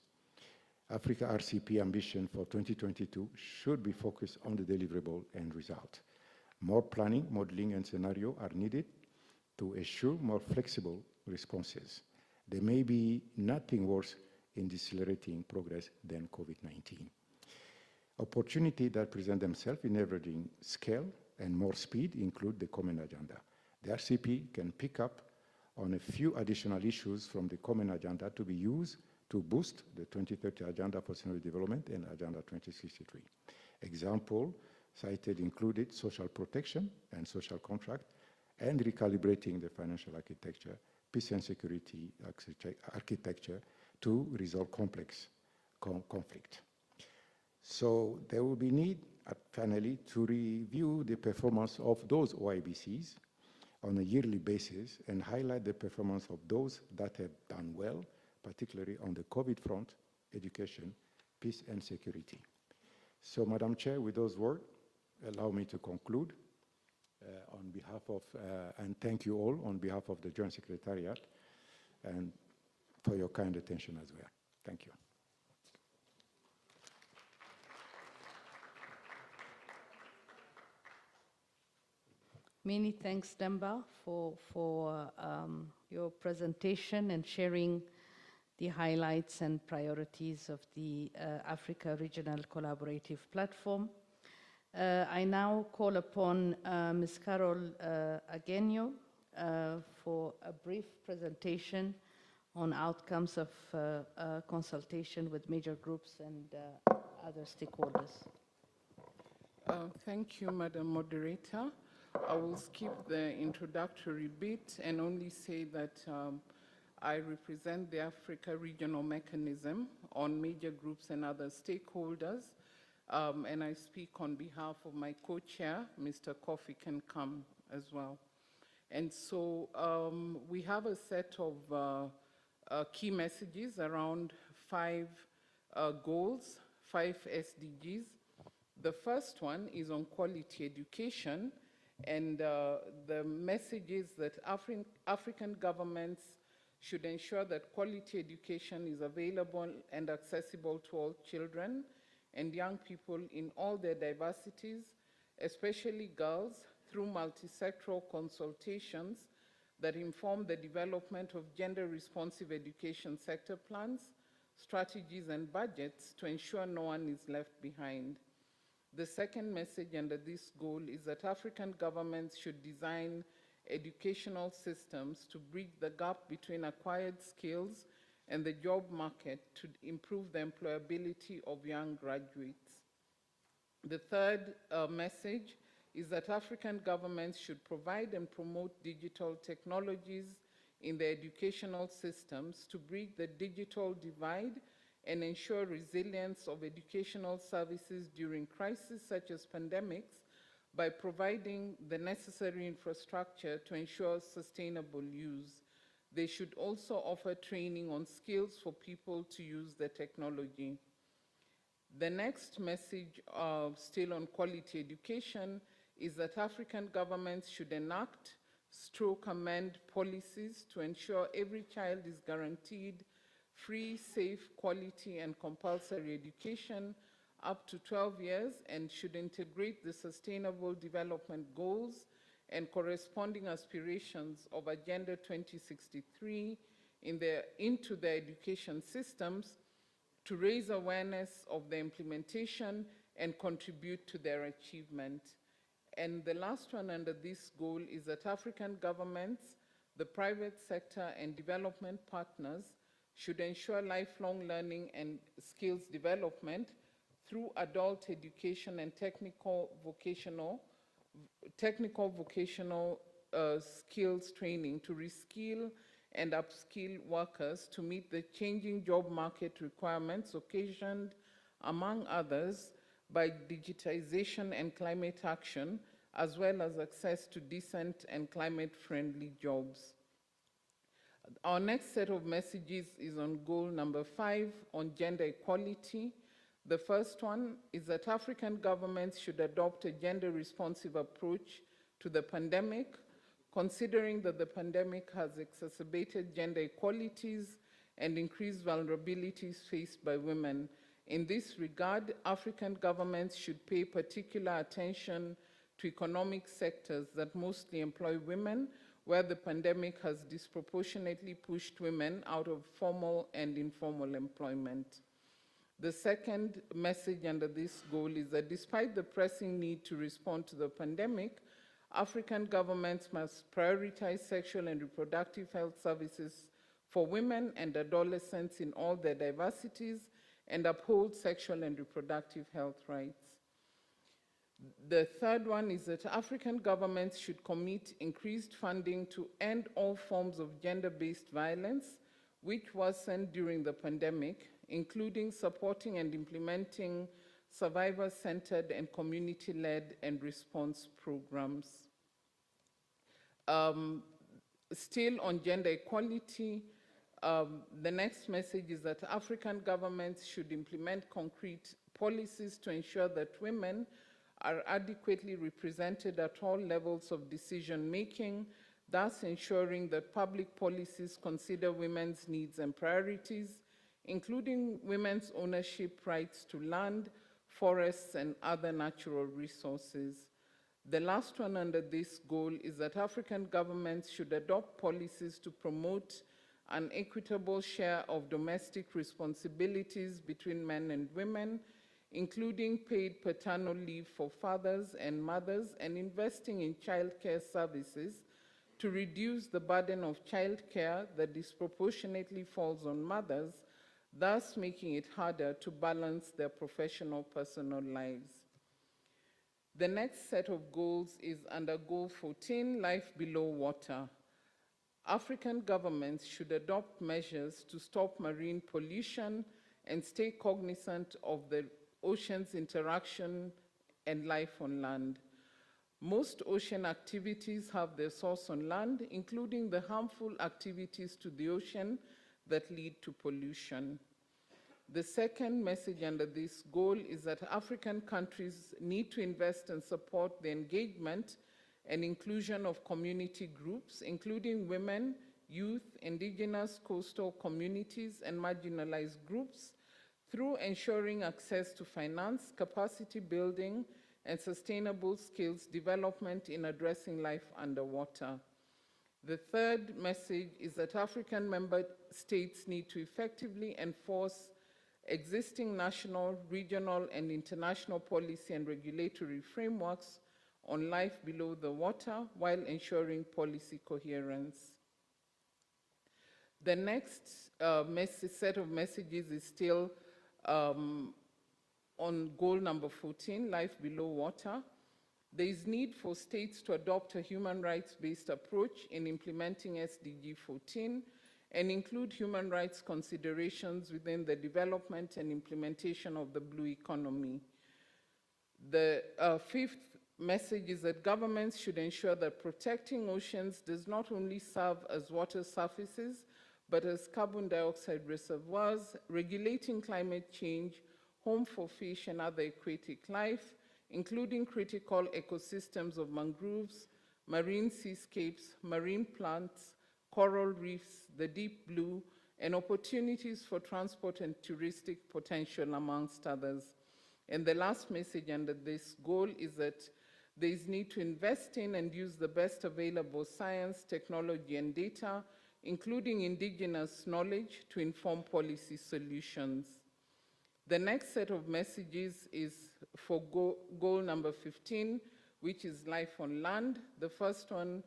Africa RCP ambition for 2022 should be focused on the deliverable end result. More planning, modeling, and scenario are needed to assure more flexible responses. There may be nothing worse in decelerating progress than COVID-19. Opportunities that present themselves in leveraging scale and more speed include the common agenda. The RCP can pick up on a few additional issues from the common agenda to be used to boost the 2030 Agenda for Sustainable Development and Agenda 2063. Example cited included social protection and social contract, and recalibrating the financial architecture, peace and security architecture to resolve complex conflict. So there will be need, finally, to review the performance of those OIBCs on a yearly basis and highlight the performance of those that have done well, particularly on the COVID front, education, peace and security. So, Madam Chair, with those words, allow me to conclude on behalf of, and thank you all on behalf of the Joint Secretariat and for your kind attention as well. Thank you. Many thanks, Demba, for your presentation and sharing the highlights and priorities of the Africa Regional Collaborative Platform. I now call upon Ms. Carol Agenio for a brief presentation on outcomes of consultation with major groups and other stakeholders. Thank you, Madam Moderator. I will skip the introductory bit and only say that I represent the Africa Regional Mechanism on major groups and other stakeholders, and I speak on behalf of my co-chair, Mr. Kofi Kenkam, as well. And so we have a set of key messages around 5 goals, 5 SDGs. The first one is on quality education, and the message is that African governments should ensure that quality education is available and accessible to all children and young people in all their diversities, especially girls, through multi-sectoral consultations that inform the development of gender-responsive education sector plans, strategies, and budgets to ensure no one is left behind. The second message under this goal is that African governments should design educational systems to bridge the gap between acquired skills and the job market to improve the employability of young graduates. The third message is that African governments should provide and promote digital technologies in their educational systems to bridge the digital divide and ensure resilience of educational services during crises such as pandemics by providing the necessary infrastructure to ensure sustainable use. They should also offer training on skills for people to use the technology. The next message, still on quality education, is that African governments should enact, amend policies to ensure every child is guaranteed free, safe, quality, and compulsory education up to 12 years, and should integrate the Sustainable Development Goals and corresponding aspirations of Agenda 2063 into their education systems to raise awareness of the implementation and contribute to their achievement. And the last one under this goal is that African governments, the private sector, and development partners should ensure lifelong learning and skills development through adult education and technical vocational skills training to reskill and upskill workers to meet the changing job market requirements occasioned, among others, by digitization and climate action, as well as access to decent and climate-friendly jobs. Our next set of messages is on goal number 5 on gender equality. The first one is that African governments should adopt a gender-responsive approach to the pandemic, considering that the pandemic has exacerbated gender inequalities and increased vulnerabilities faced by women. In this regard, African governments should pay particular attention to economic sectors that mostly employ women, where the pandemic has disproportionately pushed women out of formal and informal employment. The second message under this goal is that despite the pressing need to respond to the pandemic, African governments must prioritize sexual and reproductive health services for women and adolescents in all their diversities and uphold sexual and reproductive health rights. The third one is that African governments should commit increased funding to end all forms of gender-based violence, which worsened during the pandemic, including supporting and implementing survivor-centered and community-led and response programs. Still on gender equality, the next message is that African governments should implement concrete policies to ensure that women are adequately represented at all levels of decision-making, thus ensuring that public policies consider women's needs and priorities, including women's ownership rights to land, forests, and other natural resources. The last one under this goal is that African governments should adopt policies to promote an equitable share of domestic responsibilities between men and women, including paid paternal leave for fathers and mothers, and investing in childcare services to reduce the burden of childcare that disproportionately falls on mothers, thus making it harder to balance their professional personal lives. The next set of goals is under Goal 14, Life Below Water. African governments should adopt measures to stop marine pollution and stay cognizant of the ocean's interaction and life on land. Most ocean activities have their source on land, including the harmful activities to the ocean that lead to pollution. The second message under this goal is that African countries need to invest and support the engagement and inclusion of community groups, including women, youth, indigenous, coastal communities, and marginalized groups, through ensuring access to finance, capacity building, and sustainable skills development in addressing life underwater. The third message is that African member states need to effectively enforce existing national, regional, and international policy and regulatory frameworks on life below the water while ensuring policy coherence. The next set of messages is still on goal number 14, life below water. There is need for states to adopt a human rights-based approach in implementing SDG 14 and include human rights considerations within the development and implementation of the blue economy. The fifth message is that governments should ensure that protecting oceans does not only serve as water surfaces, but as carbon dioxide reservoirs, regulating climate change, home for fish and other aquatic life, including critical ecosystems of mangroves, marine seascapes, marine plants, coral reefs, the deep blue, and opportunities for transport and touristic potential, amongst others. And the last message under this goal is that there is need to invest in and use the best available science, technology, and data, including indigenous knowledge, to inform policy solutions. The next set of messages is for goal number 15, which is life on land. The first one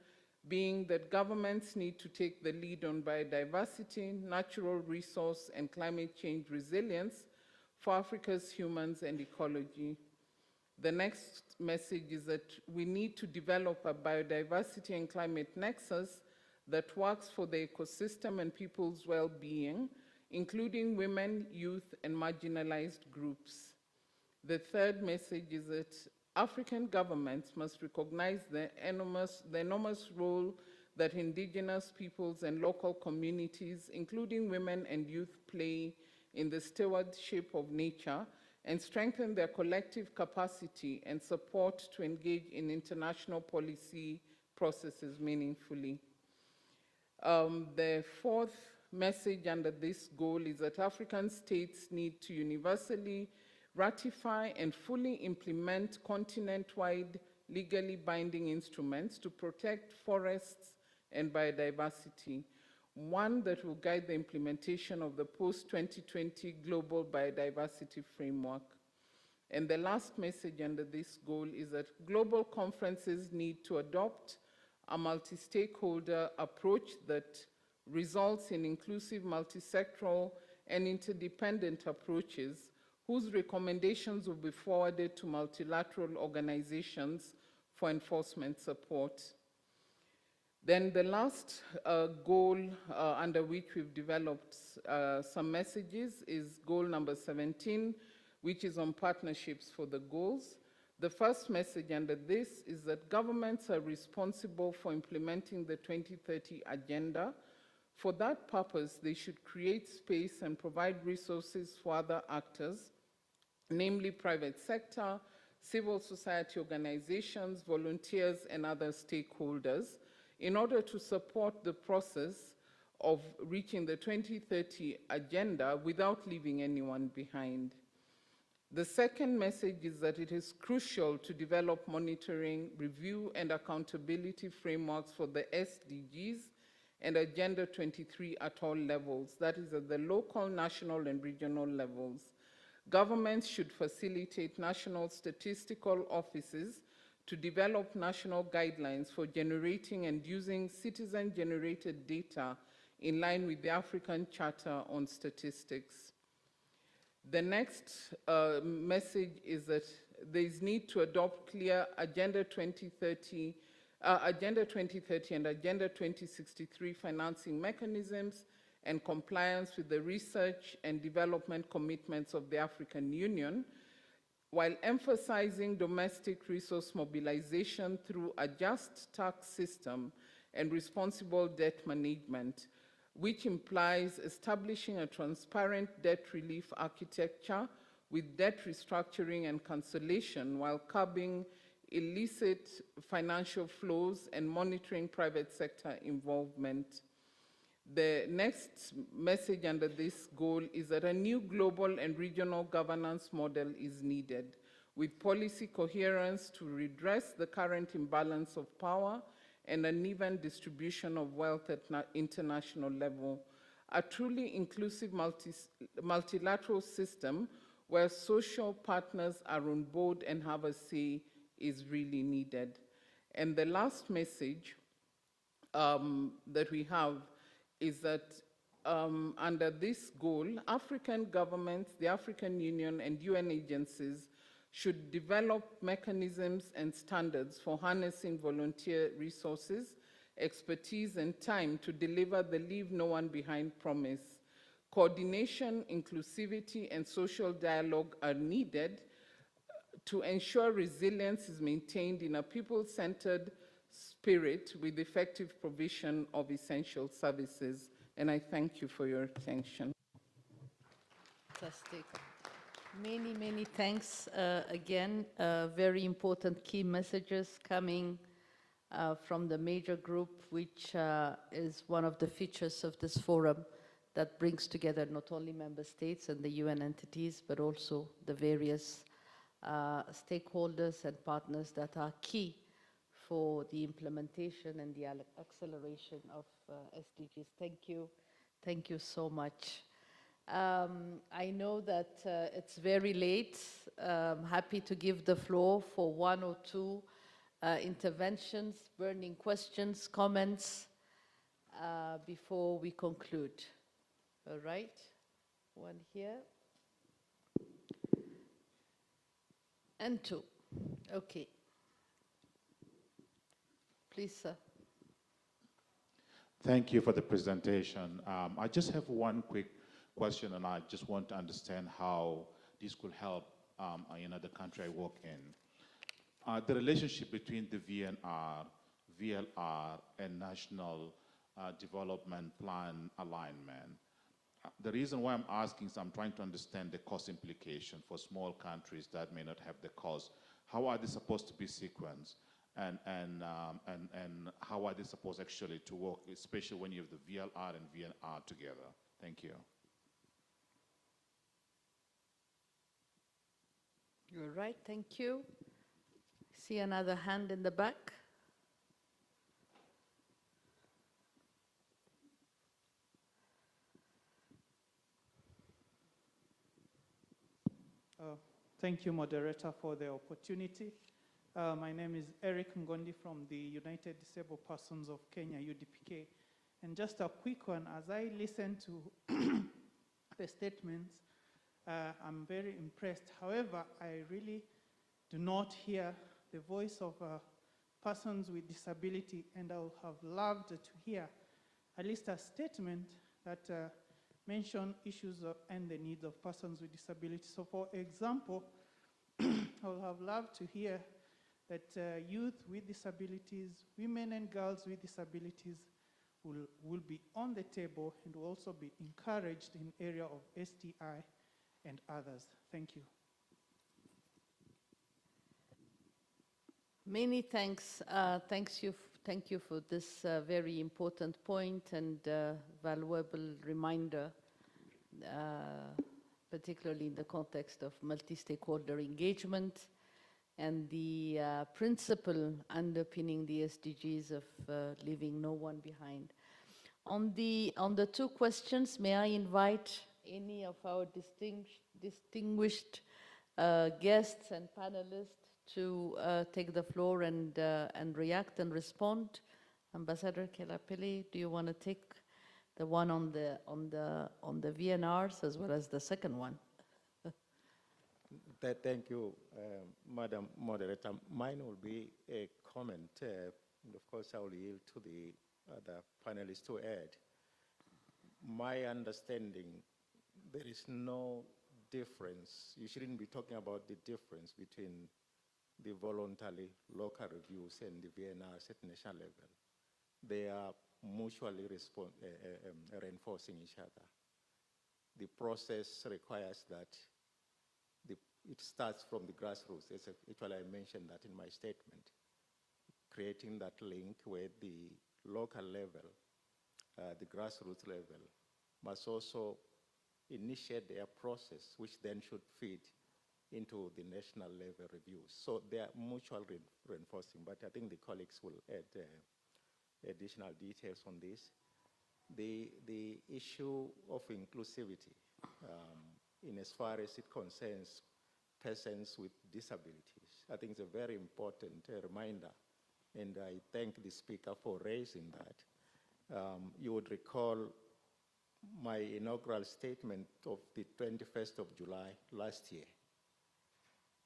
being that governments need to take the lead on biodiversity, natural resource, and climate change resilience for Africa's humans and ecology. The next message is that we need to develop a biodiversity and climate nexus that works for the ecosystem and people's well-being, including women, youth, and marginalized groups. The third message is that African governments must recognize the enormous role that indigenous peoples and local communities, including women and youth, play in the stewardship of nature, and strengthen their collective capacity and support to engage in international policy processes meaningfully. The fourth message under this goal is that African states need to universally ratify and fully implement continent-wide legally binding instruments to protect forests and biodiversity, one that will guide the implementation of the post-2020 Global Biodiversity Framework. And the last message under this goal is that global conferences need to adopt a multi-stakeholder approach that results in inclusive, multi-sectoral, and interdependent approaches whose recommendations will be forwarded to multilateral organizations for enforcement support. Then the last goal under which we've developed some messages is goal number 17, which is on partnerships for the goals. The first message under this is that governments are responsible for implementing the 2030 agenda. For that purpose, they should create space and provide resources for other actors, namely private sector, civil society organizations, volunteers, and other stakeholders, in order to support the process of reaching the 2030 agenda without leaving anyone behind. The second message is that it is crucial to develop monitoring, review, and accountability frameworks for the SDGs and Agenda 23 at all levels, that is at the local, national, and regional levels. Governments should facilitate national statistical offices to develop national guidelines for generating and using citizen-generated data in line with the African Charter on Statistics. The next message is that there is need to adopt clear Agenda 2030 and Agenda 2063 financing mechanisms and compliance with the research and development commitments of the African Union, while emphasizing domestic resource mobilization through a just tax system and responsible debt management, which implies establishing a transparent debt relief architecture with debt restructuring and cancellation while curbing illicit financial flows and monitoring private sector involvement. The next message under this goal is that a new global and regional governance model is needed, with policy coherence to redress the current imbalance of power and uneven distribution of wealth at international level. A truly inclusive multilateral system where social partners are on board and have a say is really needed. And the last message that we have is that under this goal, African governments, the African Union, and UN agencies should develop mechanisms and standards for harnessing volunteer resources, expertise, and time to deliver the Leave No One Behind promise. Coordination, inclusivity, and social dialogue are needed to ensure resilience is maintained in a people-centered spirit with effective provision of essential services. And I thank you for your attention. Fantastic. Many, many thanks again. Very important key messages coming from the major group, which is one of the features of this forum that brings together not only member states and the UN entities, but also the various stakeholders and partners that are key for the implementation and the acceleration of SDGs. Thank you. Thank you so much. I know that it's very late. I'm happy to give the floor for one or two interventions, burning questions, comments before we conclude. All right, one here. And two. Okay. Please, sir. Thank you for the presentation. I just have one quick question, and I just want to understand how this could help in the country I work in. The relationship between the VNR, VLR, and National Development Plan alignment. The reason why I'm asking is I'm trying to understand the cost implication for small countries that may not have the cost. How are they supposed to be sequenced? and how are they supposed actually to work, especially when you have the VLR and VNR together? Thank you. You're right, thank you. See another hand in the back. Thank you, moderator, for the opportunity. My name is Eric Ngondi from the United Disabled Persons of Kenya, UDPK. And just a quick one, as I listen to the statements, I'm very impressed. However, I really do not hear the voice of persons with disability, and I would have loved to hear at least a statement that mention issues and the needs of persons with disability. So for example, I would have loved to hear that youth with disabilities, women and girls with disabilities will be on the table and will also be encouraged in area of STI and others. Thank you. Many thanks. Thank you for this very important point and valuable reminder, particularly in the context of multi-stakeholder engagement and the principle underpinning the SDGs of leaving no one behind. On the two questions, may I invite any of our distinguished guests and panelists to take the floor and react and respond. Ambassador Kelapele, do you want to take the one on the VNRs as well as the second one? Thank you, Madam Moderator. Mine will be a comment. Of course, I will yield to the other panelists to add. My understanding, there is no difference. You shouldn't be talking about the difference between the voluntary local reviews and the VNRs at national level. They are mutually reinforcing each other. The process requires that it starts from the grassroots. Actually, I mentioned that in my statement, creating that link where the local level, the grassroots level, must also initiate their process, which then should feed into the national level reviews. So they are mutually reinforcing, but I think the colleagues will add additional details on this. The issue of inclusivity, in as far as it concerns persons with disabilities, I think it's a very important reminder, and I thank the speaker for raising that. You would recall my inaugural statement of the 21st of July last year.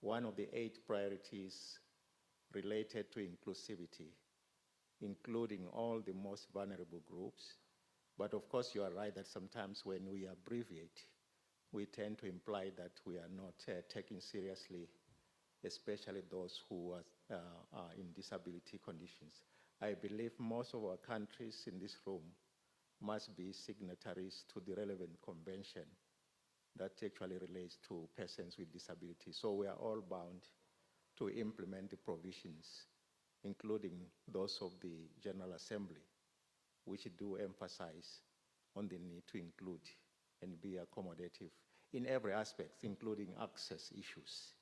One of the 8 priorities related to inclusivity, including all the most vulnerable groups. But of course, you are right that sometimes when we abbreviate, we tend to imply that we are not taking seriously, especially those who are in disability conditions. I believe most of our countries in this room must be signatories to the relevant convention that actually relates to persons with disabilities. So we are all bound to implement the provisions, including those of the General Assembly, which do emphasize on the need to include and be accommodative in every aspect, including access issues,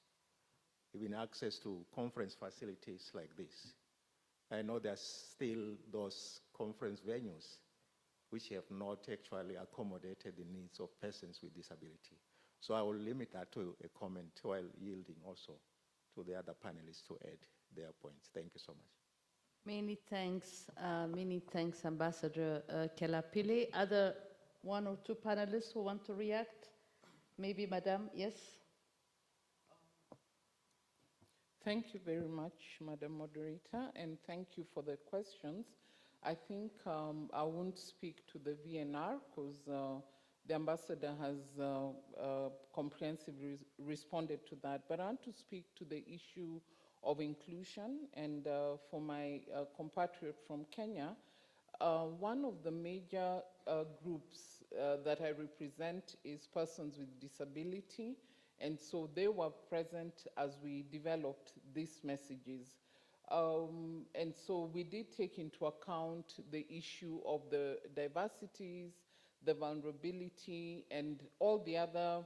even access to conference facilities like this. I know there's still those conference venues which have not actually accommodated the needs of persons with disability. So I will limit that to a comment while yielding also to the other panelists to add their points. Thank you so much. Many thanks, Ambassador Kelapele. Other 1 or 2 panelists who want to react? Maybe, Madam, yes? Thank you very much, Madam Moderator, and thank you for the questions. I think I won't speak to the VNR because the ambassador has comprehensively responded to that, but I want to speak to the issue of inclusion. And for my compatriot from Kenya, one of the major groups that I represent is persons with disability, and so they were present as we developed these messages. And so we did take into account the issue of the diversities, the vulnerability, and all the other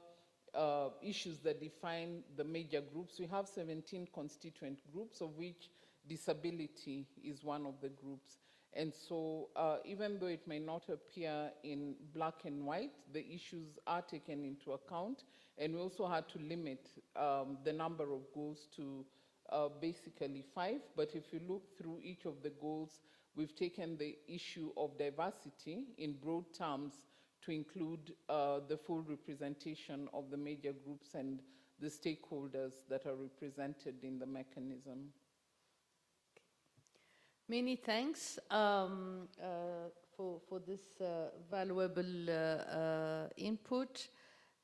issues that define the major groups. We have 17 constituent groups, of which disability is one of the groups. And so even though it may not appear in black and white, the issues are taken into account. And we also had to limit the number of goals to basically 5. But if you look through each of the goals, we've taken the issue of diversity in broad terms to include the full representation of the major groups and the stakeholders that are represented in the mechanism. Many thanks for this valuable input.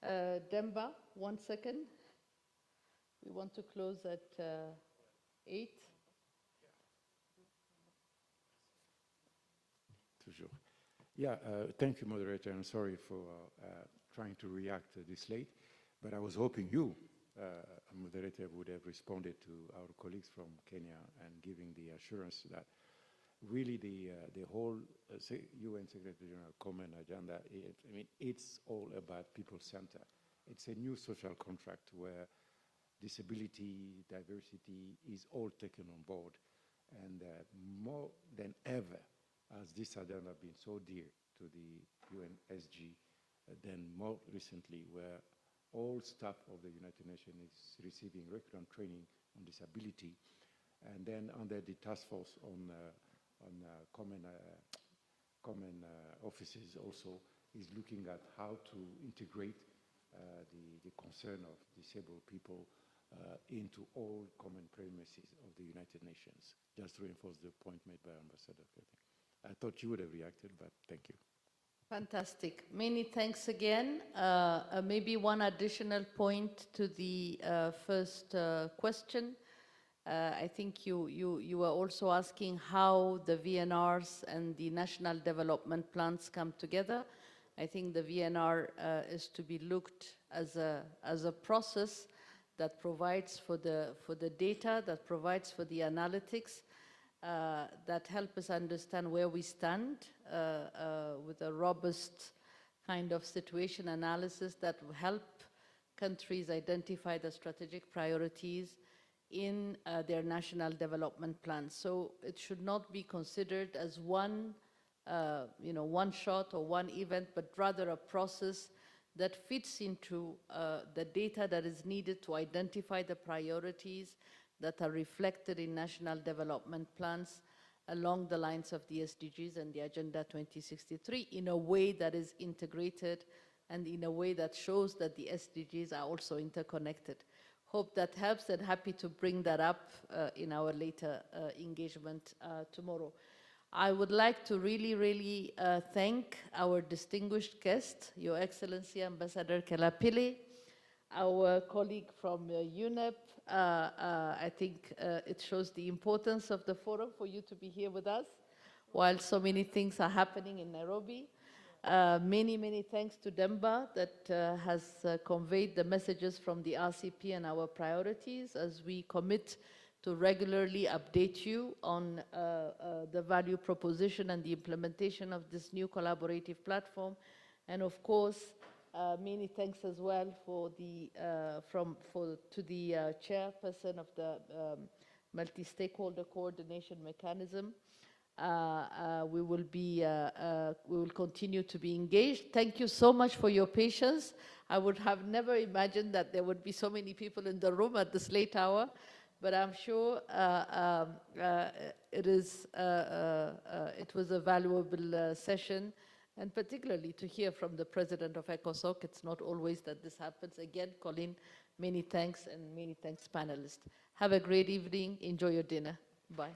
Demba, 1 second. We want to close at 8. Toujours. Yeah, thank you, moderator. I'm sorry for trying to react this late, but I was hoping you, moderator, would have responded to our colleagues from Kenya and giving the assurance that really the whole UN Secretary General Common Agenda, it's all about people-centered. It's a new social contract where disability, diversity is all taken on board. And more than ever, as this agenda been so dear to the UNSG, then more recently, where all staff of the United Nations is receiving recurrent training on disability, and then under the task force on common offices also is looking at how to integrate the concern of disabled people into all common premises of the United Nations. Just to reinforce the point made by Ambassador Keting. I thought you would have reacted, but thank you. Fantastic. Many thanks again. Maybe one additional point to the first question. I think you were also asking how the VNRs and the national development plans come together. I think the VNR is to be looked as a process that provides for the data, that provides for the analytics, that help us understand where we stand with a robust kind of situation analysis that will help countries identify the strategic priorities in their national development plans. So it should not be considered as one shot or one event, but rather a process that fits into the data that is needed to identify the priorities that are reflected in national development plans along the lines of the SDGs and the Agenda 2063 in a way that is integrated and in a way that shows that the SDGs are also interconnected. Hope that helps, and happy to bring that up in our later engagement tomorrow. I would like to really thank our distinguished guest, Your Excellency Ambassador Kelapili, our colleague from Unep. I think it shows the importance of the forum for you to be here with us while so many things are happening in Nairobi. Many thanks to Demba that has conveyed the messages from the RCP and our priorities as we commit to regularly update you on the value proposition and the implementation of this new collaborative platform. And of course, many thanks as well for the to the chairperson of the multi-stakeholder coordination mechanism. We will continue to be engaged. Thank you so much for your patience. I would have never imagined that there would be so many people in the room at this late hour, but I'm sure it was a valuable session. And particularly to hear from the president of ECOSOC. It's not always that this happens. Again, Colin, many thanks, and many thanks, panelists. Have a great evening. Enjoy your dinner. Bye.